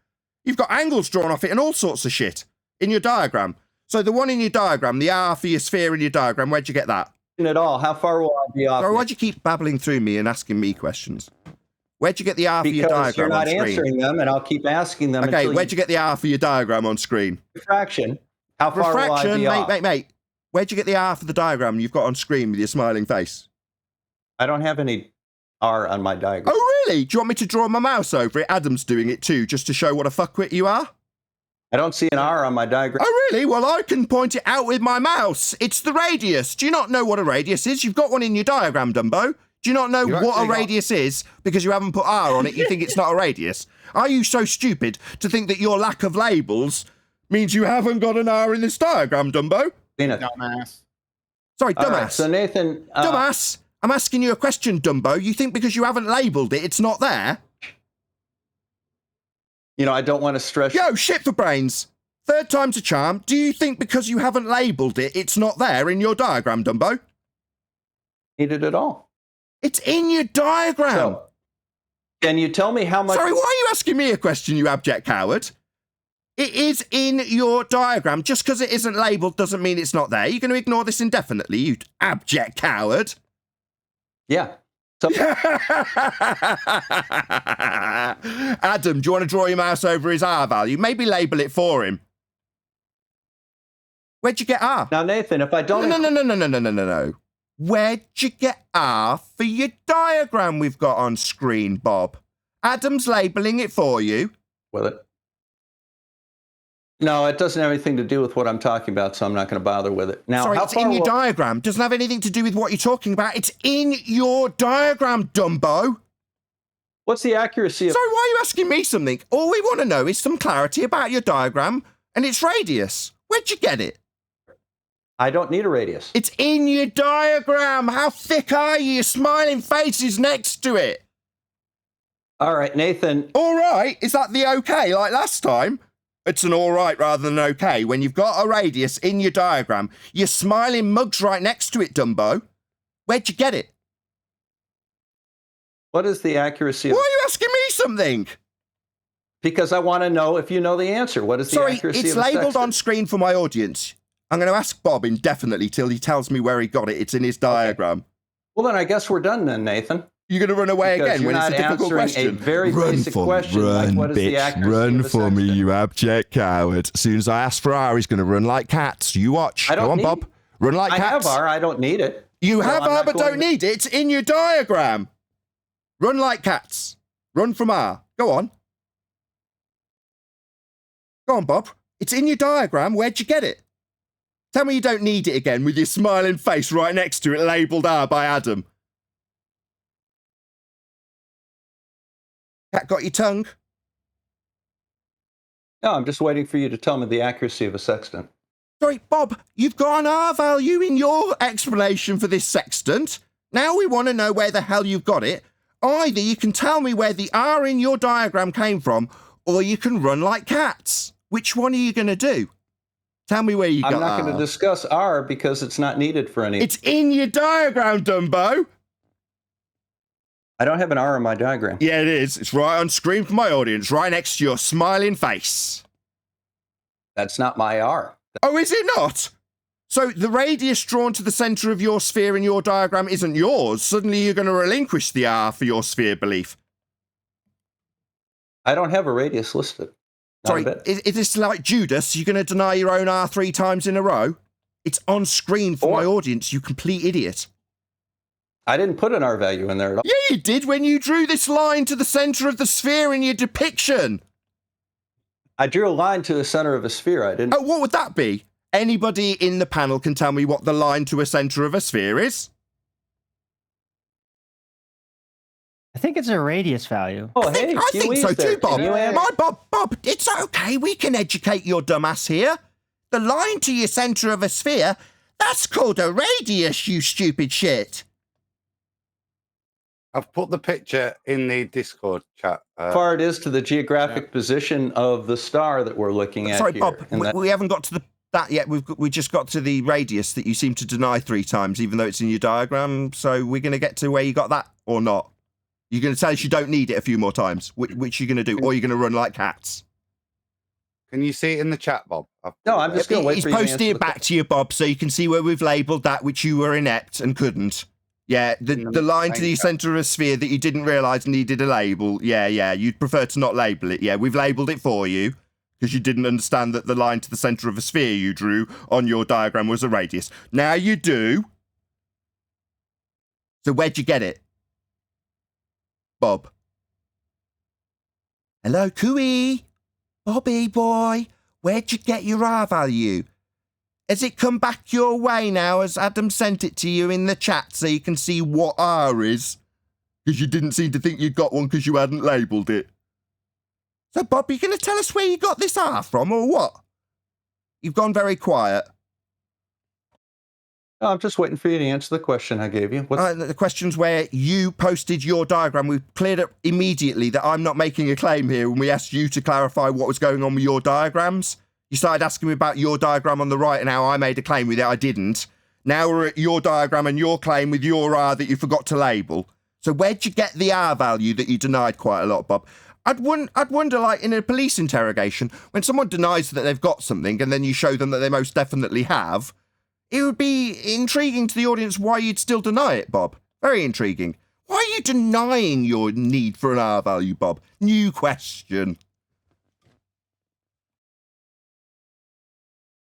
You've got angles drawn off it and all sorts of shit in your diagram. So the one in your diagram, the R for your sphere in your diagram, where'd you get that? At all. How far will I be off? Sorry, why'd you keep babbling through me and asking me questions? Where'd you get the R for your Because you're diagram not on screen? answering them, and I'll keep asking them. Okay, until where'd you get the R for your diagram on screen? refraction? How far will I Refraction, be off? mate. Where'd you get the R for the diagram you've got on screen with your smiling face? I don't have any R on my diagram. Oh, really? Do you want me to draw my mouse over it? Adam's doing it too, just to show what a fuckwit you are? I don't see an R on my diagram. Oh, really? Well, I can point it out with my mouse. It's the radius. Do you not know what a radius is? You've got one in your diagram, Dumbo. Do you not know You what a actually got- radius is because you haven't put R on it? You think it's not a radius? Are you so stupid to think that your lack of labels means you haven't got an R in this diagram, Dumbo? Seen it. Dumbass. Sorry, All dumbass. right, so Nathan, Dumbass. I'm asking you a question, Dumbo. You think because you haven't labelled it, it's not there? you know, I don't want to stress. Yo, shit for brains. Third time's a charm. Do you think because you haven't labelled it, it's not there in your diagram, Dumbo? Need it at all. It's in your diagram. So, can you tell me how much? Sorry, why are you asking me a question, you abject coward? It is in your diagram. Just because it isn't labelled doesn't mean it's not there. You're going to ignore this indefinitely, you abject coward. Yeah. So Adam, do you want to draw your mouse over his R value? Maybe label it for him. Where'd you get R? now, Nathan, if I don't, No. Where'd you get R for your diagram we've got on screen, Bob? Adam's labelling it for you. with it. No, it doesn't have anything to do with what I'm talking about, so I'm not going to bother with it. Now, Sorry, how it's far in your will- diagram. Doesn't have anything to do with what you're talking about. It's in your diagram, Dumbo. What's the accuracy of? Sorry, why are you asking me something? All we want to know is some clarity about your diagram and its radius. Where'd you get it? I don't need a radius. It's in your diagram. How thick are you? Your smiling face is next to it. All right, Nathan. All right. Is that the okay like last time? It's an all right rather than okay. When you've got a radius in your diagram, your smiling mug's right next to it, Dumbo. Where'd you get it? What is the accuracy Why of... are you asking me something? Because I want to know if you know the answer. What is the accuracy it's of a labelled sextant? on screen for my audience. I'm going to ask Bob indefinitely till he tells me where he got it. It's in his diagram. Well, then I guess we're done then, Nathan. You're going to run away Because again you're when it's a not difficult answering question. a very basic question, like what is the accuracy of a Run for me, sextant? you abject coward. As soon as I ask for R, he's going to run like cats. You watch. I don't Go on, need- Bob. Run like I cats. have R. I don't need it. You So have I'm R, not but going don't to- need it. It's in your diagram. Run like cats. Run from R. Go on. Go on, Bob. It's in your diagram. Where'd you get it? Tell me you don't need it again with your smiling face right next to it labelled R by Adam. Cat got your tongue? No, I'm just waiting for you to tell me the accuracy of a sextant. Sorry, Bob, you've got an R value in your explanation for this sextant. Now we want to know where the hell you've got it. Either you can tell me where the R in your diagram came from, or you can run like cats. Which one are you going to do? Tell me where you got I'm not going R. to discuss R because it's not needed for any... It's in your diagram, Dumbo. I don't have an R in my diagram. Yeah, it is. It's right on screen for my audience, right next to your smiling face. That's not my R. Oh, is it not? So the radius drawn to the centre of your sphere in your diagram isn't yours. Suddenly you're going to relinquish the R for your sphere belief. I don't have a radius listed. Not Sorry, a bit. is this like Judas? You're going to deny your own R 3 times in a row? It's on screen for my audience, you complete idiot. I didn't put an R value in there at all. Yeah, you did when you drew this line to the centre of the sphere in your depiction. I drew a line to the center of a sphere. I didn't... Oh, what would that be? Anybody in the panel can tell me what the line to a centre of a sphere is? I think it's a radius value. Oh, I think Kiwi's so there. too, Bob. Can you answer? My Bob, it's okay. We can educate your dumbass here. The line to your centre of a sphere, that's called a radius, you stupid shit. I've put the picture in the Discord chat. How far it is to the geographic position of the star that we're looking at Sorry, here. Bob, And that- we haven't got to that yet. We just got to the radius that you seem to deny 3 times, even though it's in your diagram. So we're going to get to where you got that or not. You're going to tell us you don't need it a few more times, which you're going to do, or you're going to run like cats. Can you see it in the chat, Bob? No, I'm just going to wait He's for you to posted answer it the back to you, Bob, so you can see where we've labelled that which you were inept and couldn't. Yeah, the line to the centre of a sphere that you didn't realise needed a label. Yeah, you'd prefer to not label it. Yeah, we've labelled it for you because you didn't understand that the line to the centre of a sphere you drew on your diagram was a radius. Now you do. So where'd you get it? Bob. Hello, Cooey. Bobby boy, where'd you get your R value? Has it come back your way now as Adam sent it to you in the chat so you can see what R is? Because you didn't seem to think you got one because you hadn't labelled it. So, Bob, you going to tell us where you got this R from or what? You've gone very quiet. No, I'm just waiting for you to answer the question I gave you. The question's where you posted your diagram. We've cleared up immediately that I'm not making a claim here when we asked you to clarify what was going on with your diagrams. You started asking me about your diagram on the right and how I made a claim with it. I didn't. Now we're at your diagram and your claim with your R that you forgot to label. So where'd you get the R value that you denied quite a lot, Bob? I'd wonder, like, in a police interrogation, when someone denies that they've got something and then you show them that they most definitely have, it would be intriguing to the audience why you'd still deny it, Bob. Very intriguing. Why are you denying your need for an R value, Bob? New question.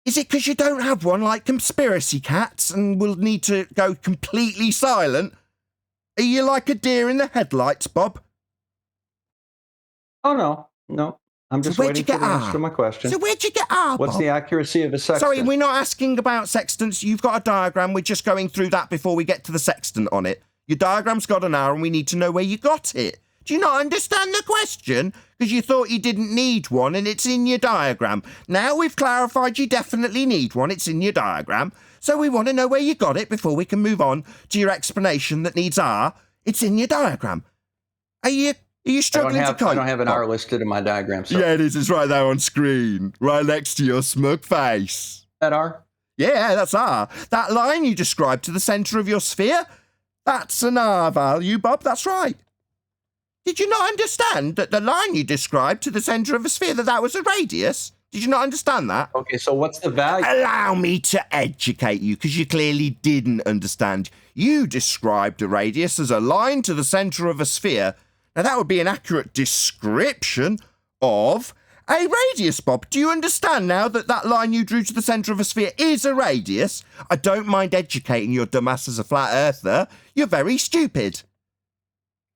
Is it because you don't have one like conspiracy cats and will need to go completely silent? Are you like a deer in the headlights, Bob? Oh, no. I'm just waiting for the answer to my question. So where'd you get R, What's Bob? the accuracy of a sextant? Sorry, we're not asking about sextants. You've got a diagram. We're just going through that before we get to the sextant on it. Your diagram's got an R and we need to know where you got it. Do you not understand the question? Because you thought you didn't need one and it's in your diagram. Now we've clarified you definitely need one. It's in your diagram. So we want to know where you got it before we can move on to your explanation that needs R. It's in your diagram. Are you struggling to cope? I don't have an R listed in my diagram. So. Yeah, it is. It's right there on screen. Right next to your smug face. That R? Yeah, that's R. That line you described to the centre of your sphere, that's an R value, Bob. That's right. Did you not understand that the line you described to the centre of a sphere, that was a radius? Did you not understand that? Okay, so what's the value? Allow me to educate you, because you clearly didn't understand. You described a radius as a line to the centre of a sphere. Now, that would be an accurate description of a radius, Bob. Do you understand now that that line you drew to the centre of a sphere is a radius? I don't mind educating your dumbass as a flat earther. You're very stupid.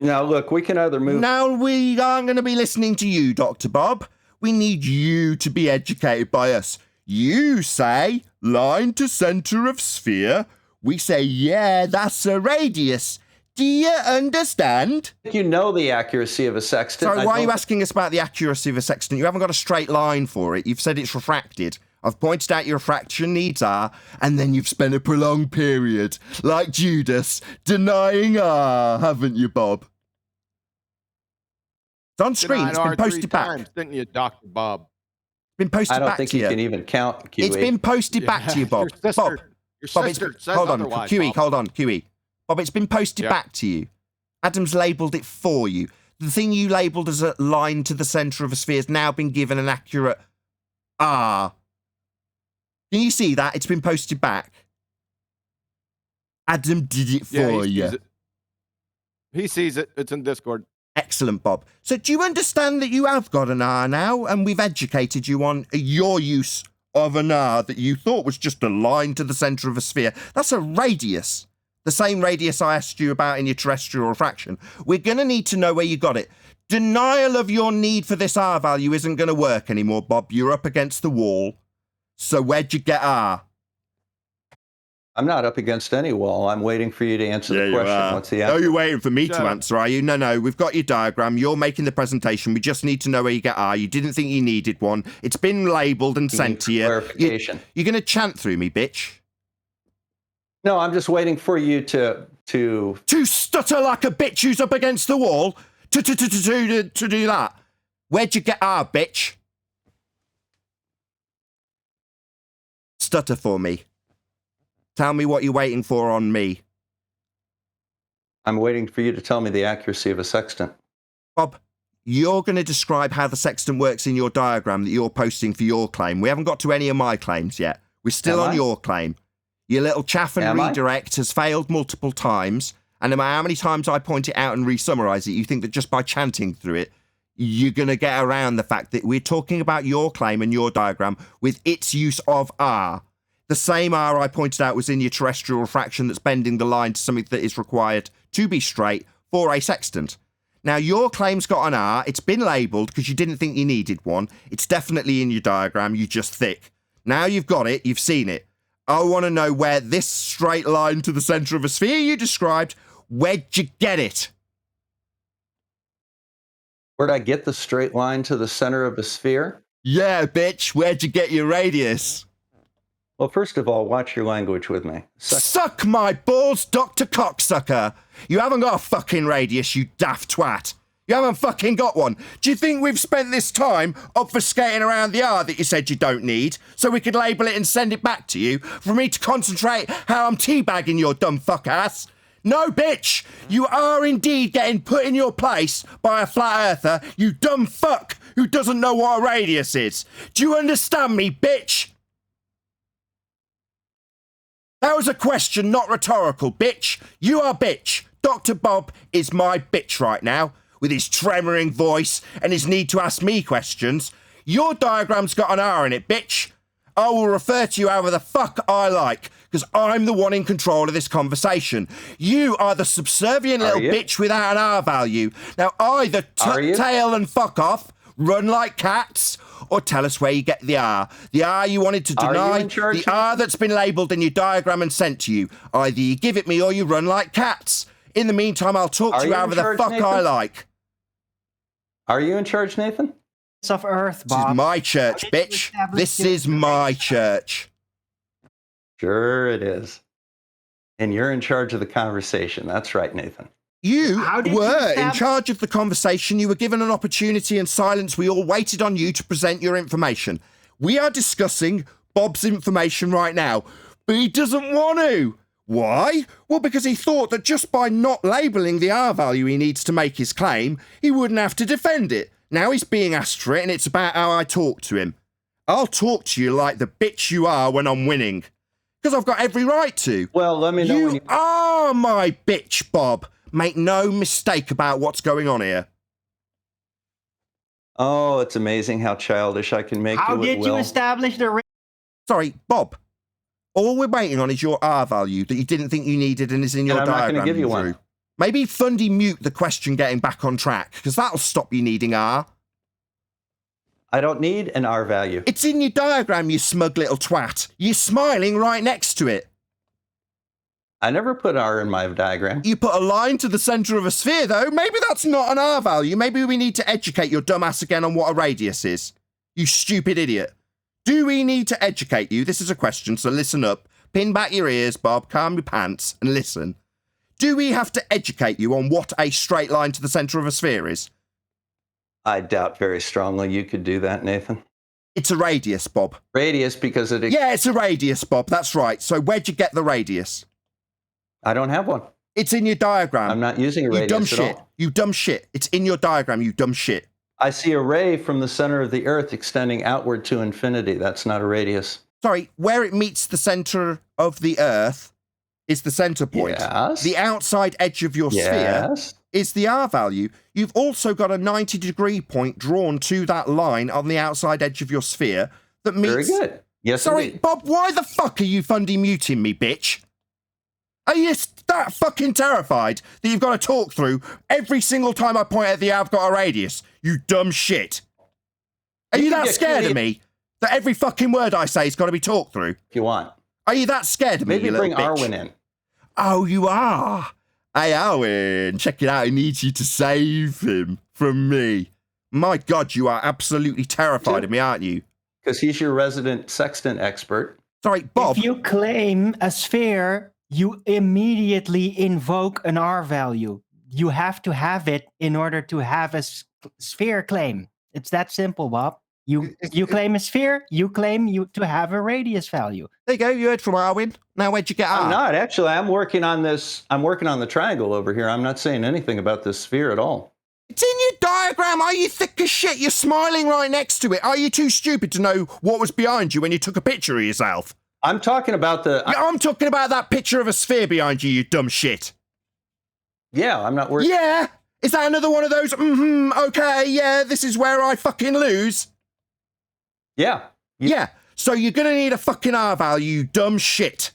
Now, look, we can either move... Now, we aren't going to be listening to you, Dr. Bob. We need you to be educated by us. You say, line to centre of sphere. We say, yeah, that's a radius. Do you understand? You know the accuracy of a sextant. Sorry, why are you asking us about the accuracy of a sextant? You haven't got a straight line for it. You've said it's refracted. I've pointed out your refraction needs R, and then you've spent a prolonged period, like Judas, denying R, haven't you, Bob? It's on screen. It's been posted back. Didn't you, Dr. Bob? It's been posted back to you. I don't think you can even count, QE. It's been posted back to you, Bob. Your sister, Bob, your Bob, sister says hold on, otherwise, QE, Bob. hold on, QE. Bob, it's been posted back to you. Adam's labelled it for you. The thing you labelled as a line to the centre of a sphere has now been given an accurate R. Can you see that? It's been posted back. Adam did it for you. He sees it. It's in Discord. Excellent, Bob. So do you understand that you have got an R now, and we've educated you on your use of an R that you thought was just a line to the centre of a sphere? That's a radius. The same radius I asked you about in your terrestrial refraction. We're going to need to know where you got it. Denial of your need for this R value isn't going to work anymore, Bob. You're up against the wall. So where'd you get R? I'm not up against any wall. I'm waiting for you to answer the question. What's the answer? Oh, you're waiting for me to answer, are you? No, we've got your diagram. You're making the presentation. We just need to know where you get R. You didn't think you needed one. It's been labelled and sent to you. Clarification. You're going to chant through me, bitch. No, I'm just waiting for you to stutter like a bitch who's up against the wall to do that. Where'd you get R, bitch? Stutter for me. Tell me what you're waiting for on me. I'm waiting for you to tell me the accuracy of a sextant. Bob, you're going to describe how the sextant works in your diagram that you're posting for your claim. We haven't got to any of my claims yet. We're still on your claim. Your little chaff and redirect has failed multiple times, and no matter how many times I point it out and re-summarise it, you think that just by chanting through it, you're going to get around the fact that we're talking about your claim and your diagram with its use of R. The same R I pointed out was in your terrestrial refraction that's bending the line to something that is required to be straight for a sextant. Now, your claim's got an R. It's been labelled because you didn't think you needed one. It's definitely in your diagram. You're just thick. Now you've got it. You've seen it. I want to know where this straight line to the centre of a sphere you described, where'd you get it? Where'd I get the straight line to the centre of a sphere? Yeah, bitch. Where'd you get your radius? Well, first of all, watch your language with me. Suck my balls, Dr. Cocksucker. You haven't got a fucking radius, you daft twat. You haven't fucking got one. Do you think we've spent this time obfuscating around the R that you said you don't need so we could label it and send it back to you for me to concentrate how I'm teabagging your dumb fuck ass? No, bitch. You are indeed getting put in your place by a flat earther, you dumb fuck who doesn't know what a radius is. Do you understand me, bitch? That was a question, not rhetorical, bitch. You are bitch. Dr. Bob is my bitch right now, with his tremoring voice and his need to ask me questions. Your diagram's got an R in it, bitch. I will refer to you however the fuck I like, because I'm the one in control of this conversation. You are the subservient little bitch without an R value. Now either tail and fuck off, run like cats, or tell us where you get the R. The R you wanted to deny, the R that's been labelled in your diagram and sent to you. Either you give it me or you run like cats. In the meantime, I'll talk to you however the fuck I like. Are you in charge, Nathan? Of Earth, Bob. This is my church, bitch. This is my church. Sure it is. And you're in charge of the conversation. That's right, Nathan. You were in charge of the conversation. You were given an opportunity in silence. We all waited on you to present your information. We are discussing Bob's information right now, but he doesn't want to. Why? Well, because he thought that just by not labelling the R value he needs to make his claim, he wouldn't have to defend it. Now he's being asked for it, and it's about how I talk to him. I'll talk to you like the bitch you are when I'm winning. Because I've got every right to. Well, let me know when You are my bitch, Bob. Make no mistake about what's going on here. Oh, it's amazing how childish I can make How you at did you will. establish the Sorry, Bob. All we're waiting on is your R value that you didn't think you needed and is in your And I'm not diagram. gonna give you drew. one. Maybe Fundy mute the question getting back on track, because that'll stop you needing R. I don't need an R value. It's in your diagram, you smug little twat. You're smiling right next to it. I never put R in my diagram. You put a line to the centre of a sphere, though. Maybe that's not an R value. Maybe we need to educate your dumbass again on what a radius is. You stupid idiot. Do we need to educate you? This is a question, so listen up. Pin back your ears, Bob, calm your pants, and listen. Do we have to educate you on what a straight line to the centre of a sphere is? I doubt very strongly you could do that, Nathan. It's a radius, Bob. Radius because it... Yeah, it's a radius, Bob. That's right. So where'd you get the radius? I don't have one. It's in your diagram. I'm not using a You radius dumb at shit. all. You dumb shit. It's in your diagram, you dumb shit. I see a ray from the center of the Earth extending outward to infinity. That's not a radius. Sorry, where it meets the centre of the Earth is the centre point. Yes. The outside edge of your sphere Yes. is the R value. You've also got a 90-degree point drawn to that line on the outside edge of your sphere that meets... Very good. Yes, Sorry, indeed. Bob, why the fuck are you Fundy muting me, bitch? Are you that fucking terrified that you've got to talk through every single time I point at the I've got a radius? You dumb shit. Are you can that get scared of creative. me that every fucking word I say has got to be talked through? If you want. Are you that scared of me, Maybe you bring little bitch? Arwen in. Oh, you are? Hey, Arwen, check it out. He needs you to save him from me. My God, you are absolutely terrified of me, aren't you? Because he's your resident sextant expert. Sorry, Bob. If you claim a sphere, you immediately invoke an R value. You have to have it in order to have a sphere claim. It's that simple, Bob. You claim a sphere, you claim to have a radius value. There you go. You heard from Arwen. Now where'd you get I'm R? not. Actually, I'm working on this. I'm working on the triangle over here. I'm not saying anything about this sphere at all. It's in your diagram. Are you thick as shit? You're smiling right next to it. Are you too stupid to know what was behind you when you took a picture of yourself? I'm talking about the... Yeah, I'm talking about that picture of a sphere behind you, you dumb shit. Yeah, I'm not working... Yeah? Is that another one of those, okay, yeah, this is where I fucking lose? Yeah. Yeah. So you're going to need a fucking R value, you dumb shit.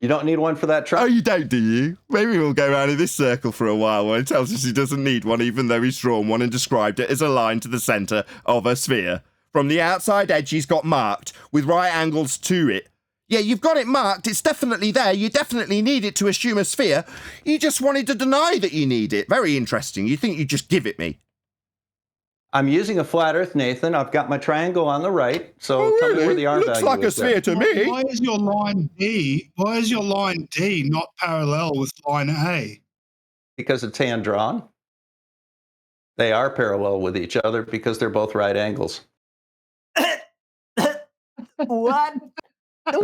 You don't need one for that Oh, truck? you don't, do you? Maybe we'll go around in this circle for a while when he tells us he doesn't need one, even though he's drawn one and described it as a line to the centre of a sphere. From the outside edge, he's got marked with right angles to it. Yeah, you've got it marked. It's definitely there. You definitely need it to assume a sphere. You just wanted to deny that you need it. Very interesting. You think you just give it me. I'm using a flat Earth, Nathan. I've got my triangle on the right. So tell me where the R Looks value like a is there. sphere to me. Why is your line D? Why is your line D not parallel with line A? Because it's hand drawn. They are parallel with each other because they're both right angles. What? But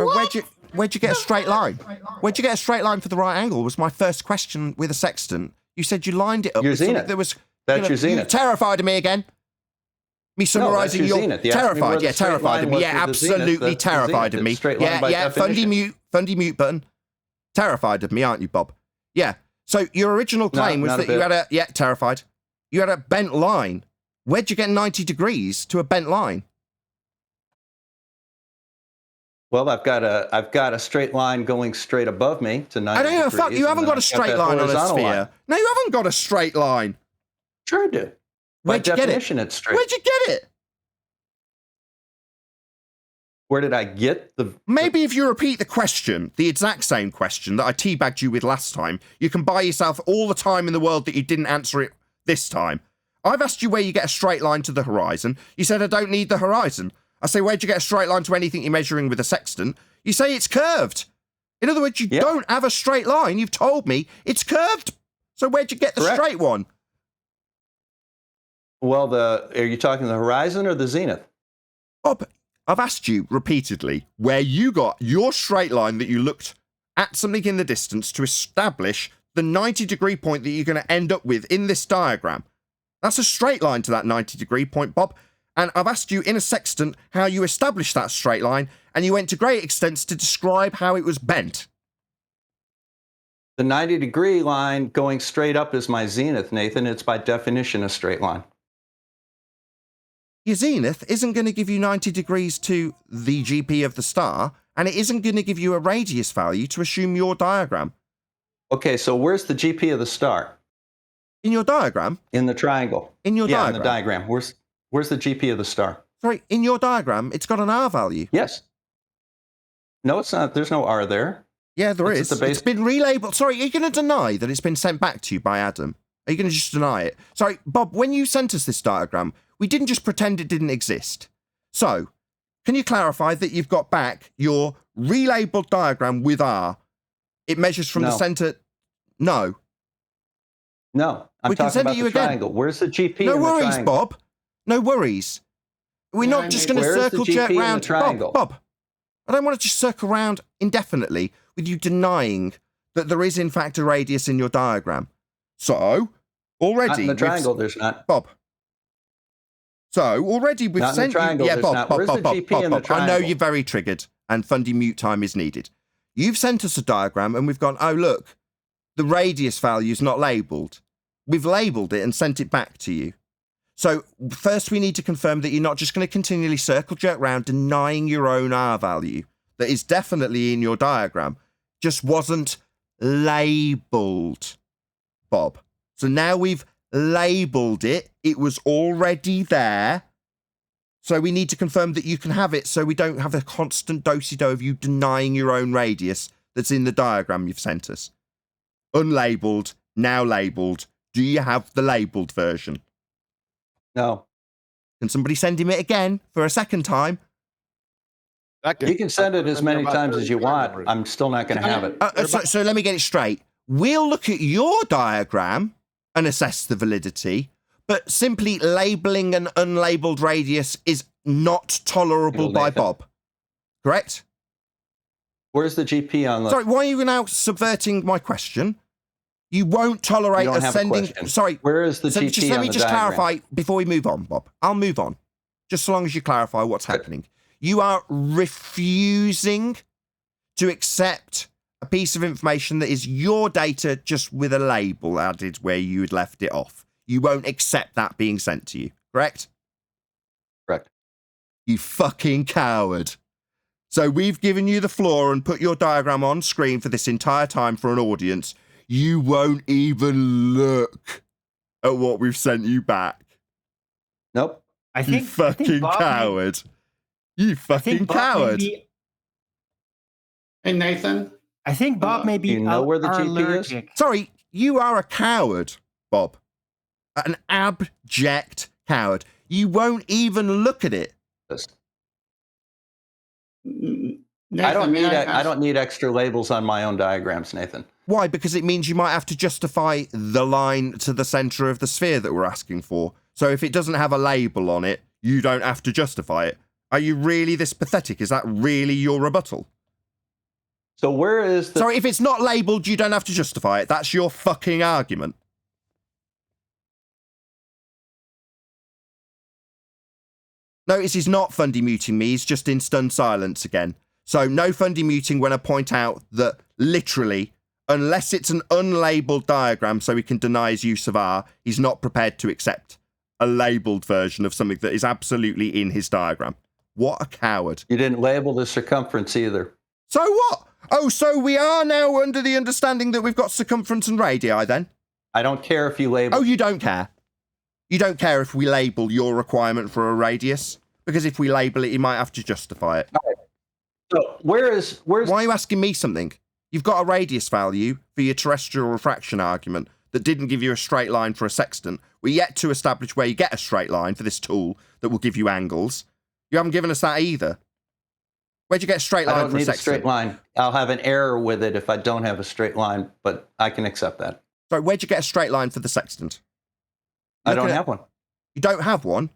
where'd you get a straight line? Where'd you get a straight line for the right angle was my first question with a sextant. You said you lined it up Your with something zenith. that was... That's your You zenith. terrified of me again. Me summarising your your... zenith. You asked me where Terrified, the yeah, straight terrified line of me. was Yeah, with the zenith. absolutely That's the terrified zenith. of me. It's straight line Yeah, by yeah, definition. Fundy mute button. Terrified of me, aren't you, Bob? Yeah. So your original claim was not a that you bit. had a... Yeah, terrified. You had a bent line. Where'd you get 90 degrees to a bent line? Well, I've got a straight line going straight above me to 90 I don't give a fuck. degrees, You and haven't then got a I've straight that line on a horizontal sphere. line. No, you haven't got a straight line. Sure I do. By Where'd you get it? definition, it's straight. Where'd you get it? Where did I get the... Maybe if you repeat the question, the exact same question that I teabagged you with last time, you can buy yourself all the time in the world that you didn't answer it this time. I've asked you where you get a straight line to the horizon. You said I don't need the horizon. I say, where'd you get a straight line to anything you're measuring with a sextant? You say it's curved. In other words, you don't have a straight line. You've told me it's curved. So where'd you get the Correct. straight one? Well, are you talking the horizon or the zenith? Bob, I've asked you repeatedly where you got your straight line that you looked at something in the distance to establish the 90-degree point that you're going to end up with in this diagram. That's a straight line to that 90-degree point, Bob. And I've asked you in a sextant how you established that straight line, and you went to great extents to describe how it was bent. The 90-degree line going straight up is my zenith, Nathan. It's by definition a straight line. Your zenith isn't going to give you 90 degrees to the GP of the star, and it isn't going to give you a radius value to assume your diagram. Okay, so where's the GP of the star? In your diagram? In the triangle. In your diagram? Yeah, in the diagram. Where's the GP of the star? Sorry, in your diagram, it's got an R value. Yes. No, it's not. There's no R there. Yeah, there is. It's been relabeled. Sorry, are you going to deny that it's been sent back to you by Adam? Are you going to just deny it? Sorry, Bob, when you sent us this diagram, we didn't just pretend it didn't exist. So, can you clarify that you've got back your relabeled diagram with R? It measures from the center. No. No, I'm talking about the triangle. Again. Where's the GP No in the worries, triangle? Bob. No worries. We're not just going to circle jerk round. Bob, I don't want to just circle around indefinitely with you denying that there is in fact a radius in your diagram. So, already... Not in the triangle, there's not. Bob. So, already we've not sent in the triangle, you... Yeah, Bob, Bob, Where's the GP in the triangle? I know you're very triggered and Fundy mute time is needed. You've sent us a diagram and we've gone, oh, look, the radius value is not labelled. We've labelled it and sent it back to you. So, first we need to confirm that you're not just going to continually circle jerk around denying your own R value that is definitely in your diagram. Just wasn't labelled, Bob. So now we've labelled it. It was already there. So we need to confirm that you can have it so we don't have a constant do-si-do of you denying your own radius that's in the diagram you've sent us. Unlabelled, now labelled. Do you have the labelled version? No. Can somebody send him it again for a second time? You can send it as many times as you want. I'm still not going to have it. So let me get it straight. We'll look at your diagram and assess the validity, but simply labelling an unlabelled radius is not tolerable by Bob. Correct? Where's the GP on the... Sorry, why are you now subverting my question? You won't tolerate ascending... Sorry. Where is the GP just let me on just the diagram? clarify before we move on, Bob. I'll move on. Just so long as you clarify what's happening. You are refusing to accept a piece of information that is your data just with a label added where you had left it off. You won't accept that being sent to you, correct? Correct. You fucking coward. So we've given you the floor and put your diagram on screen for this entire time for an audience. You won't even look at what we've sent you back. Nope. You fucking coward. You fucking coward. Hey, Nathan. I think Bob may be you know where the GP allergic. is? Sorry, you are a coward, Bob. An abject coward. You won't even look at it. Nathan, I don't need extra labels on my own diagrams, Nathan. Why? Because it means you might have to justify the line to the center of the sphere that we're asking for. So if it doesn't have a label on it, you don't have to justify it. Are you really this pathetic? Is that really your rebuttal? So where is the... Sorry, if it's not labelled, you don't have to justify it. That's your fucking argument. Notice he's not Fundy muting me, he's just in stunned silence again. So no Fundy muting when I point out that literally, unless it's an unlabelled diagram so he can deny his use of R, he's not prepared to accept a labelled version of something that is absolutely in his diagram. What a coward. You didn't label the circumference either. So what? Oh, so we are now under the understanding that we've got circumference and radii then? I don't care if you label... Oh, you don't care? You don't care if we label your requirement for a radius? Because if we label it, you might have to justify it. Right. So where's... Why are you asking me something? You've got a radius value for your terrestrial refraction argument that didn't give you a straight line for a sextant. We're yet to establish where you get a straight line for this tool that will give you angles. You haven't given us that either. Where'd you get a straight line for a sextant? I don't need a straight line. I'll have an error with it if I don't have a straight line, but I can accept that. So where'd you get a straight line for the sextant? I don't have one. You don't have one?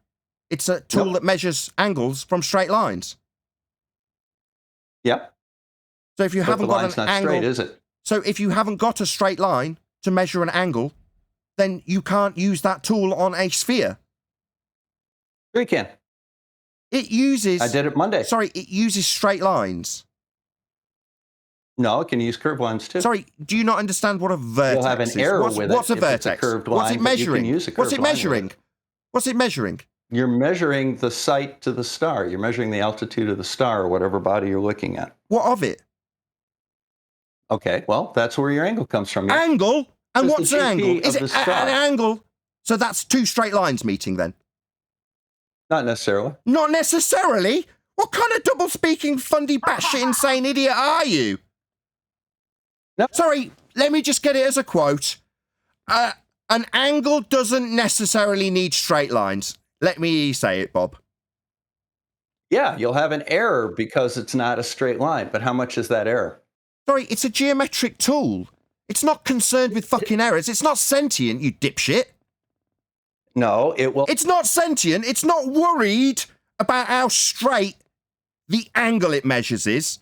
It's a tool that measures angles from straight lines. Yep. So if you But haven't the got line's an not angle, straight, is it? so if you haven't got a straight line to measure an angle, then you can't use that tool on a sphere. Sure you can. It uses. I did it Monday. Sorry, it uses straight lines. No, it can use curved lines too. Sorry, do you not understand what a vertex You'll have an is? error What's, with what's it a if it's a vertex? curved What's line, it but you can measuring? use a What's it curved line with measuring? it. What's it measuring? You're measuring the sight to the star. You're measuring the altitude of the star or whatever body you're looking at. What of it? Okay, well, that's where your angle comes from. Yeah. Angle? And It's what's the an angle? GP Is of it the star. an angle? So that's two straight lines meeting then? Not necessarily. Not necessarily. What kind of double-speaking, fundy, batshit insane idiot are you? No. Sorry, let me just get it as a quote. An angle doesn't necessarily need straight lines. Let me say it, Bob. Yeah, you'll have an error because it's not a straight line. But how much is that error? Sorry, it's a geometric tool. It's not concerned with fucking errors. It's not sentient, you dipshit. No, it will. It's not sentient. It's not worried about how straight the angle it measures is.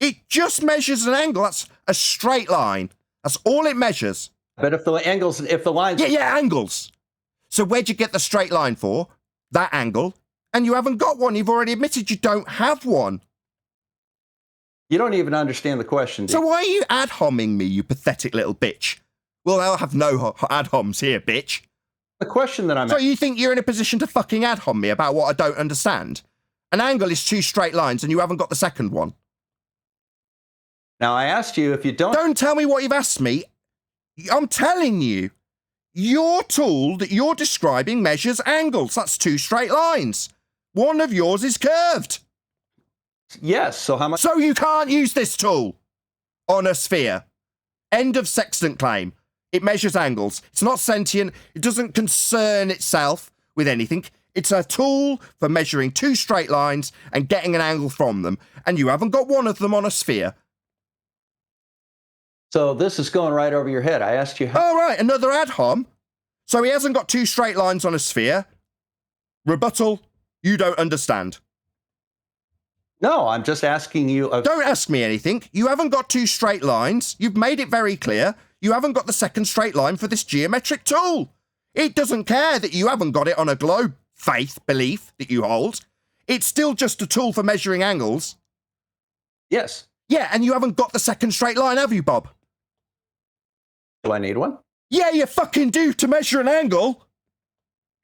It just measures an angle. That's a straight line. That's all it measures. But if the lines. Yeah, angles. So where'd you get the straight line for? That angle. And you haven't got one. You've already admitted you don't have one. You don't even understand the question, do So you? why are you ad homming me, you pathetic little bitch? Well, I'll have no ad homs here, bitch. The question that I'm So you think you're in a position to fucking ad hom me about what I don't understand? An angle is two straight lines and you haven't got the second one. Now, I asked you if you don't. Don't tell me what you've asked me. I'm telling you, your tool that you're describing measures angles. That's two straight lines. One of yours is curved. Yes, so how much? So you can't use this tool on a sphere. End of sextant claim. It measures angles. It's not sentient. It doesn't concern itself with anything. It's a tool for measuring two straight lines and getting an angle from them. And you haven't got one of them on a sphere. So this is going right over your head. I asked you how. Oh, right, another ad hom. So he hasn't got two straight lines on a sphere. Rebuttal, you don't understand. No, I'm just asking you. Don't ask me anything. You haven't got two straight lines. You've made it very clear. You haven't got the second straight line for this geometric tool. It doesn't care that you haven't got it on a globe, faith, belief that you hold. It's still just a tool for measuring angles. Yes. Yeah, and you haven't got the second straight line, have you, Bob? Do I need one? Yeah, you fucking do to measure an angle.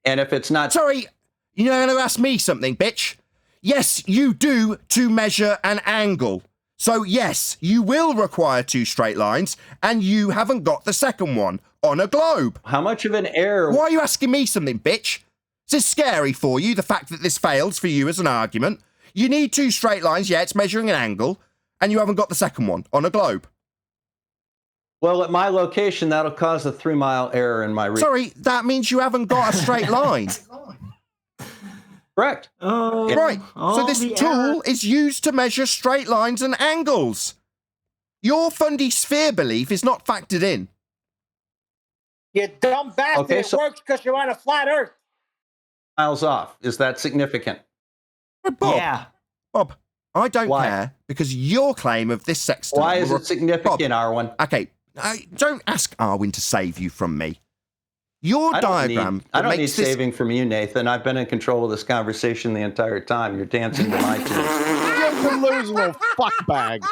And if it's not. Sorry, you're going to ask me something, bitch. Yes, you do to measure an angle. So yes, you will require two straight lines, and you haven't got the second one on a globe. How much of an error? Why are you asking me something, bitch? Is this scary for you, the fact that this fails for you as an argument? You need two straight lines, yeah, it's measuring an angle, and you haven't got the second one on a globe. Well, at my location, that'll cause a 3-mile error in my. Sorry, that means you haven't got a straight line. Correct. Right, so this tool is used to measure straight lines and angles. Your fundy sphere belief is not factored in. You dumb bastard, Okay, it so- works because you're on a flat earth. Miles off. Is that significant? Bob, Yeah. Bob, I don't Why? care because your claim of this sextant... Why is will- it significant, Arwen? Okay, don't ask Arwen to save you from me. Your diagram... I don't that need makes this- saving from you, Nathan. I've been in control of this conversation the entire time. You're dancing to my tune. You're delusional fuckbag.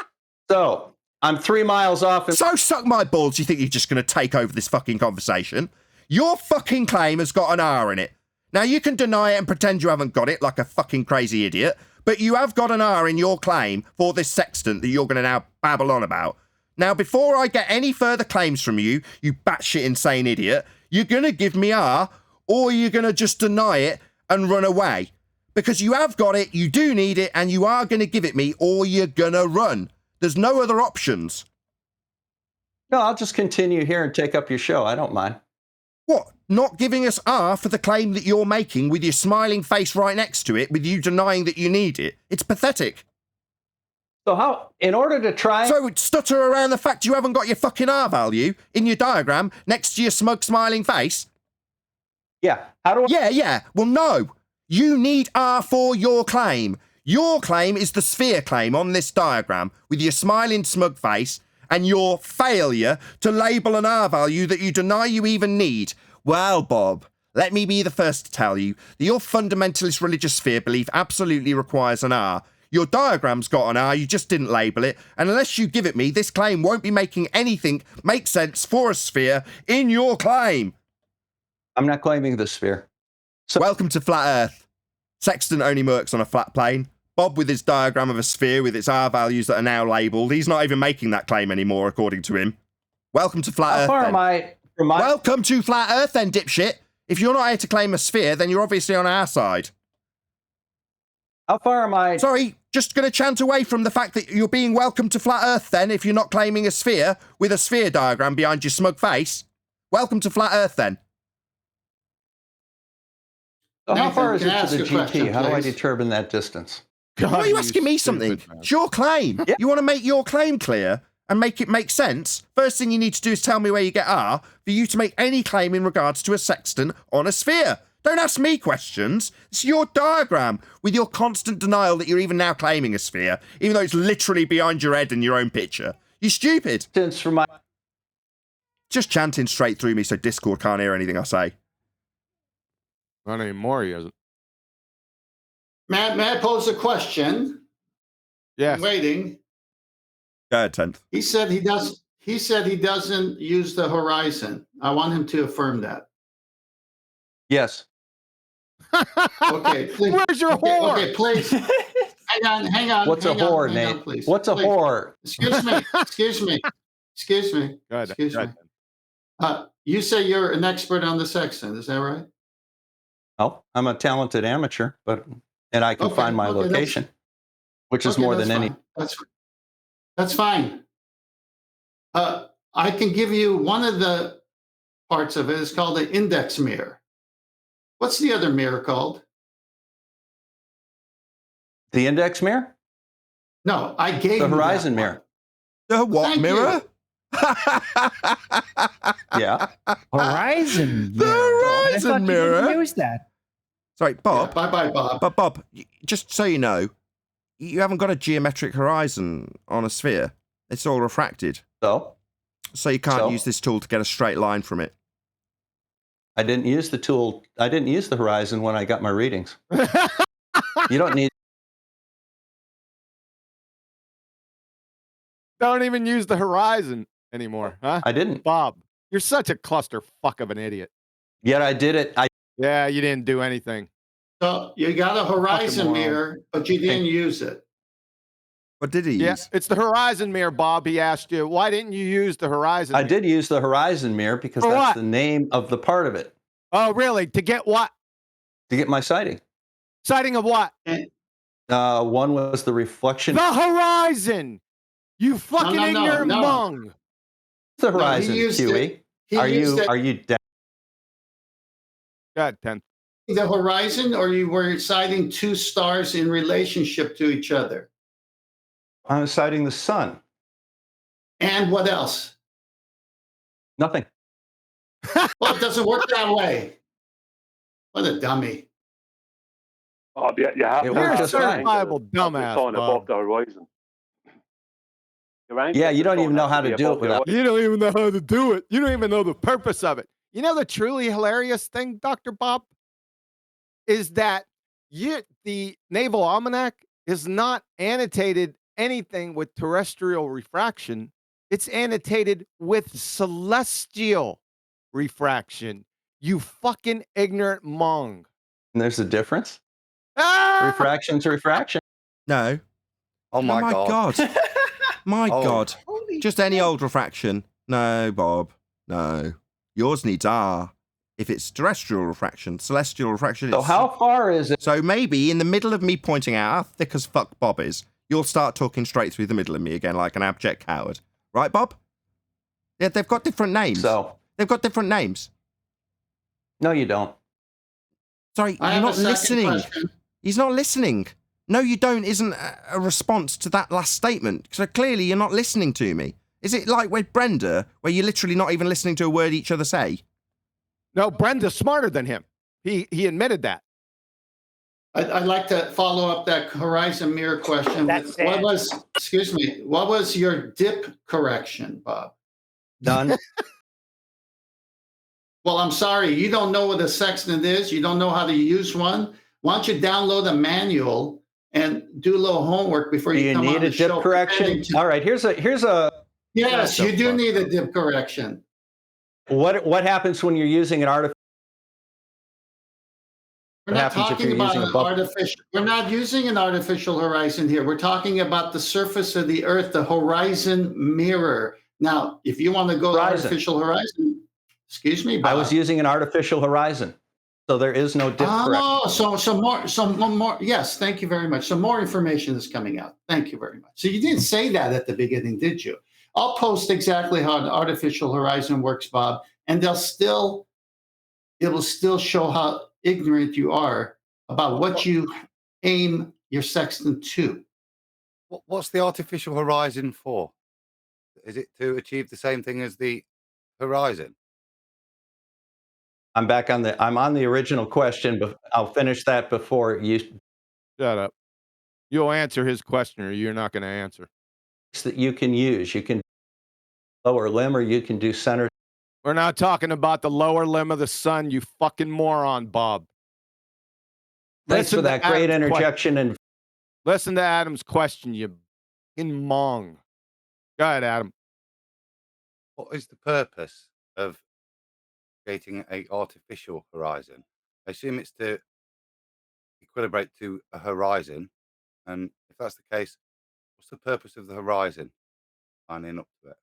So, I'm 3 miles off. And So suck my balls, you think you're just going to take over this fucking conversation? Your fucking claim has got an R in it. Now, you can deny it and pretend you haven't got it like a fucking crazy idiot, but you have got an R in your claim for this sextant that you're going to now babble on about. Now, before I get any further claims from you, you batshit insane idiot, you're going to give me R, or you're going to just deny it and run away. Because you have got it, you do need it, and you are going to give it me, or you're going to run. There's no other options. No, I'll just continue here and take up your show. I don't mind. What? Not giving us R for the claim that you're making with your smiling face right next to it, with you denying that you need it? It's pathetic. So how, in order to try... So stutter around the fact you haven't got your fucking R value in your diagram next to your smug smiling face? Yeah. How do I... Yeah. Well, no. You need R for your claim. Your claim is the sphere claim on this diagram with your smiling smug face and your failure to label an R value that you deny you even need. Well, Bob, let me be the first to tell you that your fundamentalist religious sphere belief absolutely requires an R. Your diagram's got an R, you just didn't label it, and unless you give it me, this claim won't be making anything make sense for a sphere in your claim. I'm not claiming the sphere. So welcome to Flat Earth. Sexton only works on a flat plane. Bob with his diagram of a sphere with its R values that are now labelled. He's not even making that claim anymore, according to him. Welcome to Flat Earth. How far am I from my... Welcome to Flat Earth then, dipshit. If you're not here to claim a sphere, then you're obviously on our side. How far am I... Sorry, just going to chant away from the fact that you're being welcome to Flat Earth then if you're not claiming a sphere with a sphere diagram behind your smug face. Welcome to Flat Earth then. So how Nathan, far is can I it ask to the a question, GT? How do I please? determine that distance? Why are you asking me something? It's your claim. Yeah. You want to make your claim clear and make it make sense? First thing you need to do is tell me where you get R for you to make any claim in regards to a sexton on a sphere. Don't ask me questions. It's your diagram with your constant denial that you're even now claiming a sphere, even though it's literally behind your head in your own picture. You stupid. Since from my... Just chanting straight through me so Discord can't hear anything I say. Not anymore, he hasn't. Matt, may I pose a question? Yes. I'm waiting. Go ahead, 10th. He said he does. He said he doesn't use the horizon. I want him to affirm that. Yes. Okay, please. Where's your whore? Okay, please. Hang on. What's a whore, Nate? Please. What's a Please. whore? Excuse me. Excuse me. Go ahead. Excuse Go me. ahead. You say you're an expert on the sextant. Is that right? Oh, I'm a talented amateur, and I can Okay, find my okay, location, which is Okay, more that's than any. fine. That's fine. I can give you one of the parts of it. It's called the index mirror. What's the other mirror called? The index mirror? No, I gave The you horizon that one. mirror. The what Thank mirror? Yeah. Horizon. The mirror. I horizon thought you mirror? didn't use that. Sorry, Bob. Yeah, bye-bye, Bob. But Bob, just so you know, you haven't got a geometric horizon on a sphere. It's all refracted. So You can't use this tool to get a straight line from it. I didn't use the tool. I didn't use the horizon when I got my readings. You don't need. Don't even use the horizon anymore, huh? I didn't. Bob, you're such a clusterfuck of an idiot. Yet I did it. Yeah, you didn't do anything. So you got a horizon moron. mirror, but you didn't use it. What did he Yeah, use? it's the horizon mirror, Bob. He asked you, why didn't you use the horizon I mirror? did use the horizon mirror because For that's what? the name of the part of it Oh, really? To get what? to get my sighting. Sighting of what? One was the reflection. The horizon! You fucking no, ignorant no. mung! The No, he horizon, used Huey. it. He Are used you? it. Are you? God, 10. The horizon, or you were citing two stars in relationship to each other? I was sighting the sun. And what else? Nothing. Well, it doesn't work that way. What a dummy. Bob, you have It to worked have just the fine. angle Certifiable of the dumbass, sun Bob. above the horizon. Your angle Yeah, of you the don't sun even know has how be to do it above the without. horizon. You don't even know how to do it. You don't even know the purpose of it. You know the truly hilarious thing, Dr. Bob, is that the Naval Almanac is not annotated anything with terrestrial refraction. It's annotated with celestial refraction. You fucking ignorant mong. And there's a difference. Ah! Refraction's refraction. No. Oh my God. My Oh. God. Just any old refraction. No, Bob. No. Yours needs R. If it's terrestrial refraction, celestial refraction. So it's... how far is it? So maybe in the middle of me pointing out how thick as fuck Bob is, you'll start talking straight through the middle of me again like an abject coward. Right, Bob? Yeah, they've got different names. So They've got different names. no, you don't. Sorry, I you're have a not second listening. question. He's not listening. No, you don't isn't a response to that last statement. So clearly you're not listening to me. Is it like with Brenda, where you're literally not even listening to a word each other say? No, Brenda's smarter than him. He admitted that. I'd like to follow up that horizon mirror question. That's What sad. was, excuse me, what was your dip correction, Bob? Done. Well, I'm sorry, you don't know what a sextant is. You don't know how to use one. Why don't you download a manual and do a little homework before Do you you come need on a the dip show? correction? All right, here's a Yes, Shut the you do fuck need a up. dip correction. What happens when you're using an artificial? We're What not happens if talking you're about using a an buffer? artificial. We're not using an artificial horizon here. We're talking about the surface of the Earth, the horizon mirror. Now, if you want to go to Horizon. artificial horizon, excuse me, Bob. I was using an artificial horizon, so there is no dip correction. Oh, some more. Yes, thank you very much. Some more information is coming out. Thank you very much. So you didn't say that at the beginning, did you? I'll post exactly how an artificial horizon works, Bob, and it will still show how ignorant you are about what you aim your sextant to. What's the artificial horizon for? Is it to achieve the same thing as the horizon? I'm on the original question, but I'll finish that before you. Shut up. You'll answer his question, or you're not going to answer. That you can use. You can lower limb, or you can do center. We're not talking about the lower limb of the sun, you fucking moron, Bob. Thanks for that great interjection. And listen to Adam's question, you fucking mong. Go ahead, Adam. What is the purpose of creating an artificial horizon? I assume it's to equilibrate to a horizon. And if that's the case, what's the purpose of the horizon? Lining up to it.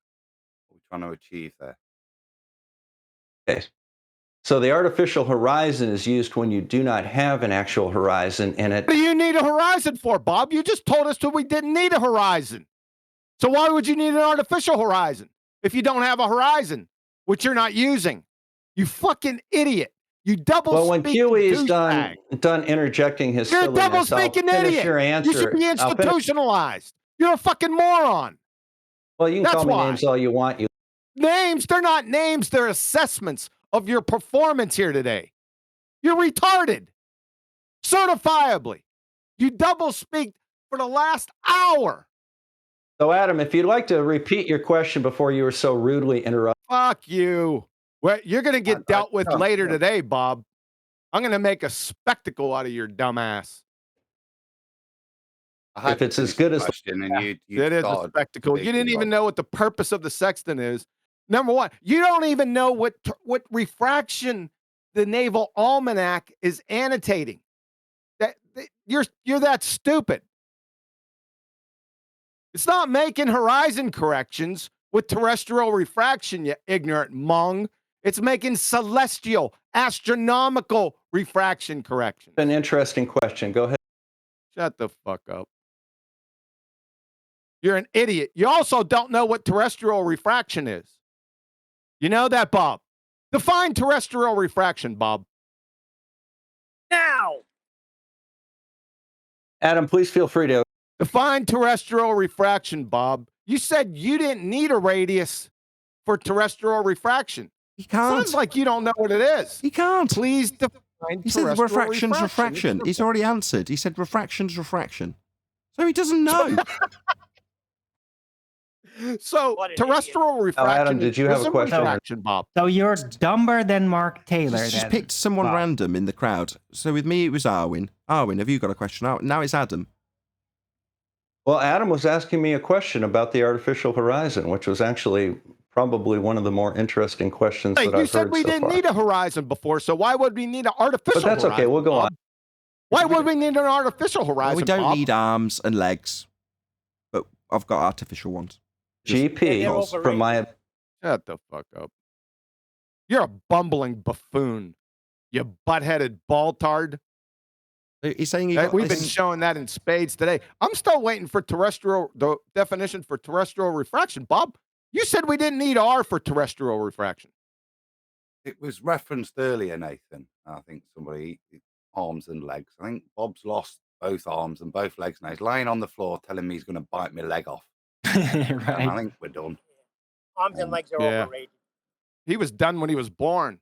What are we trying to achieve there? okay. So the artificial horizon is used when you do not have an actual horizon, and it. What do you need a horizon for, Bob? You just told us that we didn't need a horizon. So why would you need an artificial horizon if you don't have a horizon, which you're not using? You fucking idiot. You double Well, when speaking Huey's douchebag. done interjecting his You're a silliness, double speaking I'll finish idiot. your answer. You should be institutionalized. You're a fucking moron. Well, you can That's call me why. names all you want. Names, they're not names, they're assessments of your performance here today. You're retarded. Certifiably. You double speak for the last hour. So, Adam, if you'd like to repeat your question before you were so rudely interrupted. Fuck you. Well, you're going to get dealt with later today, Bob. I'm going to make a spectacle out of your dumbass. If it's as good as question, and you it is a spectacle. You didn't even know what the purpose of the sextant is. Number one, you don't even know what refraction the Naval Almanac is annotating. You're that stupid. It's not making horizon corrections with terrestrial refraction, you ignorant mong. It's making celestial, astronomical refraction corrections. An interesting question. Go ahead. Shut the fuck up. You're an idiot. You also don't know what terrestrial refraction is. You know that, Bob? Define terrestrial refraction, Bob. Now. Adam, please feel free to. Define terrestrial refraction, Bob. You said you didn't need a radius for terrestrial refraction. He can't. Sounds like you don't know what it is. He can't. Please define He said terrestrial refraction's refraction. He's already answered. He said refraction's refraction. So he doesn't know. So terrestrial refraction. Adam, did you have a question? Refraction, Bob. So you're dumber than Mark Taylor. Just then. picked someone random in the crowd. So with me, it was Arwin. Arwin, have you got a question? Now it's Adam. Well, Adam was asking me a question about the artificial horizon, which was actually probably one of the more interesting questions that I've heard so far. You said we didn't need a horizon before, so why would we need an artificial horizon? But that's okay. We'll go on. Why would we need an artificial horizon, Well, we don't Bob? need arms and legs, but I've got artificial ones. GP from my. Shut the fuck up. You're a bumbling buffoon. You butt-headed baltard. He's saying we've been showing that in spades today. I'm still waiting for the definition for terrestrial refraction. Bob, you said we didn't need R for terrestrial refraction. It was referenced earlier, Nathan. I think somebody arms and legs. I think Bob's lost both arms and both legs now. He's lying on the floor telling me he's going to bite my leg off. Right. And I think we're done. Arms and legs are overrated. He was done when he was born.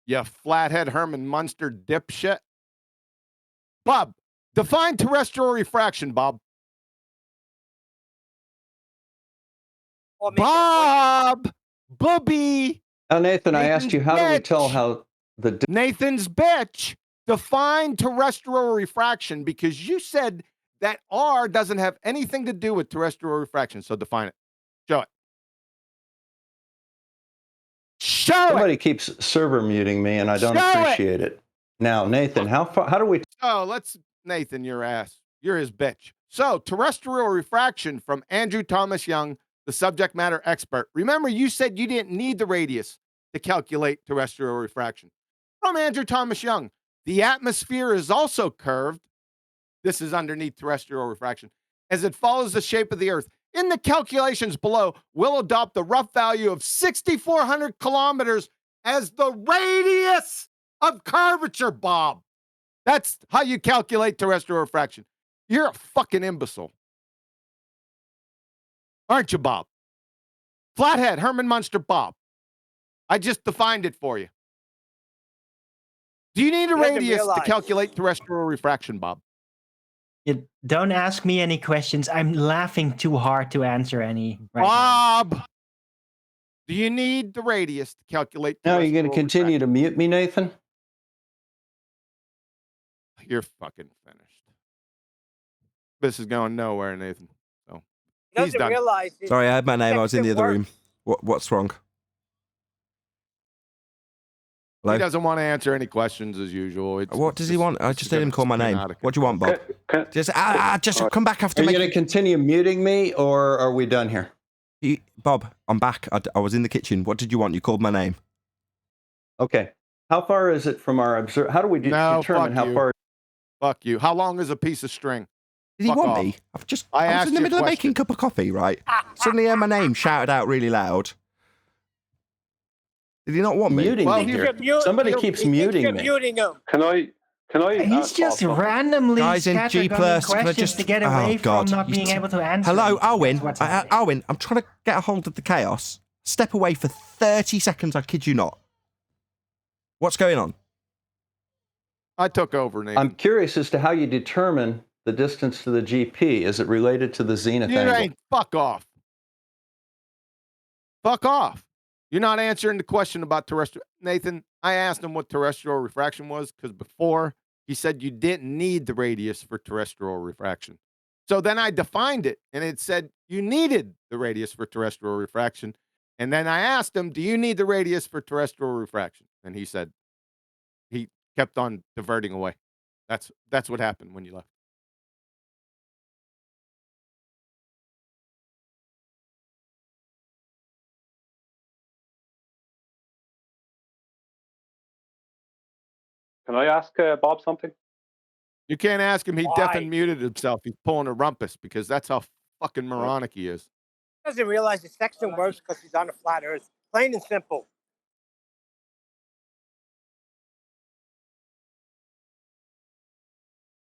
You flathead Herman Munster dipshit. Bob, Define terrestrial refraction, Bob. Or make it a point. Bob! Booby! Now, Nathan, I asked Nathan's you, how do we tell bitch. how the Nathan's bitch. Define terrestrial refraction, because you said that R doesn't have anything to do with terrestrial refraction. So define it. Show it. Show somebody it. keeps server muting me, and I don't Show it. appreciate it. Now, Nathan, how do we? Oh, let's Nathan, your ass. You're his bitch. So terrestrial refraction from Andrew Thomas Young, the subject matter expert. Remember, you said you didn't need the radius to calculate terrestrial refraction. From Andrew Thomas Young, the atmosphere is also curved. This is underneath terrestrial refraction, as it follows the shape of the Earth. In the calculations below, we'll adopt the rough value of 6,400 kilometers as the radius of curvature, Bob. That's how you calculate terrestrial refraction. You're a fucking imbecile. Aren't you, Bob? Flathead, Herman Munster, Bob. I just defined it for you. Do you need a radius to calculate terrestrial refraction, Bob? You don't ask me any questions. I'm laughing too hard to answer any. Bob, do you need the radius to calculate? Now, you're going to continue to mute me, Nathan? You're fucking finished. This is going nowhere, Nathan. So He doesn't realize. Sorry, I had my name. I was in the other room. What's wrong? Hello? He doesn't want to answer any questions as usual. What does he want? I just let him call my name. What do you want, Bob? Just come back after. Are you going to continue muting me, or are we done here? Bob, I'm back. I was in the kitchen. What did you want? You called my name. Okay. How far is it from our observer? How do we determine how far? Fuck you. How long is a piece of string? Did he want me? I was in the middle of making a cup of coffee, right? Suddenly heard my name shouted out really loud. Did he not want me? Muting me here. Somebody keeps muting me. Can I? He's just randomly guys in G scattergunning Plus. Can I questions just to get away from not being able to answer. Hello, Owen. What's happening? Owen, I'm trying to get a hold of the chaos. Step away for 30 seconds. I kid you not. What's going on? I took over, Nathan. I'm curious as to how you determine the distance to the GP. Is it related to the zenith angle? Fuck off. Fuck off. You're not answering the question about terrestrial. Nathan, I asked him what terrestrial refraction was because before he said you didn't need the radius for terrestrial refraction. So then I defined it and it said you needed the radius for terrestrial refraction. And then I asked him, do you need the radius for terrestrial refraction? And he said, he kept on diverting away. That's what happened when you left. Can I ask Bob something? You can't ask him. He Why? deaf and muted himself. He's pulling a rumpus because that's how fucking moronic he is. He doesn't realize the sexton works because he's on a flat Earth. Plain and simple.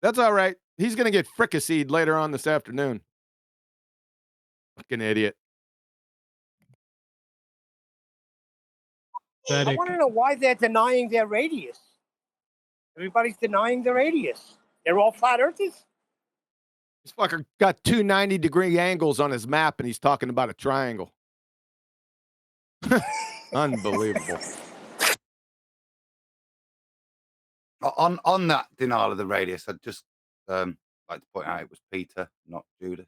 That's all right. He's going to get fricasseed later on this afternoon. Fucking idiot. I want to know why they're denying their radius. Everybody's denying the radius. They're all flat earthers. This fucker got two 90-degree angles on his map, and he's talking about a triangle. Unbelievable. On that denial of the radius, I'd just like to point out it was Peter, not Judas.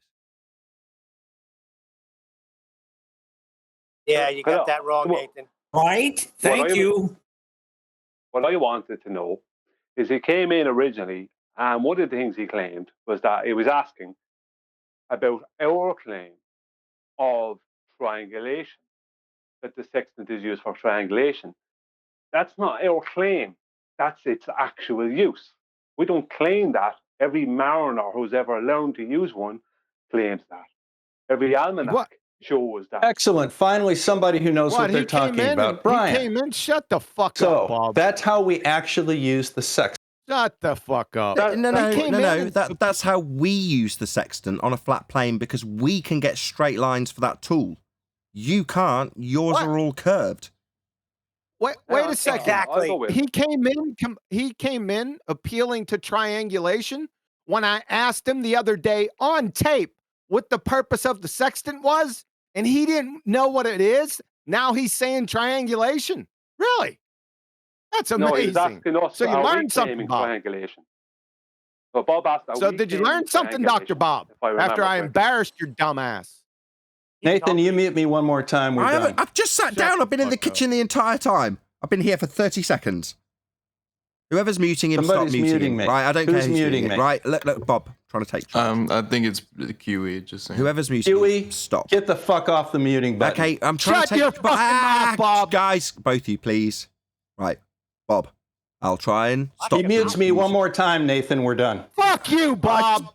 Yeah, you got that wrong, Nathan. Right? Thank you. What I wanted to know is he came in originally, and one of the things he claimed was that he was asking about our claim of triangulation, that the sextant is used for triangulation. That's not our claim. That's its actual use. We don't claim that. Every mariner who's ever learned to use one claims that. Every almanac shows that. Excellent. Finally, somebody who knows what they're talking about. Brian. He came in. Shut the fuck up, So Bob. that's how we actually use the sextant. Shut the fuck up. No. That's how we use the sextant on a flat plane because we can get straight lines for that tool. You can't. Yours are all curved. Wait a second. Exactly. He came in appealing to triangulation when I asked him the other day on tape what the purpose of the sextant was, and he didn't know what it is. Now he's saying triangulation. Really? That's amazing. No, he was asking us, So you are we learned something, claiming Bob. triangulation? But Bob asked, So did you learn something, Dr. Bob, after I embarrassed your dumb ass? Nathan, you mute me one more time. We're done. I've just sat down. I've been in the kitchen the entire time. I've been here for 30 seconds. Whoever's muting him, Somebody's stop muting muting him. me. Right, I don't care Who's who's muting doing me? it. Right, look, Bob, trying to take charge. I think it's QE. Just saying. Whoever's muting him, stop. Get the fuck off the muting button. Okay, I'm trying Shut to take... your fucking mouth, Bob. Guys, both of you, please. Right, Bob, I'll try and stop. He mutes me one more time, Nathan. We're done. Fuck you, Bob.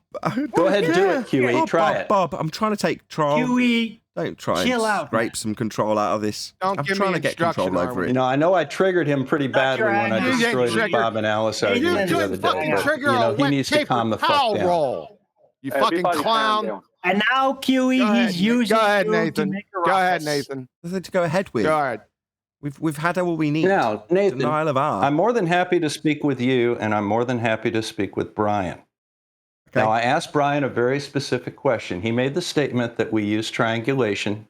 Go ahead and do it, QE. Bob, Try Bob, it. Bob, I'm trying to take control. QE. Don't try Chill and out, scrape some control out of this. Don't I'm give trying me to get control instruction, over Arwen. it. You know, I know I triggered him pretty badly when I anger. You destroyed didn't his Bob and Alice You argument the other couldn't day. fucking But, trigger you know, a he wet needs to paper calm the fuck towel down. roll. You fucking Everybody calm clown. down. And now QE, Go ahead, he's using go ahead, you to Nathan. make a Go ahead, ruckus. Nathan. Nothing to go ahead with. Go ahead. We've had all we need. Now, Nathan, Denial of art. I'm more than happy to speak with you, and I'm more than happy to speak with Brian. Okay. Now, I asked Brian a very specific question. He made the statement that we use triangulation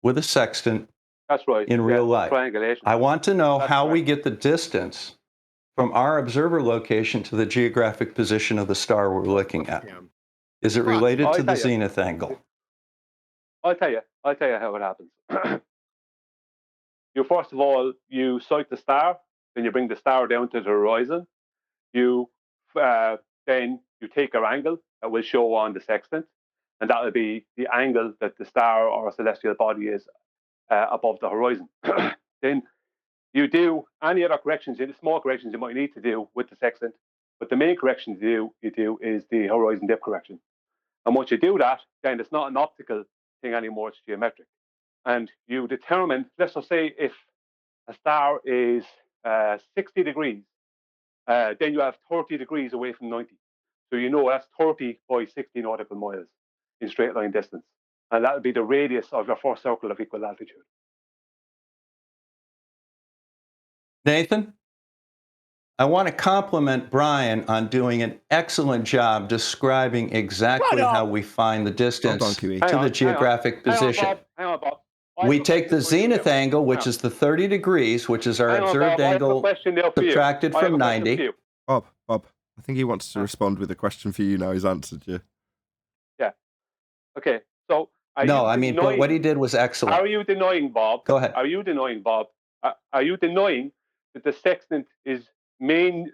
with a sextant That's right. in real life. Triangulation. I want to know That's how we right. get the distance from our observer location to the geographic position of the star we're looking at. Is it related I'll to the tell you. zenith angle? I'll tell you how it happens. You first of all, you sight the star, then you bring the star down to the horizon. You then you take our angle that will show on the sextant, and that will be the angle that the star or celestial body is above the horizon. Then you do any other corrections, the small corrections you might need to do with the sextant, but the main correction you do is the horizon dip correction. And once you do that, then it's not an optical thing anymore, it's geometric. And you determine, let's just say if a star is 60 degrees, then you have 30 degrees away from 90. So you know that's 30 by 60 nautical miles in straight line distance. And that would be the radius of your first circle of equal altitude. Nathan, I want to compliment Brian on doing an excellent job describing exactly how we find the distance to the geographic position. Hang on, Bob. We take the zenith angle, which is the 30 degrees, which is our observed angle subtracted from 90. Bob, I think he wants to respond with a question for you now. He's answered you. Yeah. Okay. So no, I mean, but what he did was excellent. Are you denying, Bob? Go ahead. Are you denying, Bob? Are you denying that the sextant's main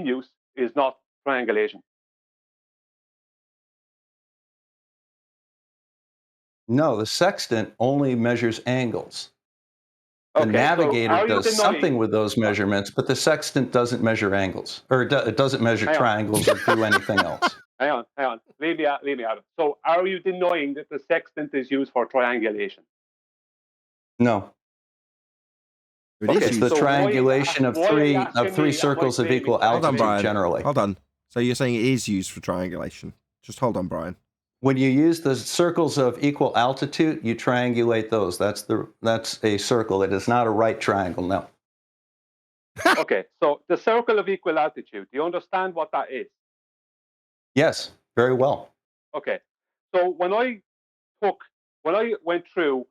use is not triangulation? No, the sextant only measures angles. The Okay, navigator so does something with those measurements, but the sextant doesn't measure angles, or it doesn't measure triangles or do anything else. Hang on. Leave me out of it. So are you denying that the sextant is used for triangulation? No. It's the triangulation of three circles of equal altitude generally. Hold on. So you're saying it is used for triangulation? Just hold on, Brian. When you use the circles of equal altitude, you triangulate those. That's a circle. It is not a right triangle. No. Okay, so the circle of equal altitude. Do you understand what that is? Yes, very well. Okay, so when I went through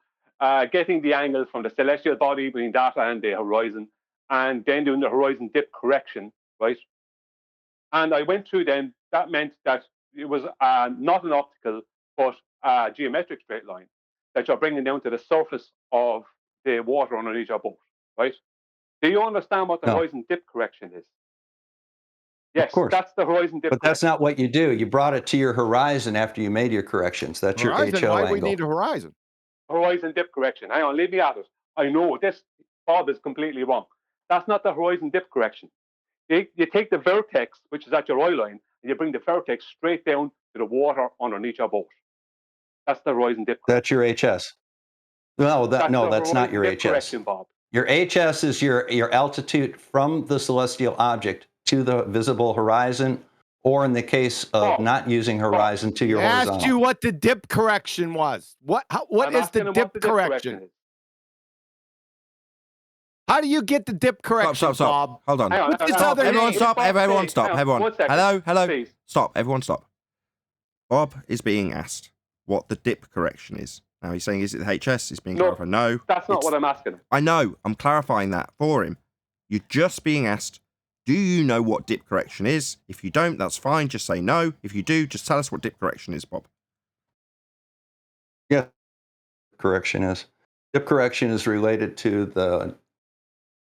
getting the angle from the celestial body between that and the horizon, and then doing the horizon dip correction, right? And I went through then, that meant that it was not an optical, but a geometric straight line that you're bringing down to the surface of the water underneath your boat, right? Do you understand what the horizon dip correction is? Yes, of course. That's the horizon dip. But that's not what you do. You brought it to your horizon after you made your corrections. That's your HO angle. Why do we need a horizon? Horizon dip correction. Hang on, leave me at it. I know this, Bob, is completely wrong. That's not the horizon dip correction. You take the vertex, which is at your eye line, and you bring the vertex straight down to the water underneath your boat. That's the horizon dip correction. That's your HS. No, that's not your HS. Bob. Your HS is your altitude from the celestial object to the visible horizon, or in the case of not using horizon, to your horizontal. I asked you what the dip correction was. What is the dip correction? How do you get the dip correction, Stop. Bob? Hold on. What's its Stop. other Everyone name? stop. Everyone stop. Everyone. 1 second. Hello. Please. Stop. Everyone stop. Bob is being asked what the dip correction is. Now he's saying, is it the HS? He's being clarified. No. That's not what I'm asking him. I know. I'm clarifying that for him. You're just being asked, do you know what dip correction is? If you don't, that's fine. Just say no. If you do, just tell us what dip correction is, Bob. Yeah. Correction is. Dip correction is related to the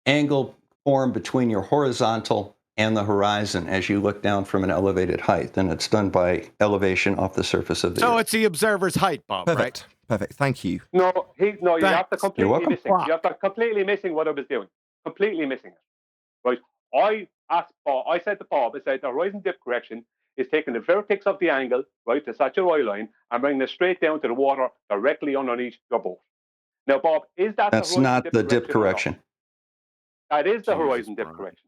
angle formed between your horizontal and the horizon as you look down from an elevated height. And it's done by elevation off the surface of the So earth. it's the observer's height, Bob, right? Perfect. Thank you. No, you have to completely welcome. missing. You have to completely missing what I was doing. Completely missing it. Right? I asked Bob, I said to Bob, I said the horizon dip correction is taking the vertex of the angle, right, the satchel oil line, and bringing it straight down to the water directly underneath your boat. Now, Bob, is that That's the horizon not dip the dip correction? correction. That is the horizon dip correction.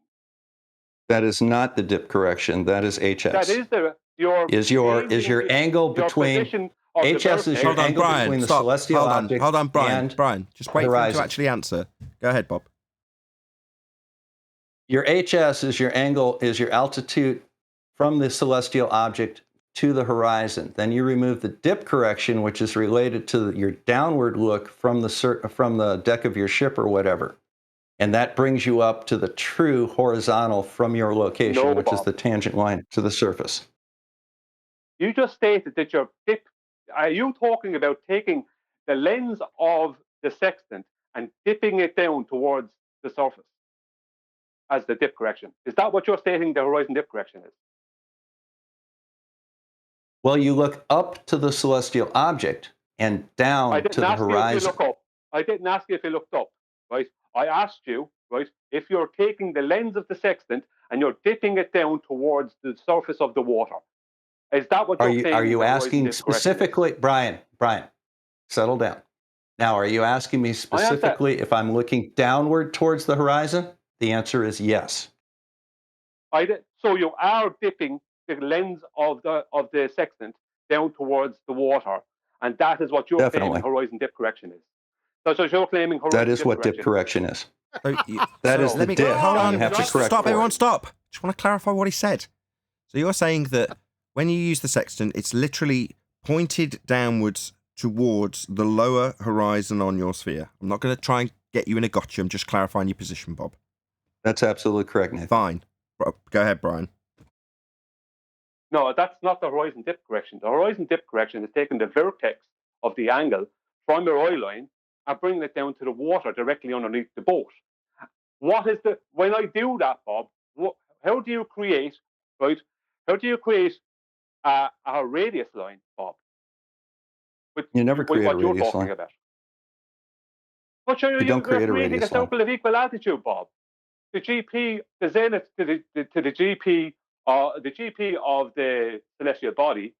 That is not the dip correction. That is HS. That is your angle between HS is your Hold on, angle Brian. between the Stop. celestial object Hold on, Brian. and Brian, just wait for him horizon. to actually answer. Go ahead, Bob. Your HS is your angle, is your altitude from the celestial object to the horizon. Then you remove the dip correction, which is related to your downward look from the deck of your ship or whatever. And that brings you up to the true horizontal from your location, which is the tangent line to the surface. You just stated that your dip. Are you talking about taking the lens of the sextant and dipping it down towards the surface as the dip correction? Is that what you're stating the horizon dip correction is? Well, you look up to the celestial object and down to the horizon. I didn't ask you if you looked up, right? I asked you, right, if you're taking the lens of the sextant and you're dipping it down towards the surface of the water. Is that what you're saying? Are you asking specifically, Brian, settle down. Now, are you asking me specifically if I'm looking downward towards the horizon? The answer is yes. So you are dipping the lens of the sextant down towards the water, and that is what you're claiming horizon dip correction is. So you're claiming horizon that is what dip correction is. That is the dip. Hold on, you have to correct stop, for everyone, it. stop. Just want to clarify what he said. So you're saying that when you use the sextant, it's literally pointed downwards towards the lower horizon on your sphere. I'm not going to try and get you in a gotcha. I'm just clarifying your position, Bob. That's absolutely correct, Nathan. Fine. Go ahead, Brian. No, that's not the horizon dip correction. The horizon dip correction is taking the vertex of the angle from your oil line and bringing it down to the water directly underneath the boat. When I do that, Bob, how do you create, right? How do you create a radius line, Bob? You never create a radius line. But you don't create a radius line. Circle of equal altitude, Bob. The GP, the zenith to the GP of the celestial body,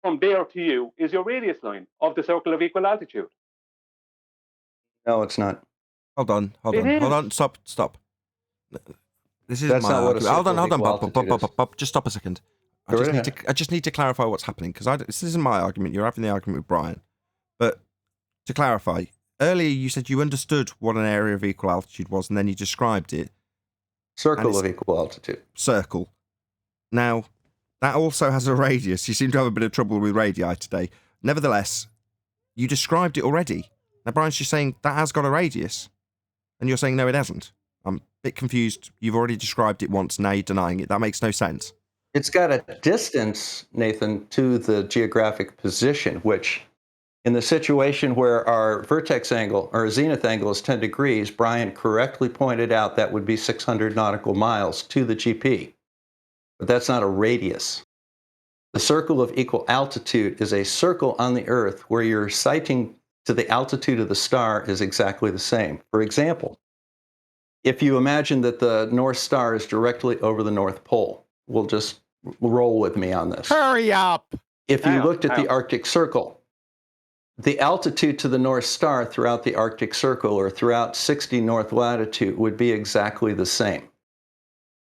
from there to you is your radius line of the circle of equal altitude. No, it's not. Hold on. Stop. This is That's my not what argument. a Hold on, circle Bob. Just stop a second. I just need to clarify what's happening because this isn't my argument. You're having the argument with Brian. But to clarify, earlier you said you understood what an area of equal altitude was, and then you described it. Circle of equal altitude. Circle. Now, that also has a radius. You seem to have a bit of trouble with radii today. Nevertheless, you described it already. Now, Brian's just saying that has got a radius. And you're saying, no, it hasn't. I'm a bit confused. You've already described it once. Now you're denying it. That makes no sense. It's got a distance, Nathan, to the geographic position, which in the situation where our vertex angle or zenith angle is 10 degrees, Brian correctly pointed out that would be 600 nautical miles to the GP. But that's not a radius. The circle of equal altitude is a circle on the Earth where your sighting to the altitude of the star is exactly the same. For example, if you imagine that the North Star is directly over the North Pole, we'll just roll with me on this. Hurry up! If you looked at the Arctic Circle, the altitude to the North Star throughout the Arctic Circle or throughout 60 north latitude would be exactly the same.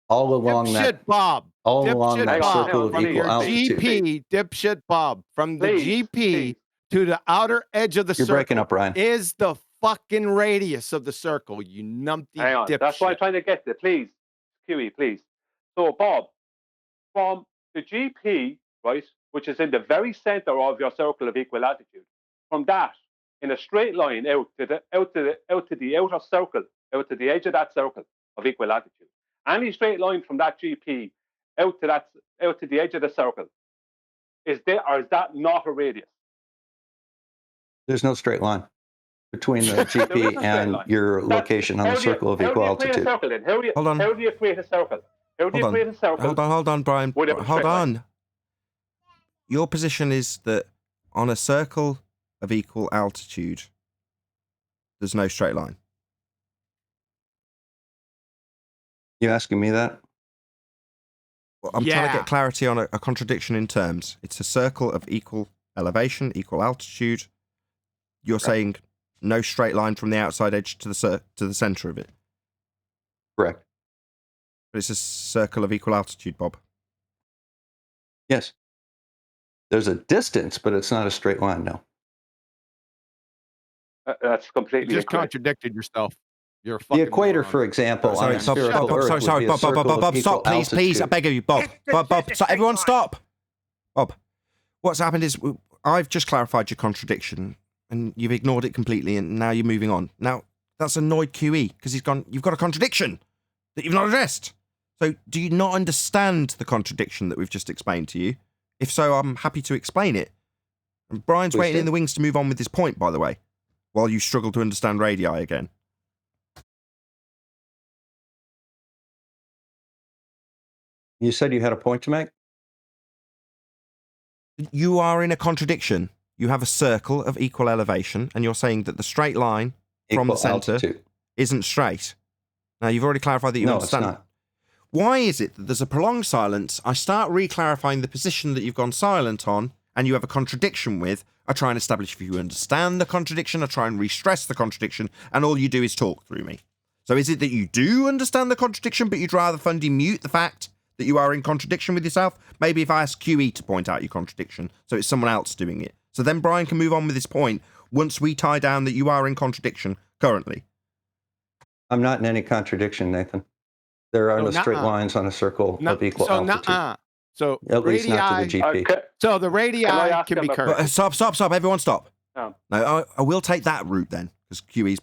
All along that, Bob. all along that circle of equal altitude. GP, dipshit Bob, from the GP to the outer edge of the circle. You're breaking up, Brian. Is the fucking radius of the circle, you numpty Hang on. dipshit. That's what I'm trying to get to. Please, QE, please. So, Bob, from the GP, right, which is in the very center of your circle of equal altitude, from that, in a straight line out to the outer circle, out to the edge of that circle of equal altitude. Any straight line from that GP out to the edge of the circle, is that not a radius? There's no straight line between the GP and your location on the circle of equal altitude. How do you create a circle? Hold on, Brian. Hold on. Your position is that on a circle of equal altitude, there's no straight line. You asking me that? Well, I'm trying to get clarity on a contradiction in terms. It's a circle of equal elevation, equal altitude. You're saying no straight line from the outside edge to the center of it. Correct. But it's a circle of equal altitude, Bob. Yes. There's a distance, but it's not a straight line, no. That's completely You just incorrect. contradicted yourself. You're a The fucking equator, moron. for example, Sorry, on a spherical Earth would sorry, be a Bob, circle of Bob, equal stop, please, I altitude. beg of you, Bob, stop, everyone stop. Bob, what's happened is I've just clarified your contradiction, and you've ignored it completely, and now you're moving on. Now, that's annoyed QE, because you've got a contradiction that you've not addressed. So, do you not understand the contradiction that we've just explained to you? If so, I'm happy to explain it. And Brian's waiting in the wings to move on with his point, by the way, while you struggle to understand radii again. You said you had a point to make? You are in a contradiction. You have a circle of equal elevation, and you're saying that the straight line from the centre isn't straight. Now, you've already clarified that you understand. It's not. Why is it that there's a prolonged silence? I start re-clarifying the position that you've gone silent on, and you have a contradiction with. I try and establish if you understand the contradiction. I try and re-stress the contradiction, and all you do is talk through me. So is it that you do understand the contradiction, but you'd rather fundy mute the fact that you are in contradiction with yourself? Maybe if I ask QE to point out your contradiction, so it's someone else doing it. So then Brian can move on with his point once we tie down that you are in contradiction currently. I'm not in any contradiction, Nathan. There are no straight lines on a circle of equal altitude. So at least not to the GP. So the radii can be curved. Stop, everyone stop. Oh. No, I will take that route then, because QE's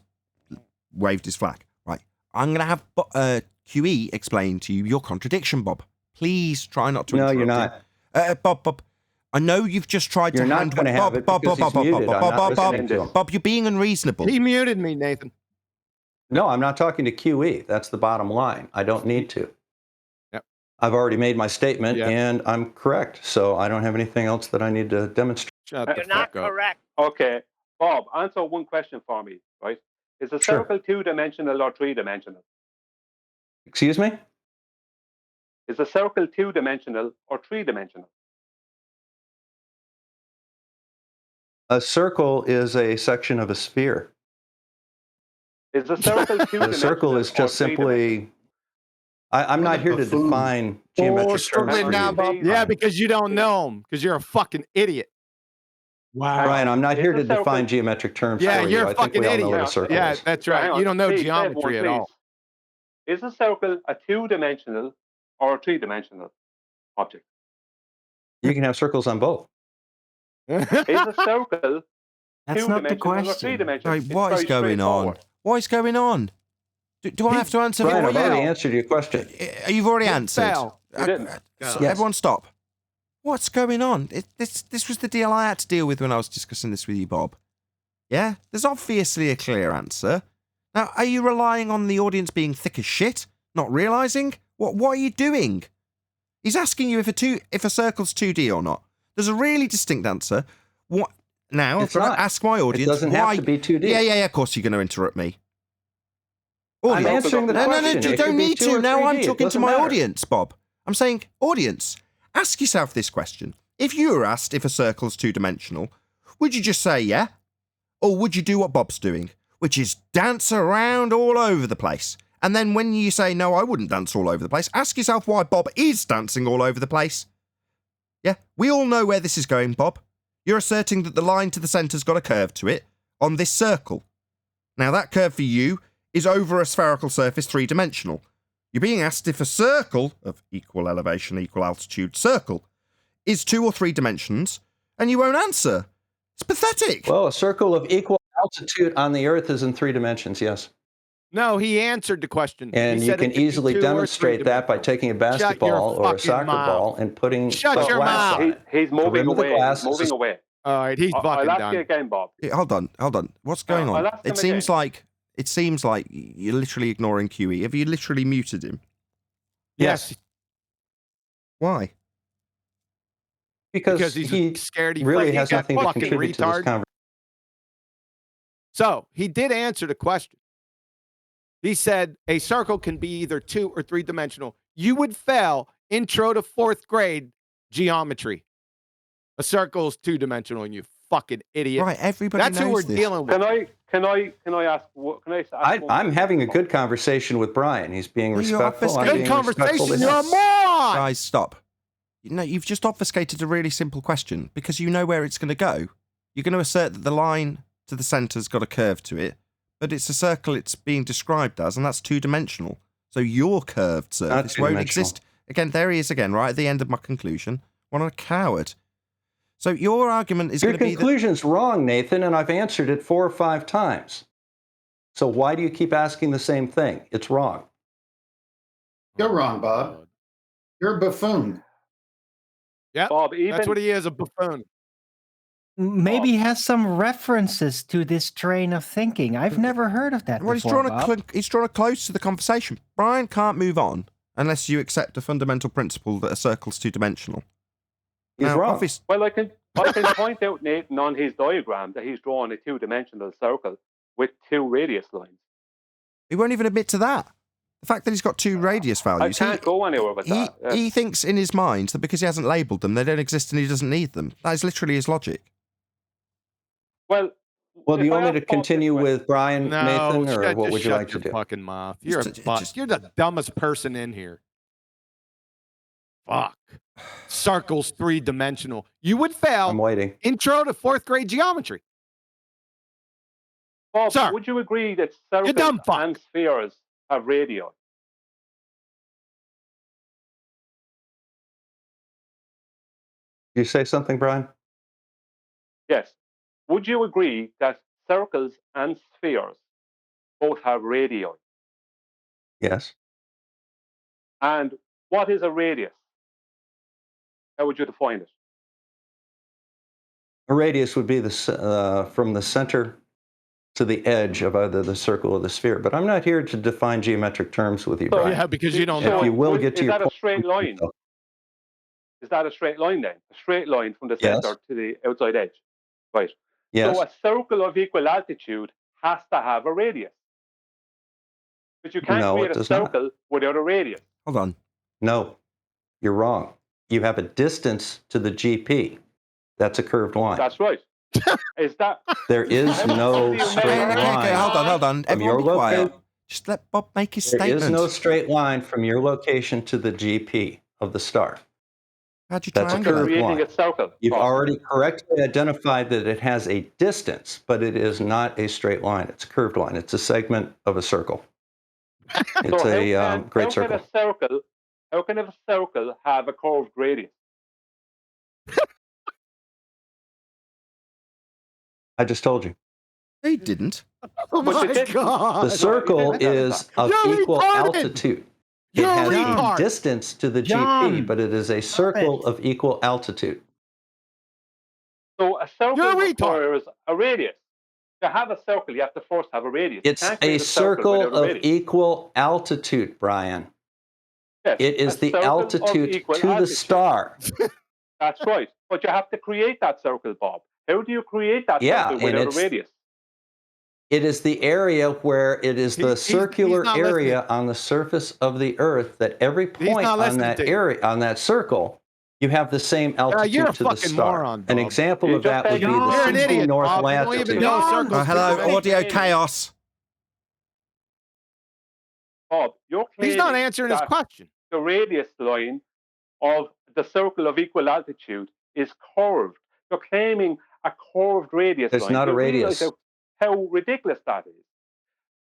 waved his flag. Right. I'm going to have QE explain to you your contradiction, Bob. Please try not to interrupt. No, you're not. Bob, I know you've just tried to hand Bob, you're being unreasonable. He muted me, Nathan. No, I'm not talking to QE. That's the bottom line. I don't need to. Yep. I've already made my statement, and I'm correct. So I don't have anything else that I need to demonstrate. You're not correct. Okay. Bob, answer one question for me, right? Is a circle two-dimensional or three-dimensional? Excuse me? Is a circle two-dimensional or three-dimensional? A circle is a section of a sphere. Is a circle two-dimensional? A circle is just simply. I'm not here to define geometric terms. Yeah, because you don't know them, because you're a fucking idiot. Wow. Brian, I'm not here to define geometric terms for you. You're a fucking idiot. Know what a circle is. That's right. You don't know geometry at all. Is a circle a two-dimensional or a three-dimensional object? You can have circles on both. Is a circle That's not the question. or three-dimensional? Right, what is going on? What is going on? Do I have to answer Brian, for I've you? already answered your question. You've already answered. Yes. Everyone stop. What's going on? This was the deal I had to deal with when I was discussing this with you, Bob. Yeah? There's obviously a clear answer. Now, are you relying on the audience being thick as shit? Not realising? What are you doing? He's asking you if a circle's 2D or not. There's a really distinct answer. What now? I've got to ask my audience. It doesn't have to be 2D. Yeah. Of course you're going to interrupt me. I'm answering the question. No, you don't need to. Now I'm talking to my audience, Bob. I'm saying, audience, ask yourself this question. If you were asked if a circle's two-dimensional, would you just say yeah? Or would you do what Bob's doing, which is dance around all over the place? And then when you say, no, I wouldn't dance all over the place, ask yourself why Bob is dancing all over the place. Yeah, we all know where this is going, Bob. You're asserting that the line to the centre's got a curve to it on this circle. Now, that curve for you is over a spherical surface, three-dimensional. You're being asked if a circle of equal elevation, equal altitude circle is 2 or 3 dimensions, and you won't answer. It's pathetic. Well, a circle of equal altitude on the Earth is in 3 dimensions, yes. No, he answered the question. And you can easily demonstrate that by taking a basketball or a soccer ball and putting Shut your glass mouth. on it. He's moving away. He's moving away. All right, he's fucking I'll ask done. you again, Bob. Hold on. What's going on? It seems like you're literally ignoring QE. Have you literally muted him? Yes. Why? Because he's scared he really has got nothing to fucking contribute to this retard. conversation. So he did answer the question. He said a circle can be either 2 or 3 dimensional. You would fail intro to 4th grade geometry. A circle is 2 dimensional, and you fucking idiot. Right, everybody That's knows who we're this. dealing with. Can I ask? I'm having a good conversation with Brian. He's being respectful. I'm Good being conversation. respectful to You're a him. moron. Guys, stop. You've just obfuscated a really simple question because you know where it's going to go. You're going to assert that the line to the centre's got a curve to it, but it's a circle it's being described as, and that's 2-dimensional. So your curved surface won't exist. Again, there he is again, right at the end of my conclusion. What a coward. So your argument is going to be... Your conclusion's wrong, Nathan, and I've answered it 4 or 5 times. So why do you keep asking the same thing? It's wrong. You're wrong, Bob. You're a buffoon. Yeah, Bob, that's what he is, a buffoon. Maybe he has some references to this train of thinking. I've never heard of that Well, before, he's drawn a close to the conversation. Brian can't move on unless you accept a fundamental principle that a circle's 2-dimensional. He's wrong. Well, I can point out, Nathan, on his diagram that he's drawn a 2-dimensional circle with 2 radius lines. He won't even admit to that. The fact that he's got 2 radius values. I can't go anywhere with that. Yeah. He thinks in his mind that because he hasn't labelled them, they don't exist and he doesn't need them. That is literally his logic. Well, do you want me to continue with Brian, No, Nathan, or what would you like to your do? fucking mouth. You're you're the dumbest person in here. Fuck. Circles 3-dimensional. You would fail. I'm waiting. Intro to 4th grade geometry. Bob, Sir, would you agree that circles dumb fuck. and spheres have radii? You say something, Brian? Yes. Would you agree that circles and spheres both have radii? Yes. And what is a radius? How would you define it? A radius would be from the center to the edge of either the circle or the sphere. But I'm not here to define geometric terms with you, Brian. Yeah, because you don't If know. you will get to Is your that a point, straight line? Is that a straight line then? A straight line from the center to the outside edge? Right. Yes. So a circle of equal altitude has to have a radius. But you can't create a circle without a radius. Hold on. No, you're wrong. You have a distance to the GP. That's a curved line. That's right. Is that... There is no straight line. Okay, hold on. Everyone be quiet. Just let Bob make his statement. There is no straight line from your location to the GP of the star. How'd you That's a curved line. A circle. You've already correctly identified that it has a distance, but it is not a straight line. It's a curved line. It's a segment of a circle. It's a great circle. How can a circle have a curved radius? I just told you. He didn't. Oh my God. The circle is of equal altitude. It has a distance to the GP, but it is a circle of equal altitude. So a circle requires a radius. To have a circle, you have to first have a radius. It's a circle of equal altitude, Brian. Yes, it is the altitude to the star. That's right. But you have to create that circle, Bob. How do you create that circle without a radius? It is the area where it is the circular area on the surface of the Earth that every point on that area, on that circle, you have the same altitude to the star. Moron, an example of that would be the 60 north latitude. Hello, audio chaos. Bob, you're He's not answering his question. The radius line of the circle of equal altitude is curved. You're claiming a curved radius line. There's not a radius. How ridiculous that is.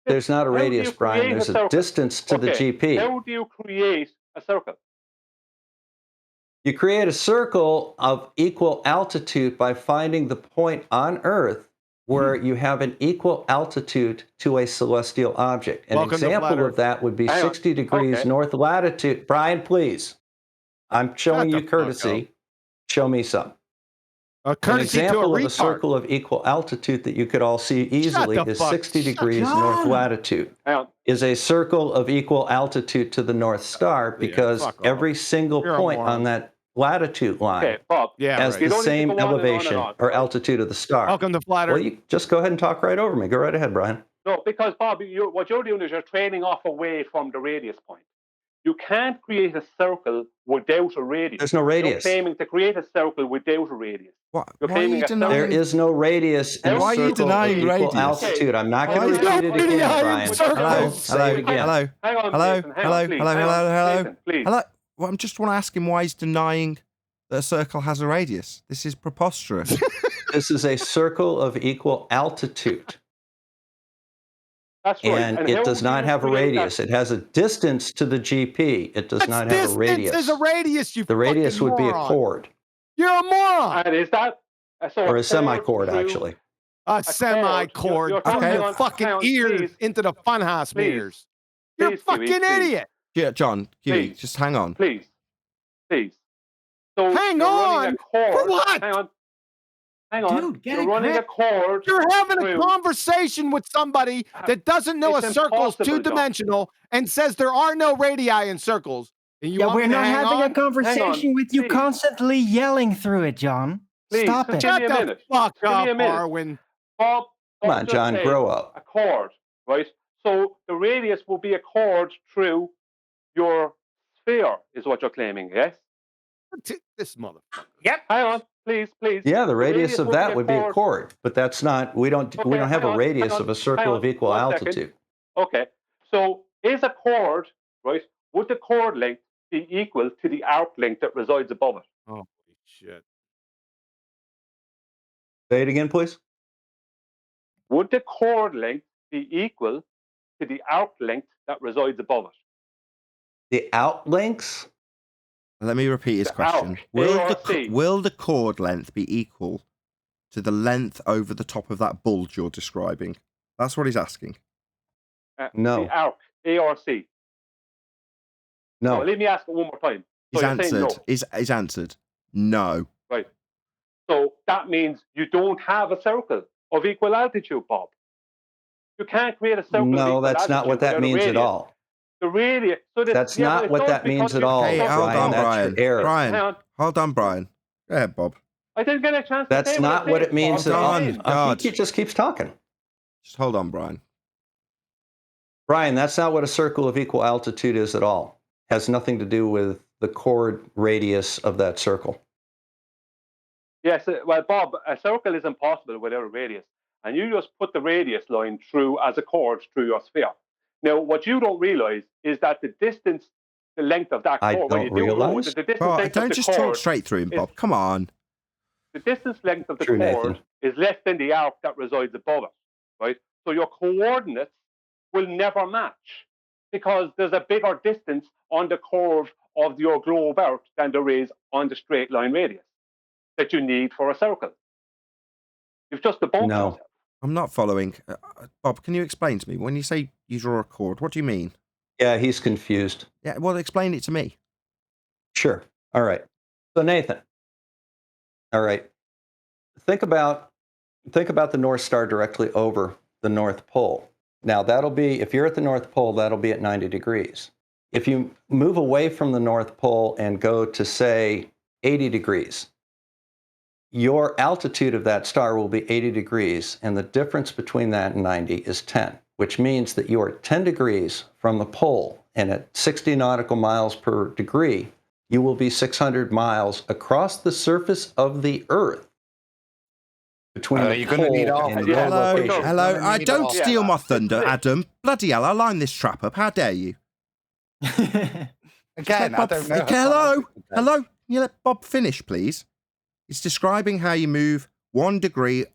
There's not a radius, Brian. There's a distance to the GP. How do you create a circle? You create a circle of equal altitude by finding the point on Earth where you have an equal altitude to a celestial object. An example of that would be 60 degrees north latitude. Brian, please. I'm showing you courtesy. Show me some. An example of a circle of equal altitude that you could all see easily is 60 degrees north latitude. Is a circle of equal altitude to the North Star because every single point on that latitude line has the same elevation or altitude of the star. Welcome to Flat Earth. Well, you just go ahead and talk right over me. Go right ahead, Brian. No, because Bob, what you're doing is you're training off away from the radius point. You can't create a circle without a radius. There's no radius. You're claiming to create a circle without a radius. There is no radius in a circle of equal altitude. I'm not going to repeat it again, Brian. Hello. Well, I just want to ask him why he's denying that a circle has a radius. This is preposterous. This is a circle of equal altitude. That's right. And it does not have a radius. It has a distance to the GP. It does not have a radius. There's a radius, you The radius would be a chord. You're a moron. And is that or a semichord, actually. A semichord. Okay. Your fucking ears into the funhouse mirrors. You're a fucking idiot. Yeah, John, Huey, just hang on. Please. So hang on. For what? Hang on. Dude, you're running a chord. You're having a conversation with somebody that doesn't know a circle's two-dimensional and says there are no radii in circles. And you we're not having a conversation with you constantly yelling through it, John. Please, Stop it. Shut the fuck up, Arwen. Bob, come on, John, grow up. A chord, right? So the radius will be a chord through your sphere, is what you're claiming, yes? This motherfucker. Yep. Hang on, please. Yeah, the radius of that would be a chord, but that's not. We don't have a radius of a circle of equal altitude. Okay. So is a chord, right? Would the chord length be equal to the arc length that resides above it? Oh shit. Say it again, please. Would the chord length be equal to the arc length that resides above it? The out lengths? Let me repeat his question. Will the chord length be equal to the length over the top of that bulge you're describing? That's what he's asking. No. The arc, ARC. No. So let me ask it one more time. He's answered. He's answered. No. Right. So that means you don't have a circle of equal altitude, Bob. You can't create a circle. No, that's not what that means at all. The radius. So that's not what that means at all. Hey, hold on, Brian. Brian, hold on, Brian. Go ahead, Bob. I didn't get a chance. That's not what it means at all. He just keeps talking. Just hold on, Brian. Brian, that's not what a circle of equal altitude is at all. Has nothing to do with the chord radius of that circle. Yes, well, Bob, a circle is impossible without a radius. And you just put the radius line through as a chord through your sphere. Now, what you don't realize is that the distance, the length of that chord. I don't realize. Don't just talk straight through him, Bob. Come on. The distance length of the chord is less than the arc that resides above it, right? So your coordinates will never match because there's a bigger distance on the curve of your globe Earth than there is on the straight line radius that you need for a circle. You've just debunked yourself. I'm not following. Bob, can you explain to me? When you say you draw a chord, what do you mean? Yeah, he's confused. Yeah, well, explain it to me. Sure. All right. So, Nathan. All right. Think about the North Star directly over the North Pole. Now, that'll be, if you're at the North Pole, that'll be at 90 degrees. If you move away from the North Pole and go to, say, 80 degrees, your altitude of that star will be 80 degrees, and the difference between that and 90 is 10, which means that you are 10 degrees from the pole, and at 60 nautical miles per degree, you will be 600 miles across the surface of the Earth between the pole and your location. Hello, don't steal my thunder, Adam. Bloody hell, I lined this trap up. How dare you? Again, I don't know. Hello. Can you let Bob finish, please? It's describing how you move 1 degree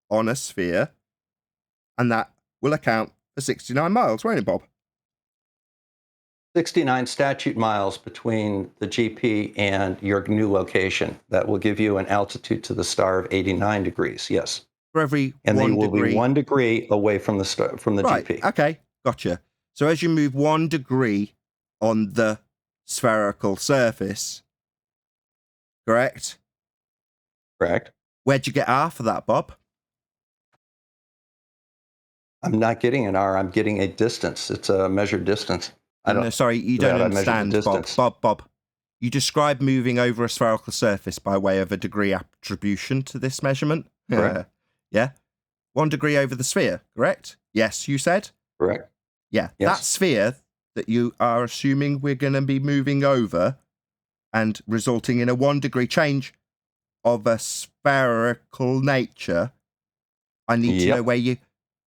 on a sphere, and that will account for 69 miles, won't it, Bob? 69 statute miles between the GP and your new location. That will give you an altitude to the star of 89 degrees. Yes. For every and 1 they will degree. be 1 degree away from the star, from the right. GP. Okay, gotcha. So as you move 1 degree on the spherical surface, correct? Correct. Where'd you get R for that, Bob? I'm not getting an R. I'm getting a distance. It's a measured distance. No, sorry, you don't understand, Bob. You describe moving over a spherical surface by way of a degree attribution to this measurement. Correct. Yeah. 1 degree over the sphere, correct? Yes, you said? Correct. Yeah. Yes. That sphere that you are assuming we're going to be moving over and resulting in a 1 degree change of a spherical nature, I need to know where you...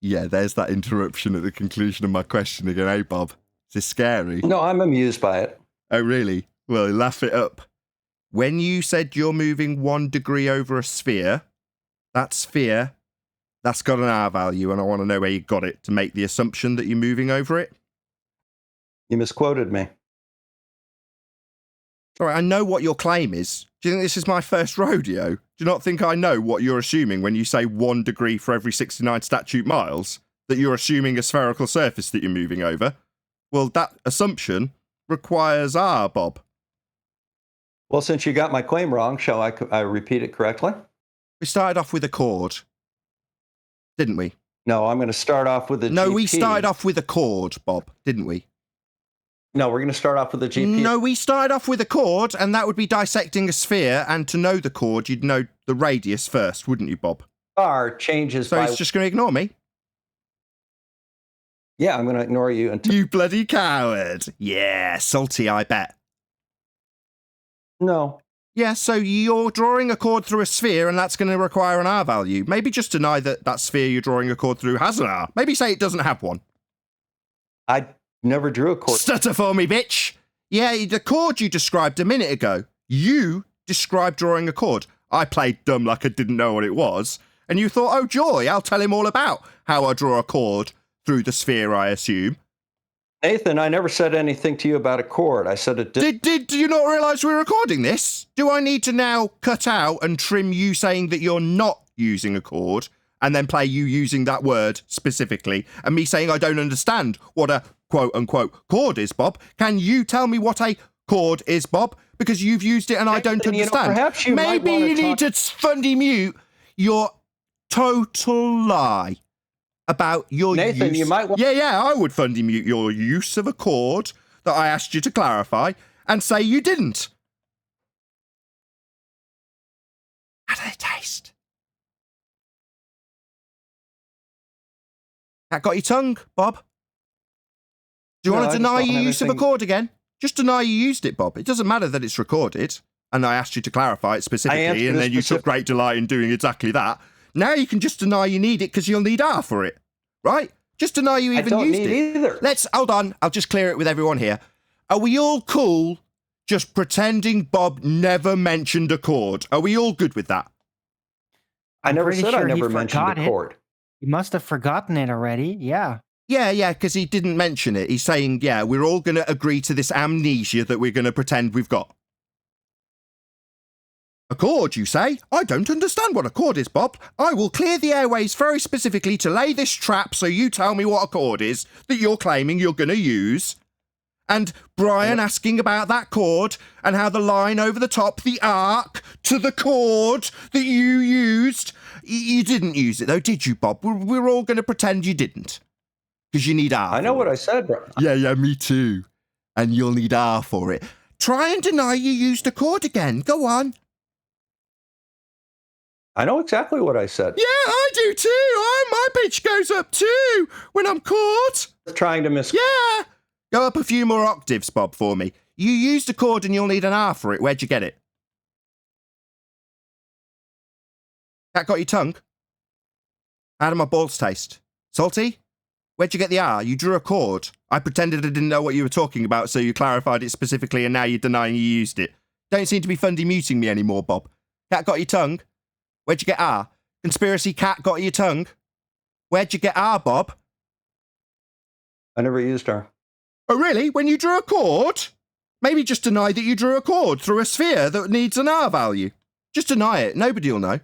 Yeah, there's that interruption at the conclusion of my question again, eh, Bob? Is this scary? No, I'm amused by it. Oh, really? Well, laugh it up. When you said you're moving 1 degree over a sphere, that sphere, that's got an R value, and I want to know where you got it to make the assumption that you're moving over it. You misquoted me. Sorry, I know what your claim is. Do you think this is my first rodeo? Do you not think I know what you're assuming when you say 1 degree for every 69 statute miles? That you're assuming a spherical surface that you're moving over? Well, that assumption requires R, Bob. Well, since you got my claim wrong, shall I repeat it correctly? We started off with a chord, didn't we? No, I'm going to start off with the GP. No, we started off with a chord, Bob, didn't we? No, we're going to start off with the GP. No, we started off with a chord, and that would be dissecting a sphere, and to know the chord, you'd know the radius first, wouldn't you, Bob? R changes so by... it's just going to ignore me? Yeah, I'm going to ignore you until... You bloody coward. Yeah, salty, I bet. No. Yeah, so you're drawing a chord through a sphere, and that's going to require an R value. Maybe just deny that that sphere you're drawing a chord through has an R. Maybe say it doesn't have one. I never drew a chord. Stutter for me, bitch. Yeah, the chord you described a minute ago. You described drawing a chord. I played dumb like I didn't know what it was. And you thought, oh, joy, I'll tell him all about how I draw a chord through the sphere, I assume. Nathan, I never said anything to you about a chord. I said it did. Did you not realise we're recording this? Do I need to now cut out and trim you saying that you're not using a chord and then play you using that word specifically and me saying I don't understand what a quote-unquote chord is, Bob? Can you tell me what a chord is, Bob? Because you've used it and I don't understand. Perhaps you Maybe you need to fundy mute your total lie about your Nathan, use. you might want... Yeah, I would fundy mute your use of a chord that I asked you to clarify and say you didn't. How do they taste? That got your tongue, Bob? Do you want to deny your use of a chord again? Just deny you used it, Bob. It doesn't matter that it's recorded. And I asked you to clarify it specifically, and then you took great delight in doing exactly that. Now you can just deny you need it because you'll need R for it, right? Just deny you even used it. Either. Hold on. I'll just clear it with everyone here. Are we all cool just pretending Bob never mentioned a chord? Are we all good with that? I never said I never he mentioned forgot a it. chord. You must have forgotten it already. Yeah. Yeah, because he didn't mention it. He's saying, yeah, we're all going to agree to this amnesia that we're going to pretend we've got. A chord, you say? I don't understand what a chord is, Bob. I will clear the airways very specifically to lay this trap so you tell me what a chord is that you're claiming you're going to use. And Brian asking about that chord and how the line over the top, the arc to the chord that you used. You didn't use it, though, did you, Bob? We're all going to pretend you didn't. Because you need R. I know what I said, bro. Yeah, me too. And you'll need R for it. Try and deny you used a chord again. Go on. I know exactly what I said. Yeah, I do too. My pitch goes up too when I'm caught. Trying to miss... Yeah. Go up a few more octaves, Bob, for me. You used a chord and you'll need an R for it. Where'd you get it? That got your tongue? How do my balls taste? Salty? Where'd you get the R? You drew a chord. I pretended I didn't know what you were talking about, so you clarified it specifically, and now you're denying you used it. Don't seem to be fundy muting me anymore, Bob. Cat got your tongue? Where'd you get R? Conspiracy cat got your tongue? Where'd you get R, Bob? I never used R. Oh, really? When you drew a chord? Maybe just deny that you drew a chord through a sphere that needs an R value. Just deny it. Nobody will know.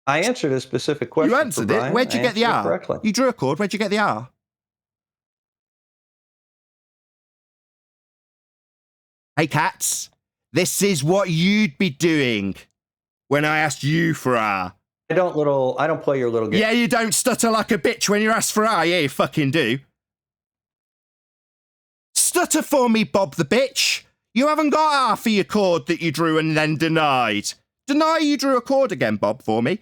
I answered a specific question. You answered it. Where'd you get the R? Correctly. You drew a chord. Where'd you get the R? Hey, cats. This is what you'd be doing when I asked you for R. I don't play your little game. Yeah, you don't stutter like a bitch when you're asked for R. Yeah, you fucking do. Stutter for me, Bob the bitch. You haven't got R for your chord that you drew and then denied. Deny you drew a chord again, Bob, for me.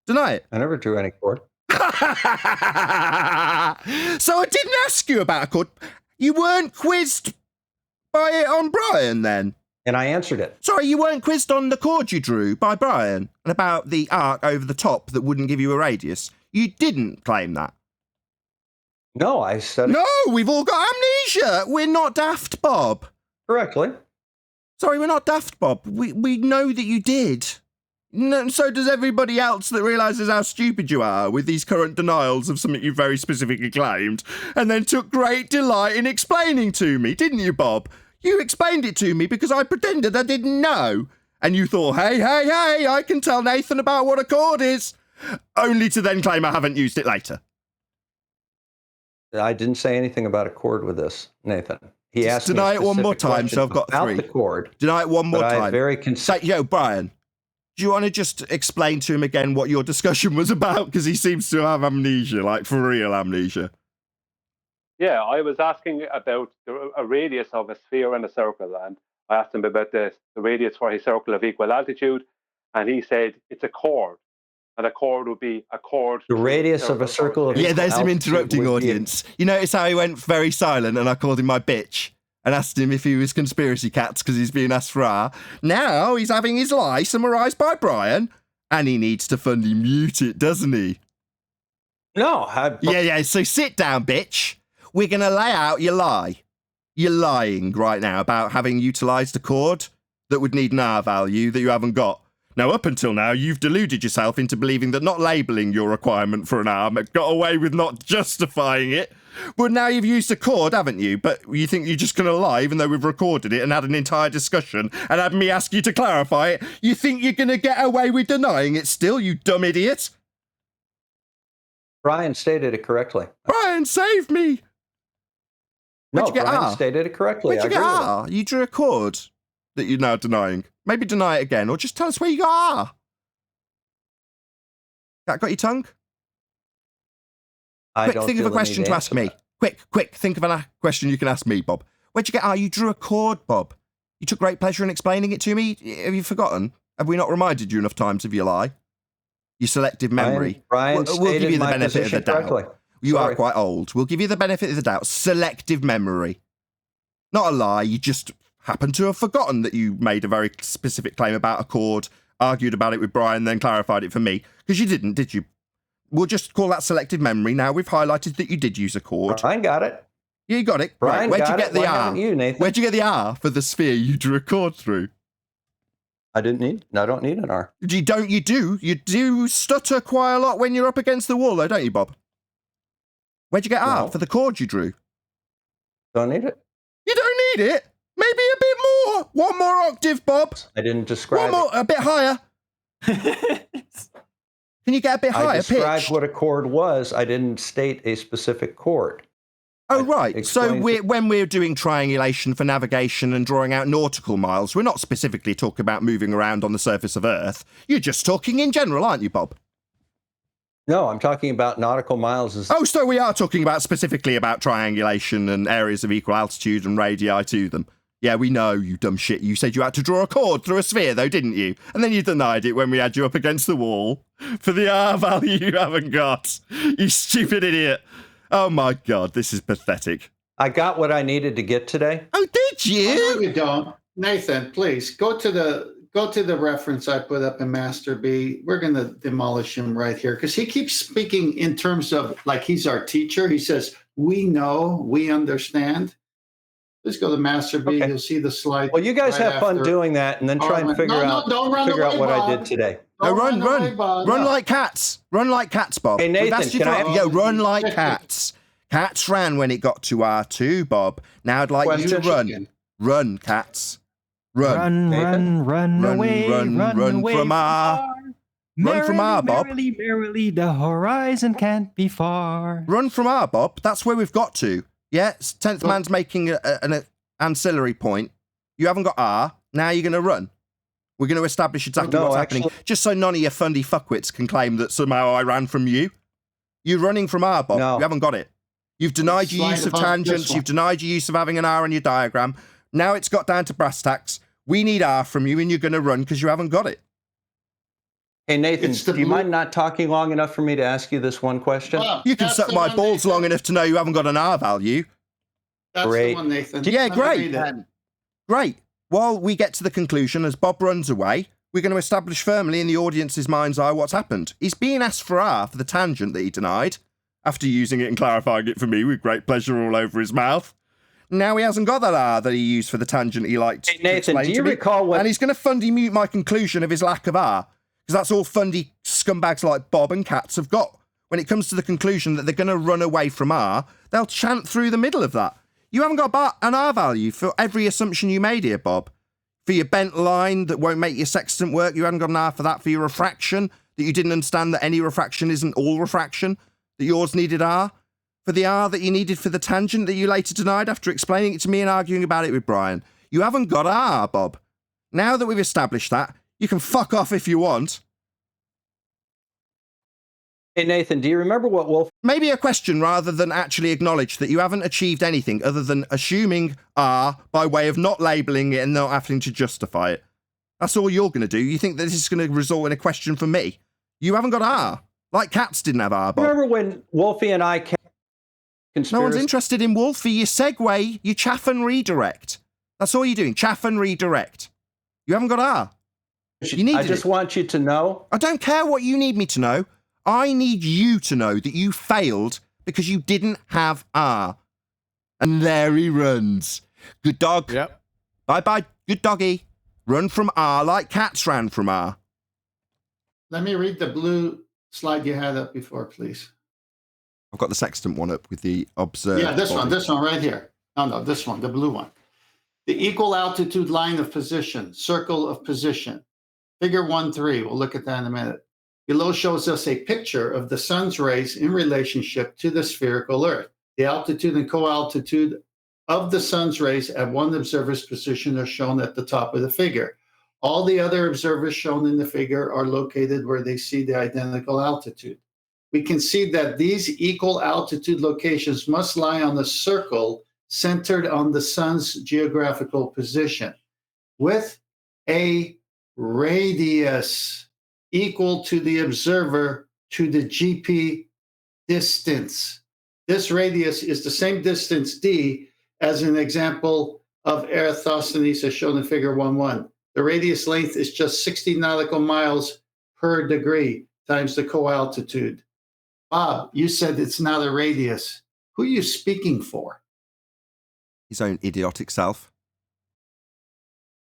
Deny it. I never drew any chord. So I didn't ask you about a chord. You weren't quizzed by it on Brian then? And I answered it. Sorry, you weren't quizzed on the chord you drew by Brian and about the arc over the top that wouldn't give you a radius. You didn't claim that. No, I said it. No, we've all got amnesia. We're not daft, Bob. Correctly. Sorry, we're not daft, Bob. We know that you did. No, so does everybody else that realises how stupid you are with these current denials of something you very specifically claimed and then took great delight in explaining to me, didn't you, Bob? You explained it to me because I pretended I didn't know. And you thought, hey, I can tell Nathan about what a chord is. Only to then claim I haven't used it later. I didn't say anything about a chord with this, Nathan. He asked me deny it one more time, so I've got three. The chord. Deny it one more time. Very Yo, Brian, do you want to just explain to him again what your discussion was about? Because he seems to have amnesia, like for real amnesia. Yeah, I was asking about a radius of a sphere and a circle, and I asked him about the radius for a circle of equal altitude, and he said it's a chord, and a chord would be a chord. The radius of a circle of yeah, there's him interrupting audience. You notice how he went very silent, and I called him my bitch and asked him if he was conspiracy cats because he's being asked for R. Now he's having his lie summarised by Brian, and he needs to fully mute it, doesn't he? No. Yeah. So sit down, bitch. We're going to lay out your lie. You're lying right now about having utilised a chord that would need an R value that you haven't got. Now, up until now, you've deluded yourself into believing that not labelling your requirement for an R got away with not justifying it. But now you've used a chord, haven't you? But you think you're just going to lie, even though we've recorded it and had an entire discussion and had me ask you to clarify it? You think you're going to get away with denying it still, you dumb idiot? Brian stated it correctly. Brian, save me! No, Brian stated it correctly. Where'd you get R? You drew a chord that you're now denying. Maybe deny it again, or just tell us where you got R. That got your tongue? Quick, think of a question to ask me. Quick, think of a question you can ask me, Bob. Where'd you get R? You drew a chord, Bob. You took great pleasure in explaining it to me. Have you forgotten? Have we not reminded you enough times of your lie? Your selective memory. Brian we'll give you the benefit of the doubt. Correctly. You are quite old. We'll give you the benefit of the doubt. Selective memory. Not a lie. You just happen to have forgotten that you made a very specific claim about a chord, argued about it with Brian, then clarified it for me. Because you didn't, did you? We'll just call that selective memory. Now we've highlighted that you did use a chord. Brian got it. Yeah, you got it. Brian Where'd got you get it. the Why R? haven't you, Nathan? Where'd you get the R for the sphere you drew a chord through? I don't need an R. You do stutter quite a lot when you're up against the wall, though, don't you, Bob? Where'd you get R for the chord you drew? Don't need it. You don't need it? Maybe a bit more. One more octave, Bob. I didn't describe One more, a bit higher. Can you get a bit higher I described pitched? what a chord was. I didn't state a specific chord. Oh, right. So when we're doing triangulation for navigation and drawing out nautical miles, we're not specifically talking about moving around on the surface of Earth. You're just talking in general, aren't you, Bob? No, I'm talking about nautical miles. Oh, so we are talking about specifically about triangulation and areas of equal altitude and radii to them. Yeah, we know, you dumb shit. You said you had to draw a chord through a sphere, though, didn't you? And then you denied it when we had you up against the wall for the R value you haven't got. You stupid idiot. Oh, my God, this is pathetic. I got what I needed to get today. Oh, did you? Oh, no, you don't. Nathan, please, go to the reference I put up in Master B. We're going to demolish him right here because he keeps speaking in terms of like he's our teacher. He says, we know, we understand. Let's go to Master B. Okay. You'll see the slide. Well, you guys have fun doing that and then try and figure out what I did today. No, run like cats. Run like cats, Bob. Hey, Nathan, run like cats. Cats ran when it got to R2, Bob. Now I'd like you to run. Run, cats. Run. Run away, run away from R. Run from R, Bob. Merrily, the horizon can't be far. Run from R, Bob. That's where we've got to. Yeah, 10th man's making an ancillary point. You haven't got R. Now you're going to run. We're going to establish exactly what's happening, just so none of your fundy fuckwits can claim that somehow I ran from you. You're running from R, Bob. No. You haven't got it. You've denied your use of tangents. You've denied your use of having an R in your diagram. Now it's got down to brass tacks. We need R from you, and you're going to run because you haven't got it. Hey, Nathan, do you mind not talking long enough for me to ask you this one question? You can suck my balls long enough to know you haven't got an R value. That's the one, Nathan. Yeah, great. Great. While we get to the conclusion, as Bob runs away, we're going to establish firmly in the audience's mind's eye what's happened. He's being asked for R for the tangent that he denied, after using it and clarifying it for me with great pleasure all over his mouth. Now he hasn't got that R that he used for the tangent he liked to Nathan, explain do you to me. recall what... And he's going to fundy mute my conclusion of his lack of R, because that's all fundy scumbags like Bob and Cats have got. When it comes to the conclusion that they're going to run away from R, they'll chant through the middle of that. You haven't got an R value for every assumption you made here, Bob. For your bent line that won't make your sextant work, you haven't got an R for that. For your refraction, that you didn't understand that any refraction isn't all refraction, that yours needed R. For the R that you needed for the tangent that you later denied after explaining it to me and arguing about it with Brian. You haven't got R, Bob. Now that we've established that, you can fuck off if you want. Hey, Nathan, do you remember what Wolf... Maybe a question rather than actually acknowledge that you haven't achieved anything other than assuming R by way of not labelling it and not having to justify it. That's all you're going to do. You think that this is going to result in a question from me? You haven't got R. Like Cats didn't have R, Bob. Remember when Wolfie and I... No one's interested in Wolfie. You segue, you chaff and redirect. That's all you're doing. Chaff and redirect. You haven't got R. You need. I just want you to know. I don't care what you need me to know. I need you to know that you failed because you didn't have R. And there he runs. Good dog. Yep. Bye-bye. Good doggy. Run from R like Cats ran from R. Let me read the blue slide you had up before, please. I've got the sextant one up with the observed. Yeah, this one right here. No, this one, the blue one. The equal altitude line of position, circle of position. Figure 1.3, we'll look at that in a minute. Below shows us a picture of the sun's rays in relationship to the spherical Earth. The altitude and co-altitude of the sun's rays at one observer's position are shown at the top of the figure. All the other observers shown in the figure are located where they see the identical altitude. We can see that these equal altitude locations must lie on a circle centered on the sun's geographical position with a radius equal to the observer to the GP distance. This radius is the same distance d as an example of Eratosthenes as shown in figure 1.1. The radius length is just 60 nautical miles per degree times the co-altitude. Bob, you said it's not a radius. Who are you speaking for? His own idiotic self.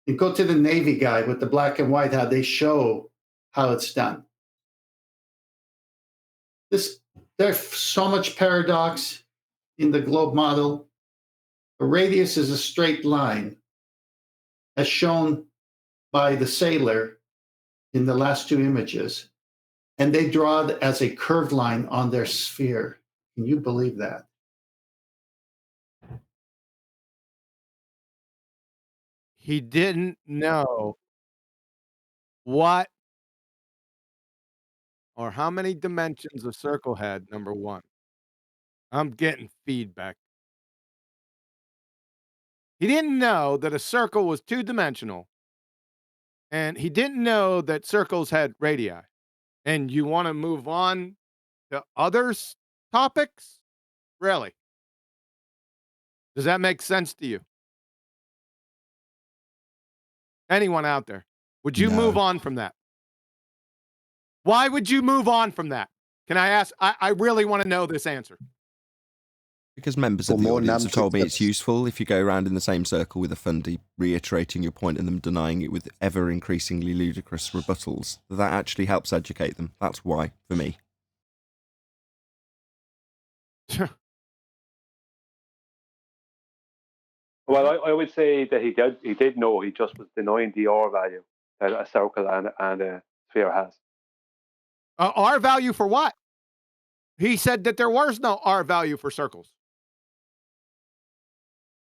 And go to the Navy guy with the black and white, how they show how it's done. There's so much paradox in the globe model. A radius is a straight line, as shown by the sailor in the last two images. And they draw it as a curved line on their sphere. Can you believe that? He didn't know what or how many dimensions a circle had, number one. I'm getting feedback. He didn't know that a circle was two-dimensional. And he didn't know that circles had radii. And you want to move on to other topics? Really? Does that make sense to you? Anyone out there? Would you move on from that? Why would you move on from that? Can I ask? I really want to know this answer. Because members of the audience have told me it's useful if you go around in the same circle with a fundy, reiterating your point and them denying it with ever increasingly ludicrous rebuttals. That actually helps educate them. That's why, for me. Well, I would say that he did know. He just was denying the R value that a circle and a sphere has. R value for what? He said that there was no R value for circles.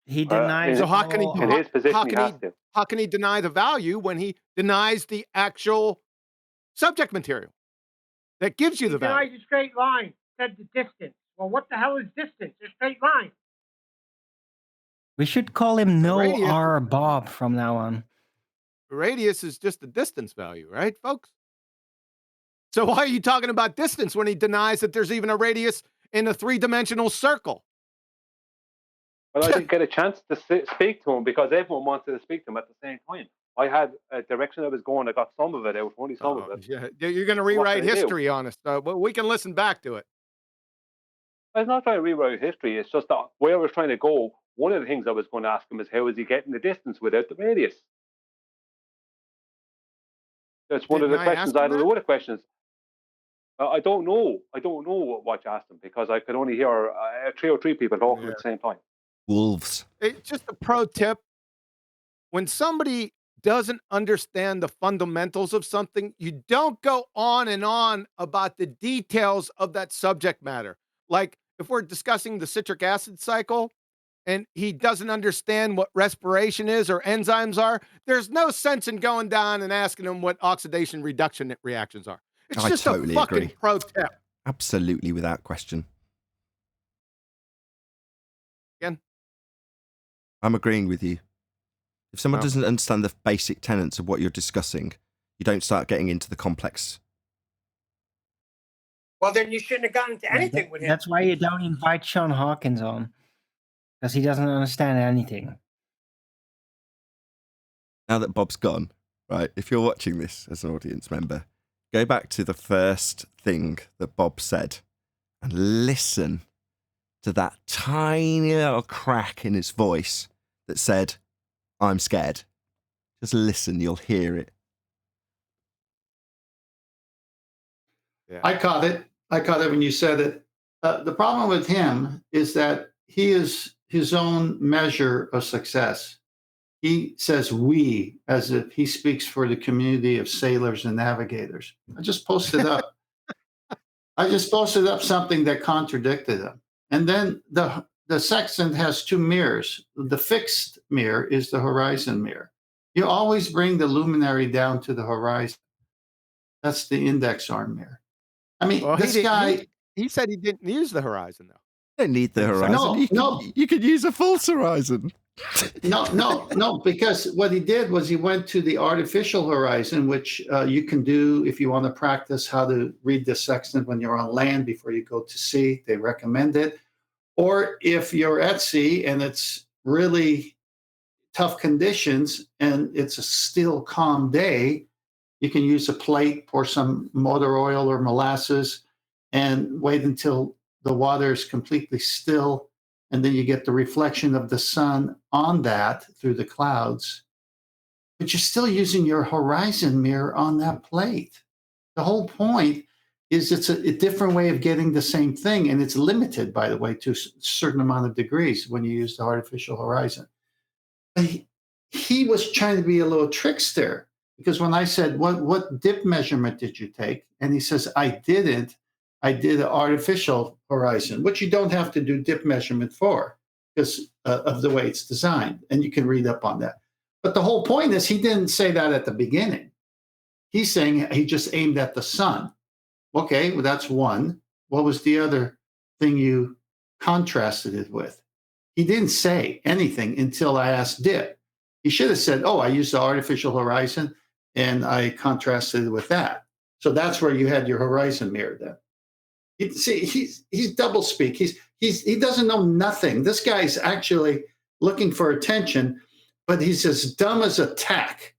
He denies. So how can he? In his position, how can he deny the value when he denies the actual subject material that gives you the value? He denies a straight line. Said the distance. Well, what the hell is distance? A straight line. We should call him No R Bob from now on. Radius is just the distance value, right, folks? So why are you talking about distance when he denies that there's even a radius in a three-dimensional circle? Well, I didn't get a chance to speak to him because everyone wanted to speak to him at the same time. I had a direction I was going. I got some of it out, only some of it. Yeah, you're going to rewrite history on us. We can listen back to it. I was not trying to rewrite history. It's just that where I was trying to go, one of the things I was going to ask him is how is he getting the distance without the radius? That's one of the questions. I had a load of questions. I don't know. I don't know what you asked him because I could only hear three or three people talking at the same time. Wolves. It's just a pro tip. When somebody doesn't understand the fundamentals of something, you don't go on and on about the details of that subject matter. Like if we're discussing the citric acid cycle and he doesn't understand what respiration is or enzymes are, there's no sense in going down and asking him what oxidation reduction reactions are. It's just a fucking pro tip. Absolutely, without question. Again? I'm agreeing with you. If someone doesn't understand the basic tenets of what you're discussing, you don't start getting into the complex. Well, then you shouldn't have gotten into anything with him. That's why you don't invite Sean Hawkins on, because he doesn't understand anything. Now that Bob's gone, right, if you're watching this as an audience member, go back to the first thing that Bob said and listen to that tiny little crack in his voice that said, I'm scared. Just listen, you'll hear it. Yeah. I caught it when you said it. The problem with him is that he is his own measure of success. He says we as if he speaks for the community of sailors and navigators. I just posted up something that contradicted him. And then the sextant has two mirrors. The fixed mirror is the horizon mirror. You always bring the luminary down to the horizon. That's the index arm mirror. I mean, this guy... He said he didn't use the horizon, though. You don't need the horizon. You could use a false horizon. No, because what he did was he went to the artificial horizon, which you can do if you want to practice how to read the sextant when you're on land before you go to sea. They recommend it. Or if you're at sea and it's really tough conditions and it's a still calm day, you can use a plate, pour some motor oil or molasses, and wait until the water is completely still. And then you get the reflection of the sun on that through the clouds. But you're still using your horizon mirror on that plate. The whole point is it's a different way of getting the same thing. And it's limited, by the way, to a certain amount of degrees when you use the artificial horizon. But he was trying to be a little trickster, because when I said, what dip measurement did you take? And he says, I didn't. I did an artificial horizon, which you don't have to do dip measurement for because of the way it's designed. And you can read up on that. But the whole point is he didn't say that at the beginning. He's saying he just aimed at the sun. Okay, well, that's one. What was the other thing you contrasted it with? He didn't say anything until I asked dip. He should have said, I used the artificial horizon and I contrasted it with that. So that's where you had your horizon mirror then. He's double speak. He doesn't know nothing. This guy's actually looking for attention, but he's as dumb as a tack.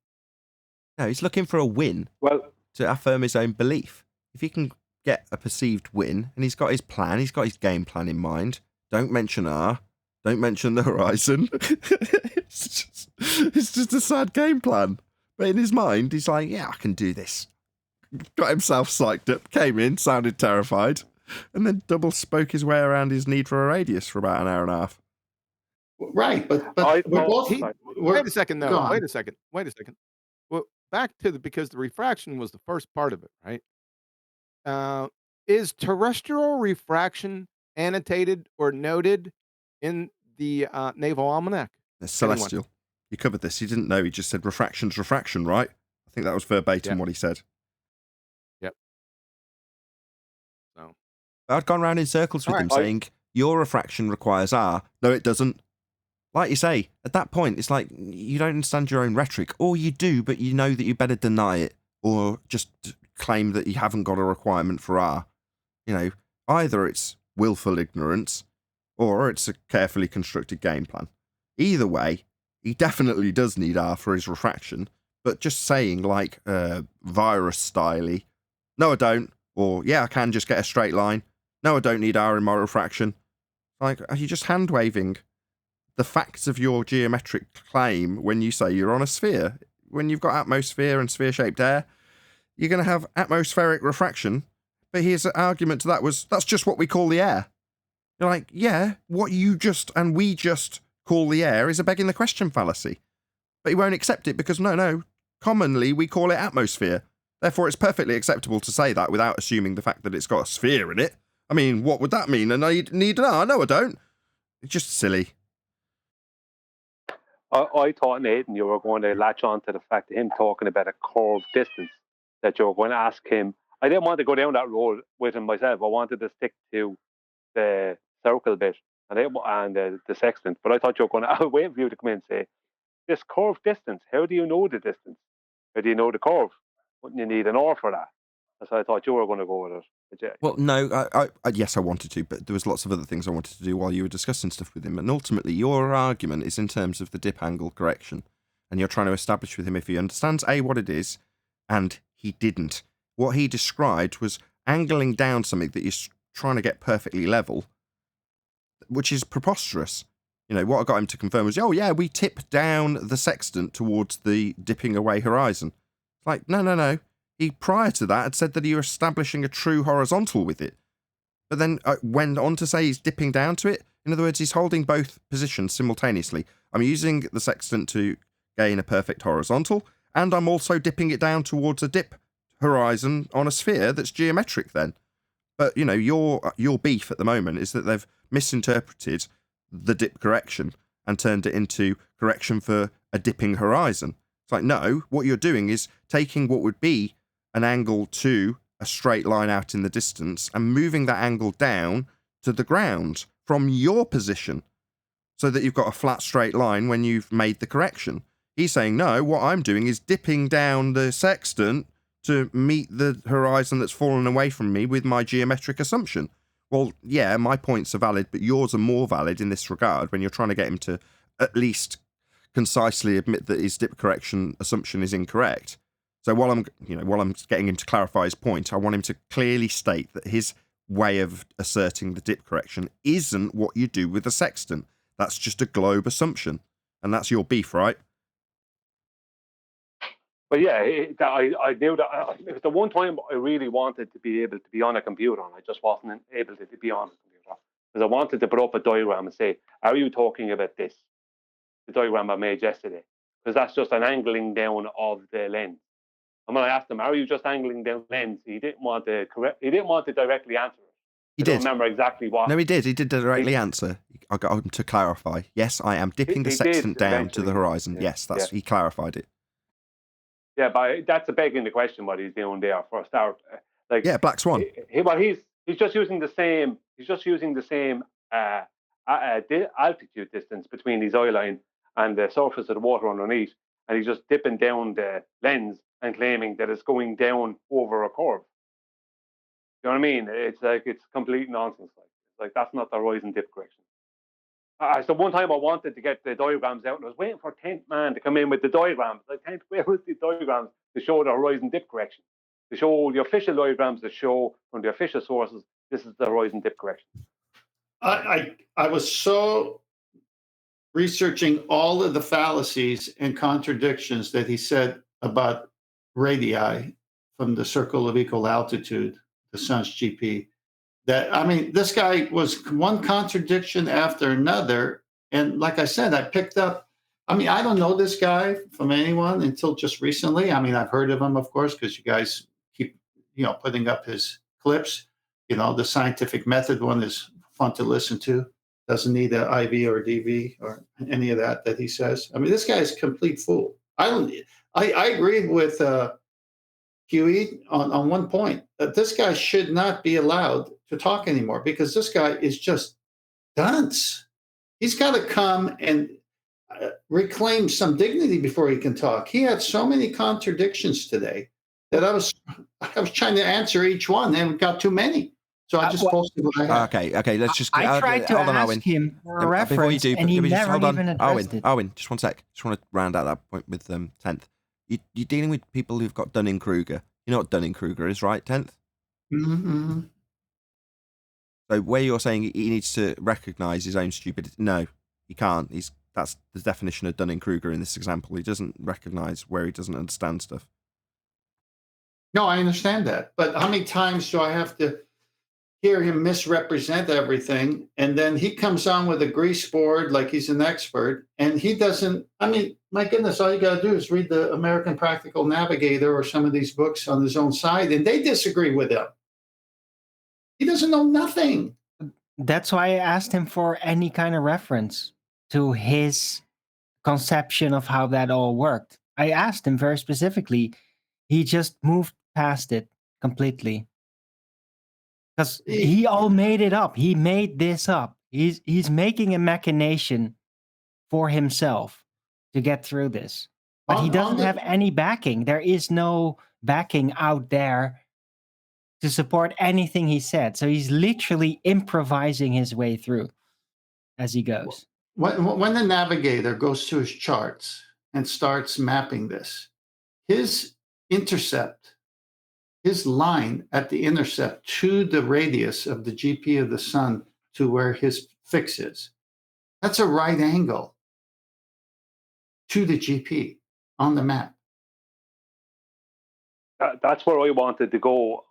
No, he's looking for a win. Well, to affirm his own belief. If he can get a perceived win, and he's got his plan, he's got his game plan in mind. Don't mention R. Don't mention the horizon. it's just a sad game plan. But in his mind, he's like, yeah, I can do this. Got himself psyched up, came in, sounded terrified, and then double spoke his way around his need for a radius for about an hour and a half. Right, but we're both. Wait a second, go though. on. Wait a second. Well, back to because the refraction was the first part of it, right? Is terrestrial refraction annotated or noted in the Naval Almanac? It's celestial. You covered this. He didn't know. He just said refraction's refraction, right? I think that was verbatim what he said. Yep. So I'd gone round in circles with him saying, your refraction requires R. No, it doesn't. Like you say, at that point, it's like you don't understand your own rhetoric, or you do, but you know that you better deny it, or just claim that you haven't got a requirement for R. You know, either it's willful ignorance, or it's a carefully constructed game plan. Either way, he definitely does need R for his refraction, but just saying, like, virus styley, no, I don't, or yeah, I can just get a straight line. No, I don't need R in my refraction. Like, are you just hand waving the facts of your geometric claim when you say you're on a sphere? When you've got atmosphere and sphere-shaped air, you're going to have atmospheric refraction. But his argument to that was, that's just what we call the air. You're like, yeah, what you just and we just call the air is a begging the question fallacy. But he won't accept it because, no, commonly we call it atmosphere. Therefore, it's perfectly acceptable to say that without assuming the fact that it's got a sphere in it. I mean, what would that mean? And I need an R? No, I don't. It's just silly. I thought, Nathan, you were going to latch on to the fact of him talking about a curved distance, that you were going to ask him. I didn't want to go down that road with him myself. I wanted to stick to the circle bit and the sextant. But I thought you were going to, I'll wait for you to come in and say, this curved distance, how do you know the distance? How do you know the curve? Wouldn't you need an R for that? So I thought you were going to go with it. Well, no, yes, I wanted to, but there was lots of other things I wanted to do while you were discussing stuff with him. And ultimately, your argument is in terms of the dip angle correction. And you're trying to establish with him if he understands, A, what it is, and he didn't. What he described was angling down something that you're trying to get perfectly level, which is preposterous. You know, what I got him to confirm was, oh, yeah, we tip down the sextant towards the dipping away horizon. It's like, no. He, prior to that, had said that you're establishing a true horizontal with it. But then went on to say he's dipping down to it. In other words, he's holding both positions simultaneously. I'm using the sextant to gain a perfect horizontal, and I'm also dipping it down towards a dip horizon on a sphere that's geometric then. But, you know, your beef at the moment is that they've misinterpreted the dip correction and turned it into correction for a dipping horizon. It's like, no, what you're doing is taking what would be an angle to a straight line out in the distance and moving that angle down to the ground from your position so that you've got a flat straight line when you've made the correction. He's saying, no, what I'm doing is dipping down the sextant to meet the horizon that's fallen away from me with my geometric assumption. Well, yeah, my points are valid, but yours are more valid in this regard when you're trying to get him to at least concisely admit that his dip correction assumption is incorrect. So while I'm getting him to clarify his point, I want him to clearly state that his way of asserting the dip correction isn't what you do with a sextant. That's just a globe assumption, and that's your beef, right? But yeah, I knew that it was the one time I really wanted to be able to be on a computer, and I just wasn't able to be on a computer because I wanted to put up a diagram and say, "Are you talking about this?" The diagram I made yesterday, because that's just an angling down of the lens. And when I asked him, "Are you just angling down the lens?" He didn't want to directly answer it. He I did. don't remember exactly what. No, he did. He did directly answer. I got him to clarify. Yes, I am dipping the sextant down to the horizon. Yeah. Yes, he clarified it. Yeah, but that's a begging the question what he's doing there for a start. Black Swan. He's just using the same. He's just using the same altitude distance between his eye line and the surface of the water underneath, and he's just dipping down the lens and claiming that it's going down over a curve. You know what I mean? It's like it's complete nonsense. Like that's not the horizon dip correction. So one time I wanted to get the diagrams out, and I was waiting for 10th man to come in with the diagrams. Like, 10th, where was the diagrams to show the horizon dip correction? To show the official diagrams that show from the official sources this is the horizon dip correction. I was so researching all of the fallacies and contradictions that he said about radii from the circle of equal altitude, the sun's GP, that, I mean, this guy was one contradiction after another, And like I said, I picked up, I mean, I don't know this guy from anyone until just recently. I mean, I've heard of him, of course, because you guys keep, putting up his clips. The scientific method one is fun to listen to. Doesn't need an IV or DV or any of that he says. I mean, this guy is a complete fool. I agree with QE on one point that this guy should not be allowed to talk anymore because this guy is just dunce. He's got to come and reclaim some dignity before he can talk. He had so many contradictions today that I was trying to answer each one and got too many. So I just posted what I had. Okay. Let's just. I tried to ask him for a reference, and he never even addressed it. Owen, just one sec. Just want to round out that point with 10th. You're dealing with people who've got Dunning-Kruger. You know what Dunning-Kruger is, right? 10th. Mm-hmm. So where you're saying he needs to recognise his own stupidity, no, he can't. That's the definition of Dunning-Kruger in this example. He doesn't recognise where he doesn't understand stuff. No, I understand that. But how many times do I have to hear him misrepresent everything? And then he comes on with a grease board like he's an expert. And he doesn't, I mean, my goodness, all you got to do is read the American Practical Navigator or some of these books on his own side, and they disagree with him. He doesn't know nothing. That's why I asked him for any kind of reference to his conception of how that all worked. I asked him very specifically. He just moved past it completely. Because he all made it up. He made this up. He's making a machination for himself to get through this. But he doesn't have any backing. There is no backing out there to support anything he said. So he's literally improvising his way through as he goes. When the navigator goes to his charts and starts mapping this, his intercept, his line at the intercept to the radius of the GP of the sun to where his fix is, that's a right angle to the GP on the map. That's where I wanted to go.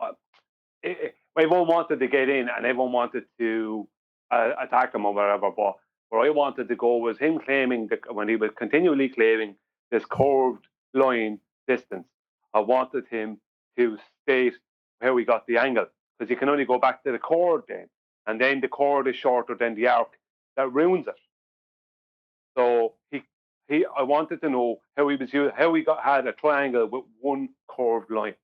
Everyone wanted to get in and everyone wanted to attack him or whatever, but where I wanted to go was him claiming that when he was continually claiming this curved line distance, I wanted him to state where we got the angle, because you can only go back to the chord then, and then the chord is shorter than the arc. That ruins it. So I wanted to know how he had a triangle with one curved line.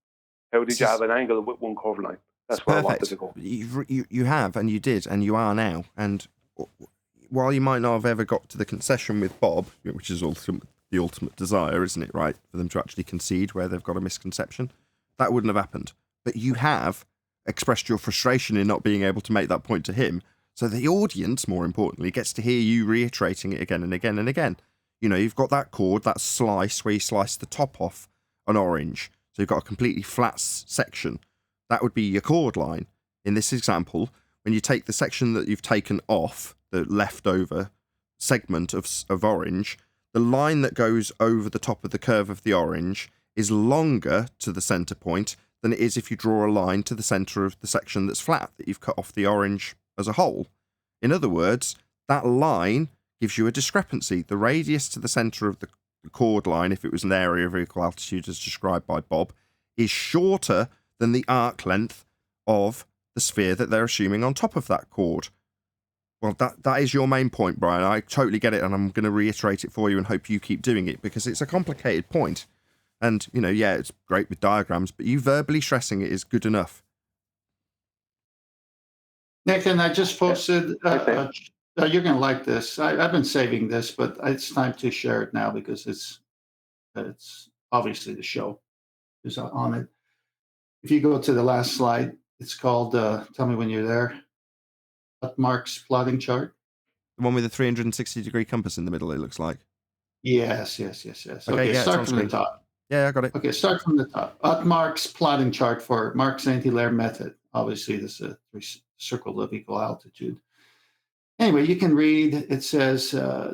How did you have an angle with one curved line? That's where I wanted to go. You have, and you did, and you are now. And while you might not have ever got to the concession with Bob, which is the ultimate desire, isn't it, right? For them to actually concede where they've got a misconception. That wouldn't have happened. But you have expressed your frustration in not being able to make that point to him. So the audience, more importantly, gets to hear you reiterating it again and again and again. You've got that chord, that slice where you slice the top off an orange. So you've got a completely flat section. That would be your chord line. In this example, when you take the section that you've taken off, the leftover segment of orange, the line that goes over the top of the curve of the orange is longer to the center point than it is if you draw a line to the center of the section that's flat, that you've cut off the orange as a whole. In other words, that line gives you a discrepancy. The radius to the center of the chord line, if it was an area of equal altitude as described by Bob, is shorter than the arc length of the sphere that they're assuming on top of that chord. Well, that is your main point, Brian. I totally get it, and I'm going to reiterate it for you and hope you keep doing it, because it's a complicated point. And, it's great with diagrams, but you verbally stressing it is good enough. Nick, and I just posted, you're going to like this. I've been saving this, but it's time to share it now because it's obviously the show is on it. If you go to the last slide, it's called, tell me when you're there, Mark's plotting chart. The one with the 360-degree compass in the middle, it looks like. Yes. Okay, start from the top. Yeah, I got it. Okay, start from the top. Mark's plotting chart for Mark's anti-Lair method. Obviously, this is a circle of equal altitude. Anyway, you can read, it says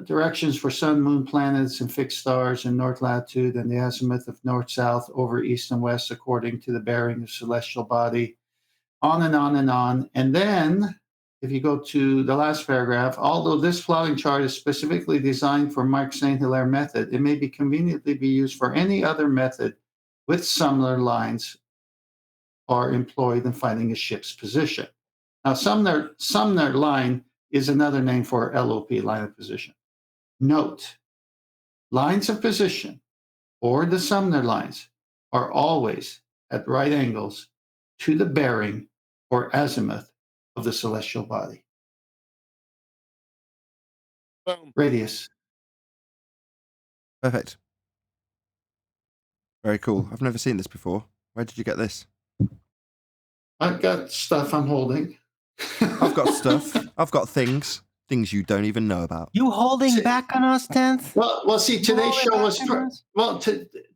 directions for sun, moon, planets, and fixed stars in north latitude and the azimuth of north-south over east and west according to the bearing of celestial body, on and on and on. And then if you go to the last paragraph, although this plotting chart is specifically designed for Mark St. Hilaire method, it may be conveniently be used for any other method with similar lines are employed in finding a ship's position. Now, Sumner line is another name for LOP, line of position. Note, lines of position or the Sumner lines are always at right angles to the bearing or azimuth of the celestial body. Boom. Radius. Perfect. Very cool. I've never seen this before. Where did you get this? I've got stuff I'm holding. I've got stuff. I've got things you don't even know about. You holding back on us, 10th? Well, see, today's show was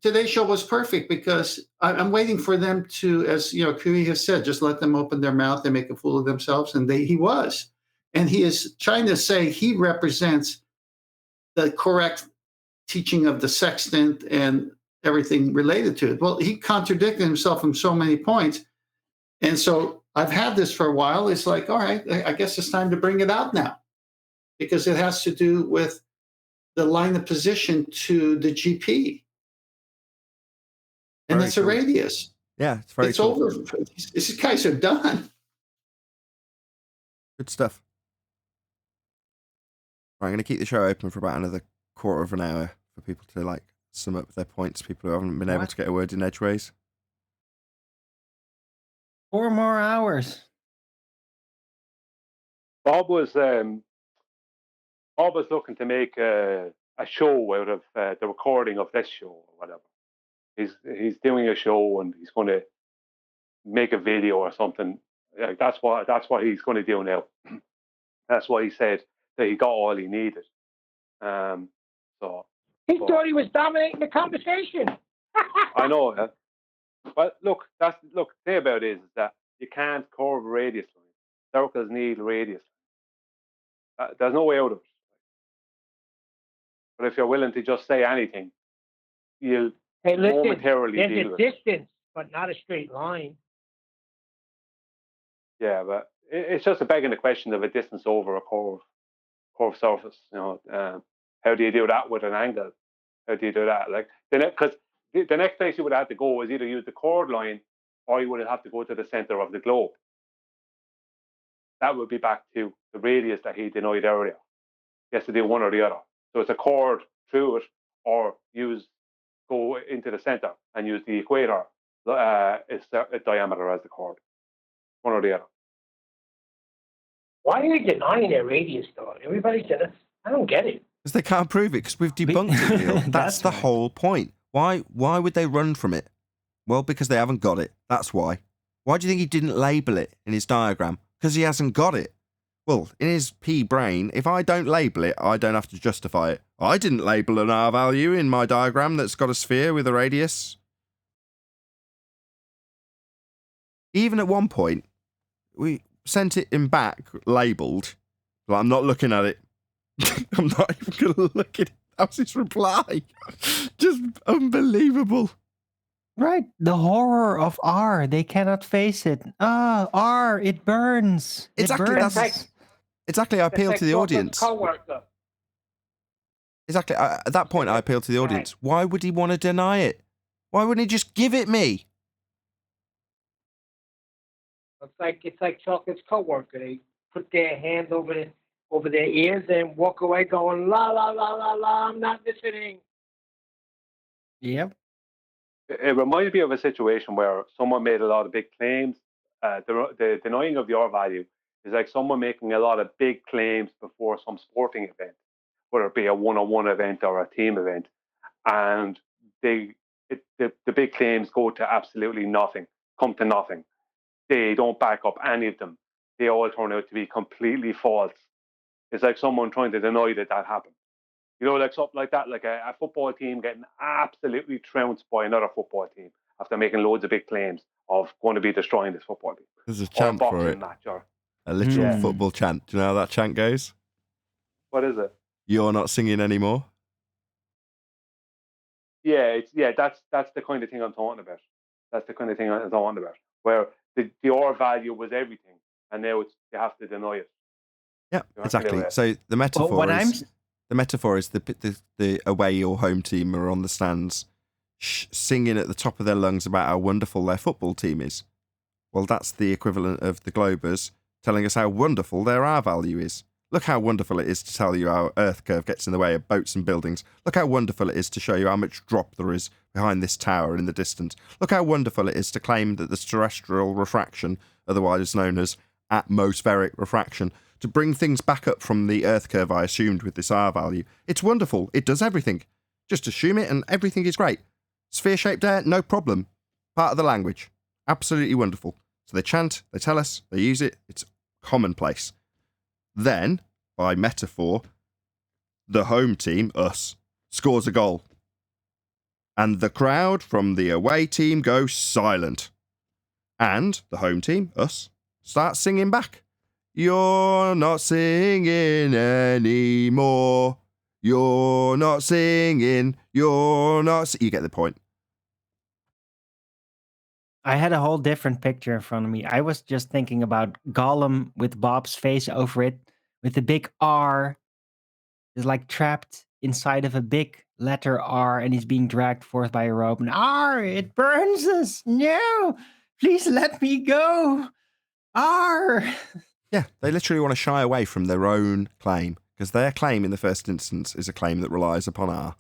today's show was perfect because I'm waiting for them to, as you know, Kui has said, just let them open their mouth and make a fool of themselves, and he was, and he is trying to say he represents the correct teaching of the sextant and everything related to it. Well, he contradicted himself from so many points, and so I've had this for a while. It's like, all right, I guess it's time to bring it out now, because it has to do with the line of position to the GP. And it's a radius. Yeah, it's very cool. Over. These guys are done. Good stuff. Right, I'm going to keep the show open for about another quarter of an hour for people to sum up their points, people who haven't been able to get a word in edgeways. 4 more hours. Bob was looking to make a show out of the recording of this show or whatever. He's doing a show and he's going to make a video or something. That's what he's going to do now. That's why he said that he got all he needed. He thought he was dominating the conversation. I know. But look, the thing about it is that you can't curve a radius line. Circles need radius. There's no way out of it. But if you're willing to just say anything, you'll momentarily there's deal a with it. distance, but not a straight line. Yeah, but it's just a begging the question of a distance over a curved surface. How do you do that with an angle? How do you do that? Because the next place you would have to go is either use the chord line or you would have to go to the center of the globe. That would be back to the radius that he denied earlier. He has to do one or the other. So it's a chord through it, or go into the center and use the equator its diameter as the chord. One or the other. Why are you denying their radius, though? Everybody's in it. I don't get it. Because they can't prove it, because we've debunked it, Neil. That's the whole point. Why would they run from it? Well, because they haven't got it. That's why. Why do you think he didn't label it in his diagram? Because he hasn't got it. Well, in his pea brain, if I don't label it, I don't have to justify it. I didn't label an R value in my diagram that's got a sphere with a radius. Even at one point, we sent it in back labelled. But I'm not looking at it. I'm not even going to look at it. That was his reply. Just unbelievable. Right. The horror of R. They cannot face it. R, it burns. Exactly. It burns. Exactly. I appeal to the audience. Exactly. At that point, I appeal to the audience. Why would he want to deny it? Why wouldn't he just give it me? It's like Chocolate's co-worker. They put their hands over their ears and walk away going, la, la, la, la, la, I'm not listening. Yep. It reminds me of a situation where someone made a lot of big claims. The denying of your value is like someone making a lot of big claims before some sporting event, whether it be a one-on-one event or a team event. And the big claims go to absolutely nothing, come to nothing. They don't back up any of them. They all turn out to be completely false. It's like someone trying to deny that happened. Like something like that, like a football team getting absolutely trounced by another football team after making loads of big claims of going to be destroying this football team. There's a chant for it. Match a literal football chant. Do you know how that chant goes? What is it? You're not singing anymore. Yeah, that's the kind of thing I'm talking about. That's the kind of thing I'm talking about. Where the R value was everything, and now they have to deny it. Yeah, exactly. So the metaphor is the away or home team are on the stands singing at the top of their lungs about how wonderful their football team is. Well, that's the equivalent of the Globers telling us how wonderful their R value is. Look how wonderful it is to tell you how Earth curve gets in the way of boats and buildings. Look how wonderful it is to show you how much drop there is behind this tower in the distance. Look how wonderful it is to claim that the terrestrial refraction, otherwise known as atmospheric refraction, to bring things back up from the Earth curve I assumed with this R value. It's wonderful. It does everything. Just assume it and everything is great. Sphere-shaped air, no problem. Part of the language. Absolutely wonderful. So they chant, they tell us, they use it. It's commonplace. Then, by metaphor, the home team, us, scores a goal. And the crowd from the away team goes silent. And the home team, us, starts singing back. You're not singing anymore. You're not singing. You're not... You get the point. I had a whole different picture in front of me. I was just thinking about Gollum with Bob's face over it, with the big R. Is like trapped inside of a big letter R, and he's being dragged forth by a rope. And R, it burns us. No, please let me go. R. Yeah, they literally want to shy away from their own claim, because their claim in the first instance is a claim that relies upon R,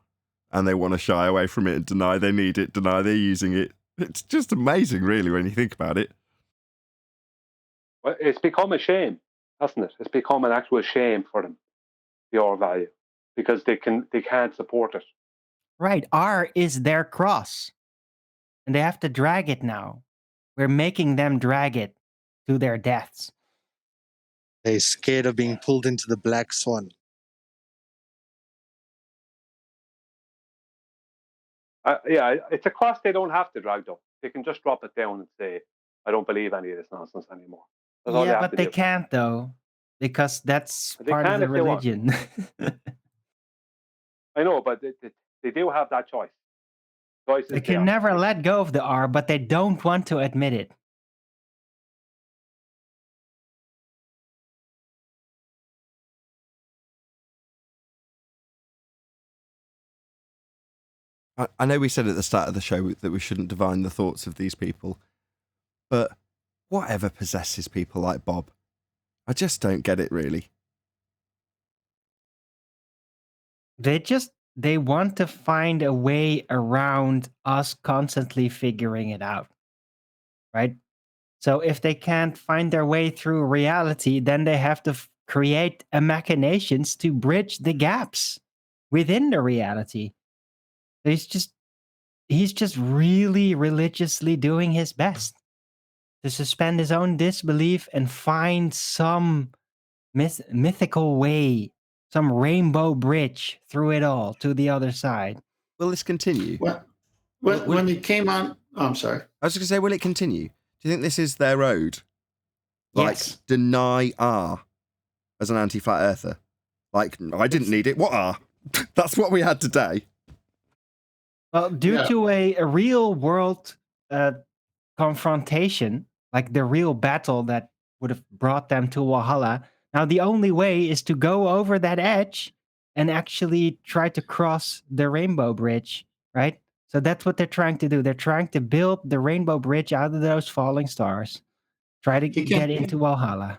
and they want to shy away from it and deny they need it, deny they're using it. It's just amazing, really, when you think about it. Well, it's become a shame, hasn't it? It's become an actual shame for them, the R value, because they can't support it. Right, R is their cross, and they have to drag it now. We're making them drag it to their deaths. They're scared of being pulled into the black swan. Yeah, it's a cross they don't have to drag, though. They can just drop it down and say, I don't believe any of this nonsense anymore. Yeah, but they can't, though, because that's part of the religion. I know, but they do have that choice. They can never let go of the R, but they don't want to admit it. I know we said at the start of the show that we shouldn't divine the thoughts of these people, but whatever possesses people like Bob? I just don't get it, really. They want to find a way around us constantly figuring it out, right? So if they can't find their way through reality, then they have to create machinations to bridge the gaps within the reality. He's just really religiously doing his best to suspend his own disbelief and find some mythical way, some rainbow bridge through it all to the other side. Will this continue? Well, when it came on, I'm sorry. I was going to say, will it continue? Do you think this is their road? Like, yes. Deny R as an anti-flat earther. Like, I didn't need it. What R? That's what we had today. Well, due to a real world confrontation, like the real battle that would have brought them to Valhalla, now the only way is to go over that edge and actually try to cross the rainbow bridge, right? So that's what they're trying to do. They're trying to build the rainbow bridge out of those falling stars. Try to get into Valhalla.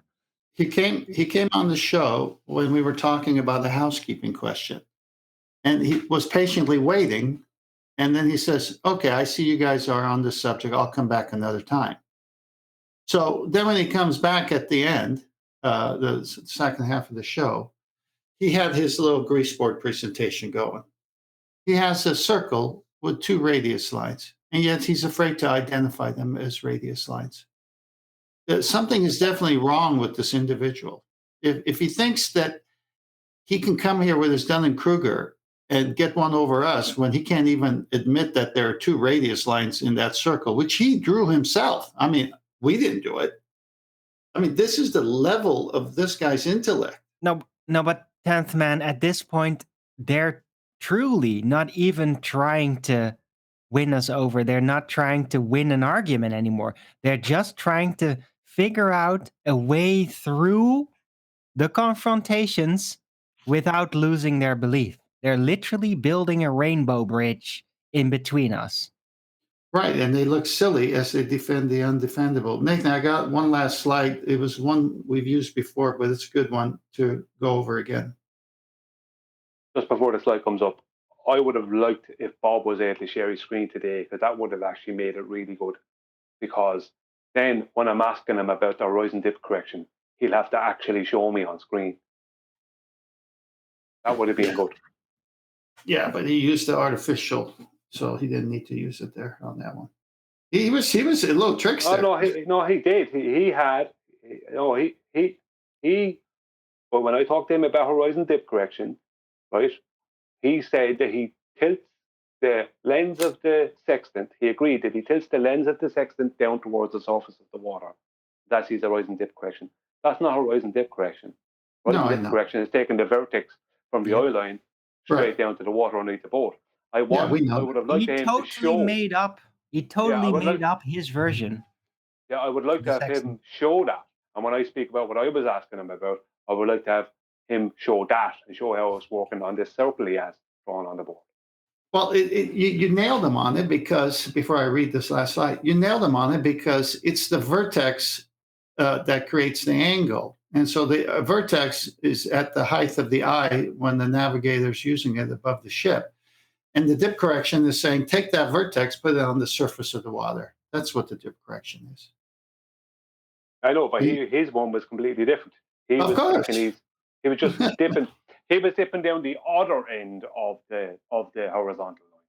He came on the show when we were talking about the housekeeping question, and he was patiently waiting. And then he says, okay, I see you guys are on this subject. I'll come back another time. So then when he comes back at the end, the second half of the show, he had his little grease board presentation going. He has a circle with 2 radius lines, and yet he's afraid to identify them as radius lines. Something is definitely wrong with this individual. If he thinks that he can come here with his Dunning-Kruger and get one over us when he can't even admit that there are 2 radius lines in that circle, which he drew himself. I mean, we didn't do it. I mean, this is the level of this guy's intellect. No, but 10th Man, at this point, they're truly not even trying to win us over. They're not trying to win an argument anymore. They're just trying to figure out a way through the confrontations without losing their belief. They're literally building a rainbow bridge in between us. Right, and they look silly as they defend the undefendable. Nathan, I got one last slide. It was one we've used before, but it's a good one to go over again. Just before the slide comes up, I would have liked if Bob was able to share his screen today, because that would have actually made it really good. Because then when I'm asking him about the horizon dip correction, he'll have to actually show me on screen. That would have been good. Yeah, but he used the artificial, so he didn't need to use it there on that one. He was a little trickster. Oh, he did. But when I talked to him about horizon dip correction, right, he said that he tilts the lens of the sextant. He agreed that he tilts the lens of the sextant down towards the surface of the water. That's his horizon dip correction. That's not horizon dip correction. Horizon dip correction is taking the vertex from the eye line straight down to the water underneath the boat. I would have liked him to show. He totally made up his version. Yeah, I would like to have him show that. And when I speak about what I was asking him about, I would like to have him show that and show how it's working on this circle he has drawn on the board. Well, you nailed him on it, because before I read this last slide, you nailed him on it because it's the vertex that creates the angle. And so the vertex is at the height of the eye when the navigator's using it above the ship. And the dip correction is saying, take that vertex, put it on the surface of the water. That's what the dip correction is. I know, but his one was completely different. He was just dipping. He was dipping down the other end of the horizontal line.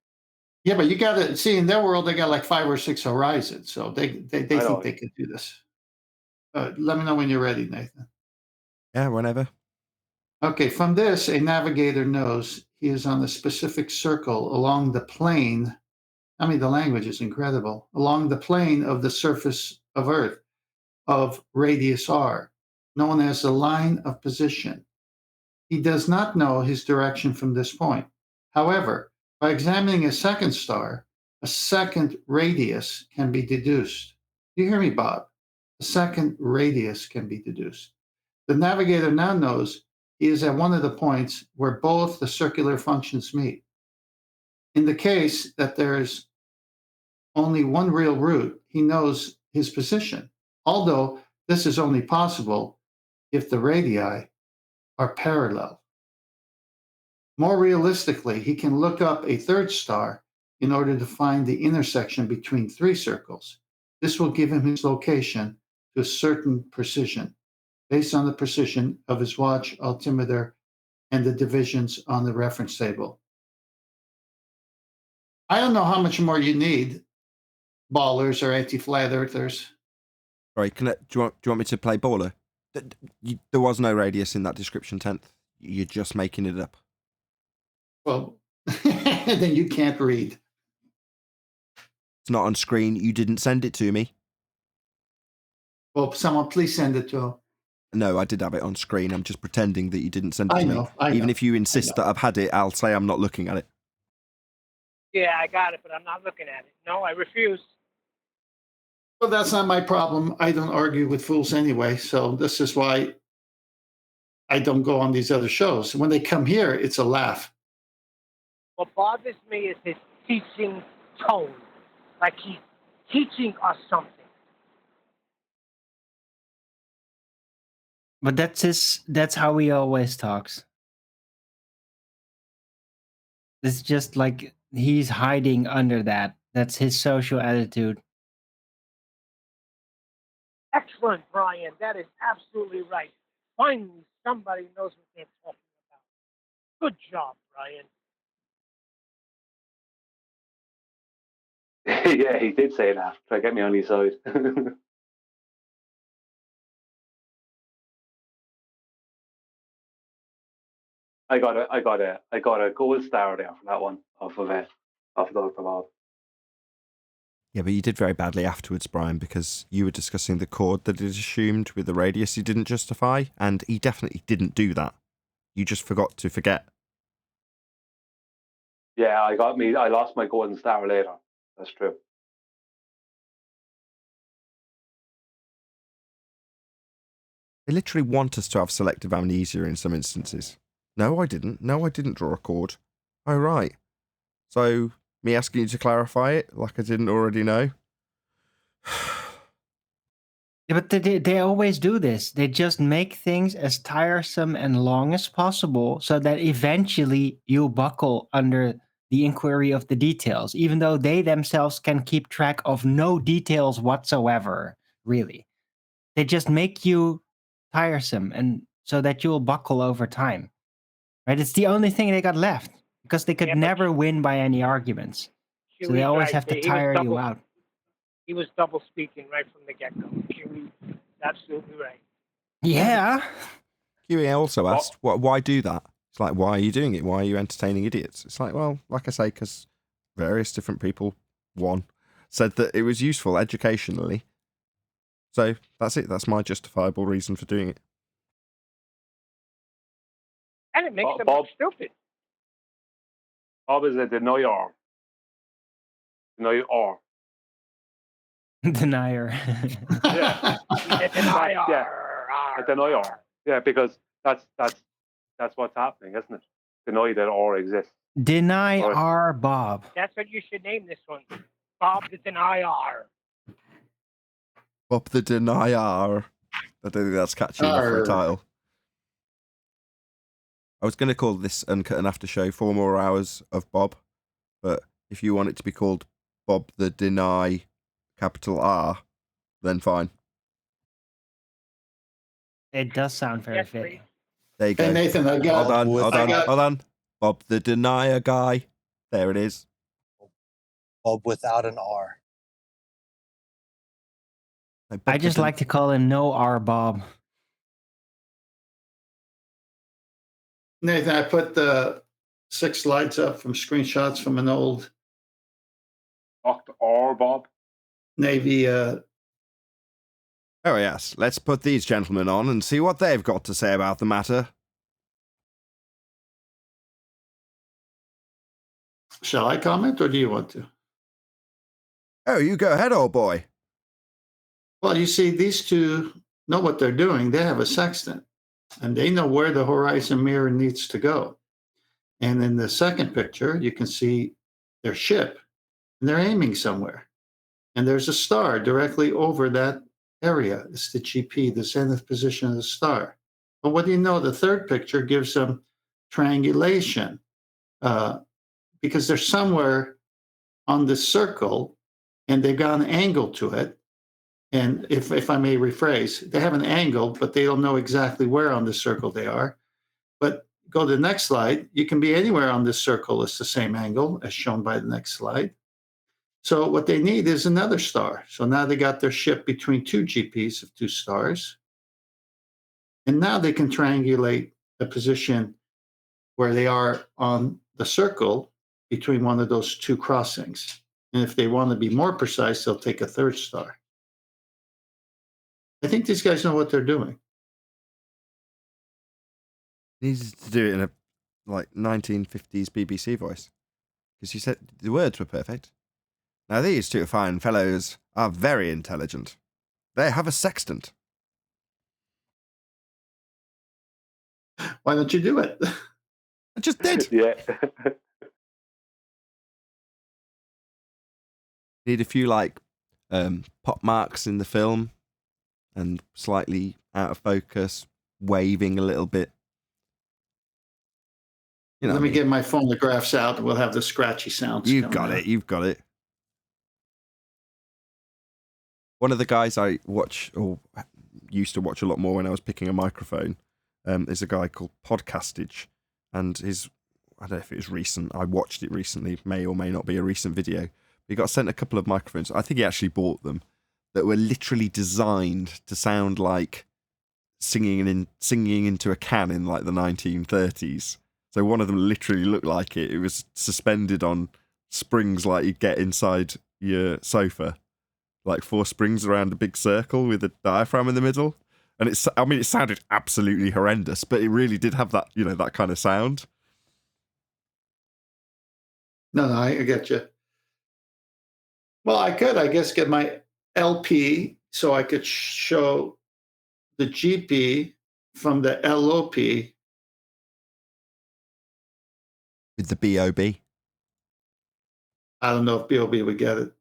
Yeah, but you got to see, in their world, they got like 5 or 6 horizons, so they think they could do this. Let me know when you're ready, Nathan. Yeah, whenever. Okay, from this, a navigator knows he is on a specific circle along the plane. I mean, the language is incredible. Along the plane of the surface of Earth of radius r, known as the line of position. He does not know his direction from this point. However, by examining a second star, a second radius can be deduced. Do you hear me, Bob? A second radius can be deduced. The navigator now knows he is at one of the points where both the circular functions meet. In the case that there is only one real route, he knows his position, although this is only possible if the radii are parallel. More realistically, he can look up a third star in order to find the intersection between 3 circles. This will give him his location to a certain precision, based on the precision of his watch altimeter and the divisions on the reference table. I don't know how much more you need, ballers or anti-flat earthers. Right, do you want me to play baller? There was no radius in that description, 10th. You're just making it up. Well, then you can't read. It's not on screen. You didn't send it to me. Well, someone please send it to him. No, I did have it on screen. I'm just pretending that you didn't send it to me. Even if you insist that I've had it, I'll say I'm not looking at it. Yeah, I got it, but I'm not looking at it. No, I refuse. Well, that's not my problem. I don't argue with fools anyway. So this is why I don't go on these other shows. When they come here, it's a laugh. What bothers me is his teaching tone. Like he's teaching us something. But that's how he always talks. It's just like he's hiding under that. That's his social attitude. Excellent, Brian. That is absolutely right. Finally, somebody knows what they're talking about. Good job, Brian. Yeah, he did say that. Try to get me on his side. I got a gold star there for that one off of Dr. Bob. Yeah, but you did very badly afterwards, Brian, because you were discussing the chord that it assumed with the radius he didn't justify, and he definitely didn't do that. You just forgot to forget. Yeah, I lost my golden star later. That's true. They literally want us to have selective amnesia in some instances. No, I didn't. No, I didn't draw a chord. Oh, right. So, me asking you to clarify it like I didn't already know? Yeah, but they always do this. They just make things as tiresome and long as possible so that eventually you buckle under the inquiry of the details, even though they themselves can keep track of no details whatsoever, really. They just make you tiresome and so that you'll buckle over time. Right? It's the only thing they got left because they could Yeah, but never win by any arguments. So they Chewy's always right. have to He was tire you double. out. He was double speaking right from the get go. Chewy's absolutely right. Yeah. QE also asked, why do that? It's like, why are you doing it? Why are you entertaining idiots? It's like, well, like I say, because various different people, said that it was useful educationally. So that's it. That's my justifiable reason for doing it. And it makes them look stupid. Bob is a denier. Denier. Denier. Yeah. A denier. Yeah. A denier. Yeah, because that's what's happening, isn't it? Deny that R exists. Deny our Bob. That's what you should name this one. Bob the Denier. Bob the Denier. I don't think that's catchy enough for a title. I was going to call this Uncut and After Show 4 more hours of Bob, but if you want it to be called Bob the Deny capital R, then fine. It does sound very fitting. There you go. Hey, Nathan, I got... Hold on. Bob the Denier guy. There it is. Bob without an R. I just like to call him No R Bob. Nathan, I put the 6 slides up from screenshots from an old Dr. R Bob. Navy. Oh, yes. Let's put these gentlemen on and see what they've got to say about the matter. Shall I comment or do you want to? Oh, you go ahead, old boy. Well, you see, these two know what they're doing. They have a sextant and they know where the horizon mirror needs to go. And in the second picture, you can see their ship and they're aiming somewhere. And there's a star directly over that area. It's the GP, the zenith position of the star. But what do you know? The third picture gives them triangulation because they're somewhere on this circle and they've got an angle to it. And if I may rephrase, they have an angle, but they don't know exactly where on the circle they are. But go to the next slide. You can be anywhere on this circle. It's the same angle as shown by the next slide. So what they need is another star. So now they got their ship between two GPs of two stars. And now they can triangulate a position where they are on the circle between one of those two crossings. And if they want to be more precise, they'll take a third star. I think these guys know what they're doing. Needed to do it in a 1950s BBC voice. Because you said the words were perfect. Now these two fine fellows are very intelligent. They have a sextant. Why don't you do it? I just did. Yeah. Need a few pop marks in the film and slightly out of focus, waving a little bit. You know, Let me get my phonographs out and we'll have the scratchy sounds. You've got it. One of the guys I watch or used to watch a lot more when I was picking a microphone is a guy called Podcastage, and I don't know if it was recent. I watched it recently. May or may not be a recent video. He got sent a couple of microphones. I think he actually bought them that were literally designed to sound like singing into a can in like the 1930s. So one of them literally looked like it. It was suspended on springs like you'd get inside your sofa. Like 4 springs around a big circle with a diaphragm in the middle. And it sounded absolutely horrendous, but it really did have that, that kind of sound. No, I get you. Well, I could, I guess, get my LP so I could show the GP from the LOP with the BOB. I don't know if BOB would get it.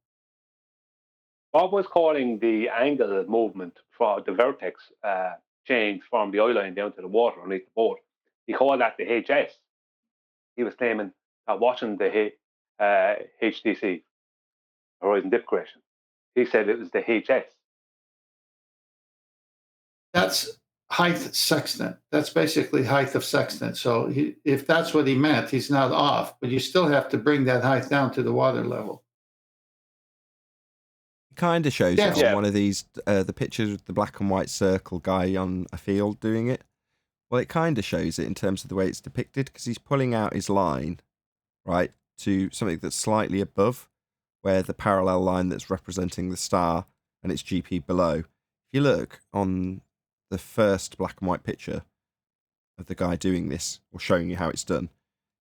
Bob was calling the angle movement for the vertex change from the eye line down to the water underneath the boat. He called that the HS. He was claiming that watching the HDC, Horizon Dip Correction, he said it was the HS. That's height sextant. That's basically height of sextant. So if that's what he meant, he's not off, but you still have to bring that height down to the water level. Kind of shows Yes. it on one of these, the pictures with the black and white circle guy on a field doing it. Well, it kind of shows it in terms of the way it's depicted, because he's pulling out his line, right, to something that's slightly above where the parallel line that's representing the star and its GP below. If you look on the first black and white picture of the guy doing this, or showing you how it's done,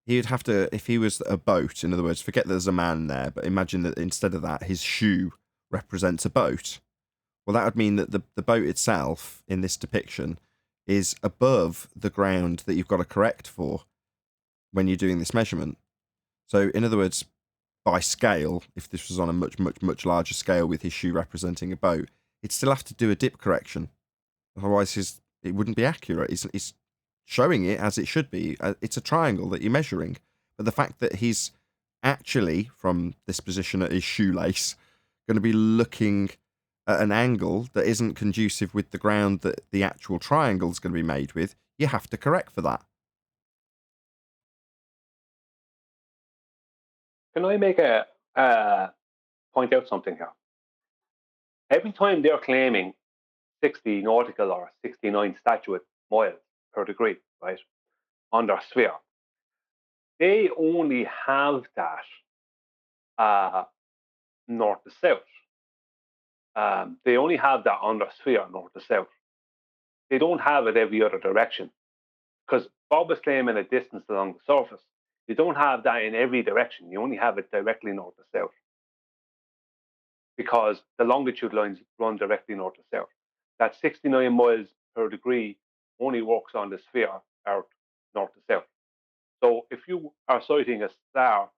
he would have to, if he was a boat, in other words, forget there's a man there, but imagine that instead of that, his shoe represents a boat. Well, that would mean that the boat itself in this depiction is above the ground that you've got to correct for when you're doing this measurement. So, in other words, by scale, if this was on a much, much, much larger scale with his shoe representing a boat, he'd still have to do a dip correction. Otherwise, it wouldn't be accurate. It's showing it as it should be. It's a triangle that you're measuring. But the fact that he's actually, from this position at his shoelace, going to be looking at an angle that isn't conducive with the ground that the actual triangle is going to be made with, you have to correct for that. Can I make point out something here? Every time they're claiming 60 nautical or 69 statute miles per degree, right, on their sphere, they only have that north to south. They only have that on their sphere north to south. They don't have it every other direction. Because Bob was claiming a distance along the surface. You don't have that in every direction. You only have it directly north to south. Because the longitude lines run directly north to south. That 69 miles per degree only works on the sphere Earth north to south. So if you are sighting a star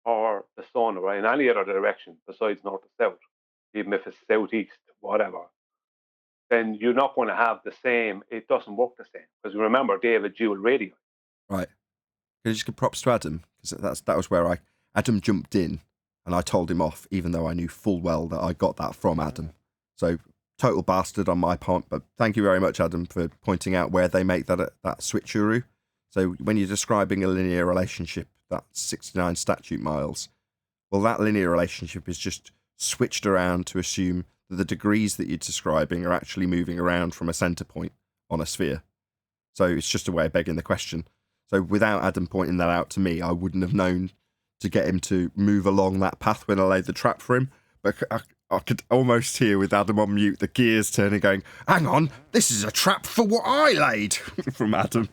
or the sun or in any other direction besides north to south, even if it's southeast, whatever, then you're not going to have the same, it doesn't work the same. Because remember, they have a dual radii. Right. Can I just give props to Adam? Because that was where Adam jumped in and I told him off, even though I knew full well that I got that from Adam. So total bastard on my part, but thank you very much, Adam, for pointing out where they make that switcheroo. So when you're describing a linear relationship, that's 69 statute miles, well, that linear relationship is just switched around to assume that the degrees that you're describing are actually moving around from a centre point on a sphere. So it's just a way of begging the question. So without Adam pointing that out to me, I wouldn't have known to get him to move along that path when I laid the trap for him. But I could almost hear with Adam on mute the gears turning, going, hang on, this is a trap for what I laid from Adam.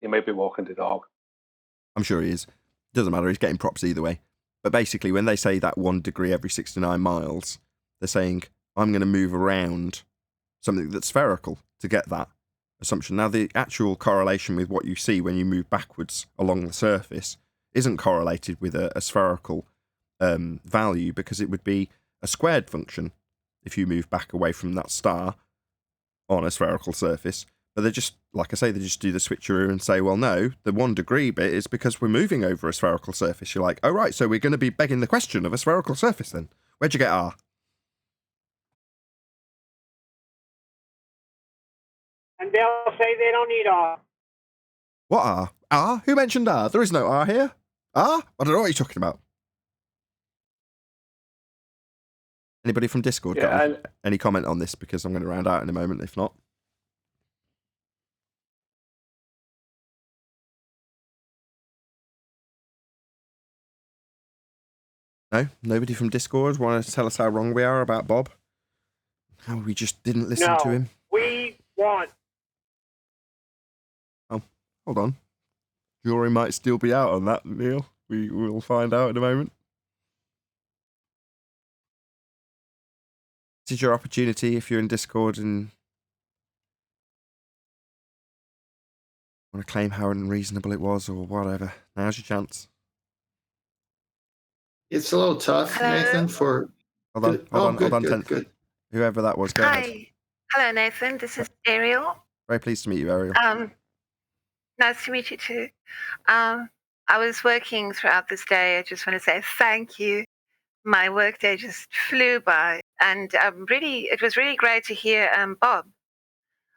He might be walking the dog. I'm sure he is. Doesn't matter, he's getting props either way. But basically, when they say that 1 degree every 69 miles, they're saying, I'm going to move around something that's spherical to get that assumption. Now, the actual correlation with what you see when you move backwards along the surface isn't correlated with a spherical value, because it would be a squared function if you move back away from that star on a spherical surface. But they just, like I say, they just do the switcheroo and say, well, no, the 1 degree bit is because we're moving over a spherical surface. You're like, oh, right, so we're going to be begging the question of a spherical surface then. Where'd you get R? And they'll say they don't need R. What R? R? Who mentioned R? There is no R here. R? I don't know what you're talking about. Anybody from Discord got any comment on this? Because I'm going to round out in a moment, if not. No? Nobody from Discord want to tell us how wrong we are about Bob? How we just didn't listen to him? We want. Oh, hold on. Jury might still be out on that, Neil. We will find out in a moment. This is your opportunity if you're in Discord and want to claim how unreasonable it was or whatever. Now's your chance. It's a little tough, Nathan, for... Hold on. Good. Whoever that was, go ahead. Hi. Hello, Nathan. This is Ariel. Very pleased to meet you, Ariel. Nice to meet you too. I was working throughout this day. I just want to say thank you. My work day just flew by, and it was really great to hear Bob.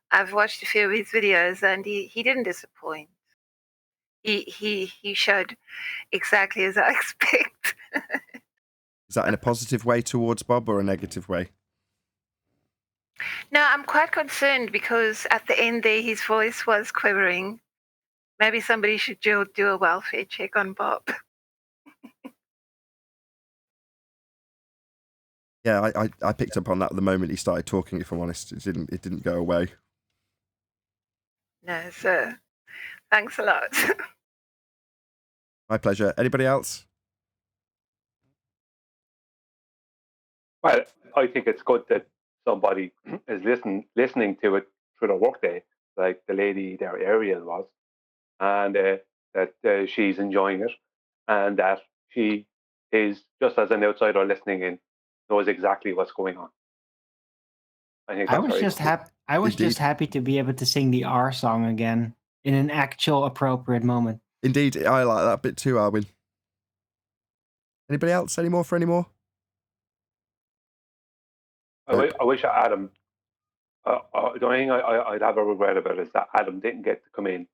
I've watched a few of his videos, and he didn't disappoint. He showed exactly as I expect. Is that in a positive way towards Bob or a negative way? No, I'm quite concerned because at the end there, his voice was quivering. Maybe somebody should do a welfare check on Bob. Yeah, I picked up on that the moment he started talking, if I'm honest. It didn't go away. No, sir. Thanks a lot. My pleasure. Anybody else? Well, I think it's good that somebody is listening to it through their workday, like the lady there, Ariel, was, and that she's enjoying it, and that she is, just as an outsider listening in, knows exactly what's going on. I think I was just happy. I was just happy to be able to sing the R song again in an actual appropriate moment. Indeed, I like that bit too, Arwin. Anybody else? Any more for any more? I wish Adam. The only thing I'd have a regret about is that Adam didn't get to come in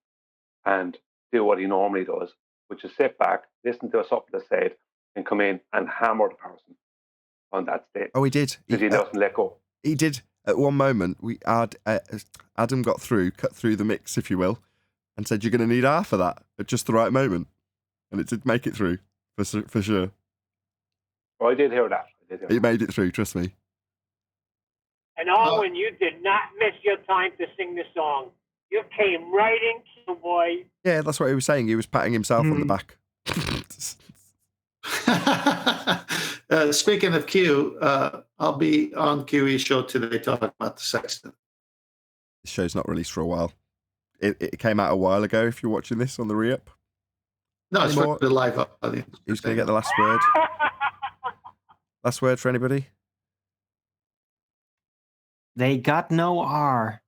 and do what he normally does, which is sit back, listen to something that's said, and come in and hammer the person on that stage. Oh, he did. Because he doesn't let go. He did. At one moment, Adam got cut through the mix, if you will, and said, "You're going to need half of that at just the right moment," and it did make it through for sure. Oh, I did hear that. It made it through. Trust me. And Owen, you did not miss your time to sing the song. You came right in, cue, boy. Yeah, that's what he was saying. He was patting himself on the back. Speaking of Q, I'll be on QE show today talking about the sextant. This show's not released for a while. It came out a while ago. If you're watching this on the re-up. No, it's for the live audience. Who's going to get the last word? Last word for anybody? They got no R.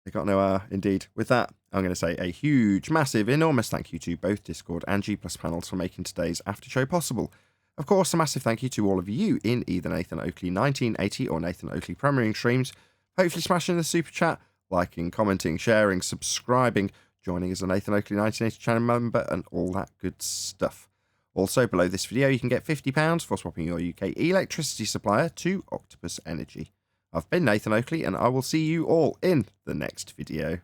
They got no R, indeed. With that, I'm going to say a huge, massive, enormous thank you to both Discord and G+ panels for making today's after show possible. Of course, a massive thank you to all of you in either Nathan Oakley 1980 or Nathan Oakley premiering streams, hopefully smashing the super chat, liking, commenting, sharing, subscribing, joining as a Nathan Oakley 1980 channel member, and all that good stuff. Also, below this video, you can get £50 for swapping your UK electricity supplier to Octopus Energy. I've been Nathan Oakley, and I will see you all in the next video.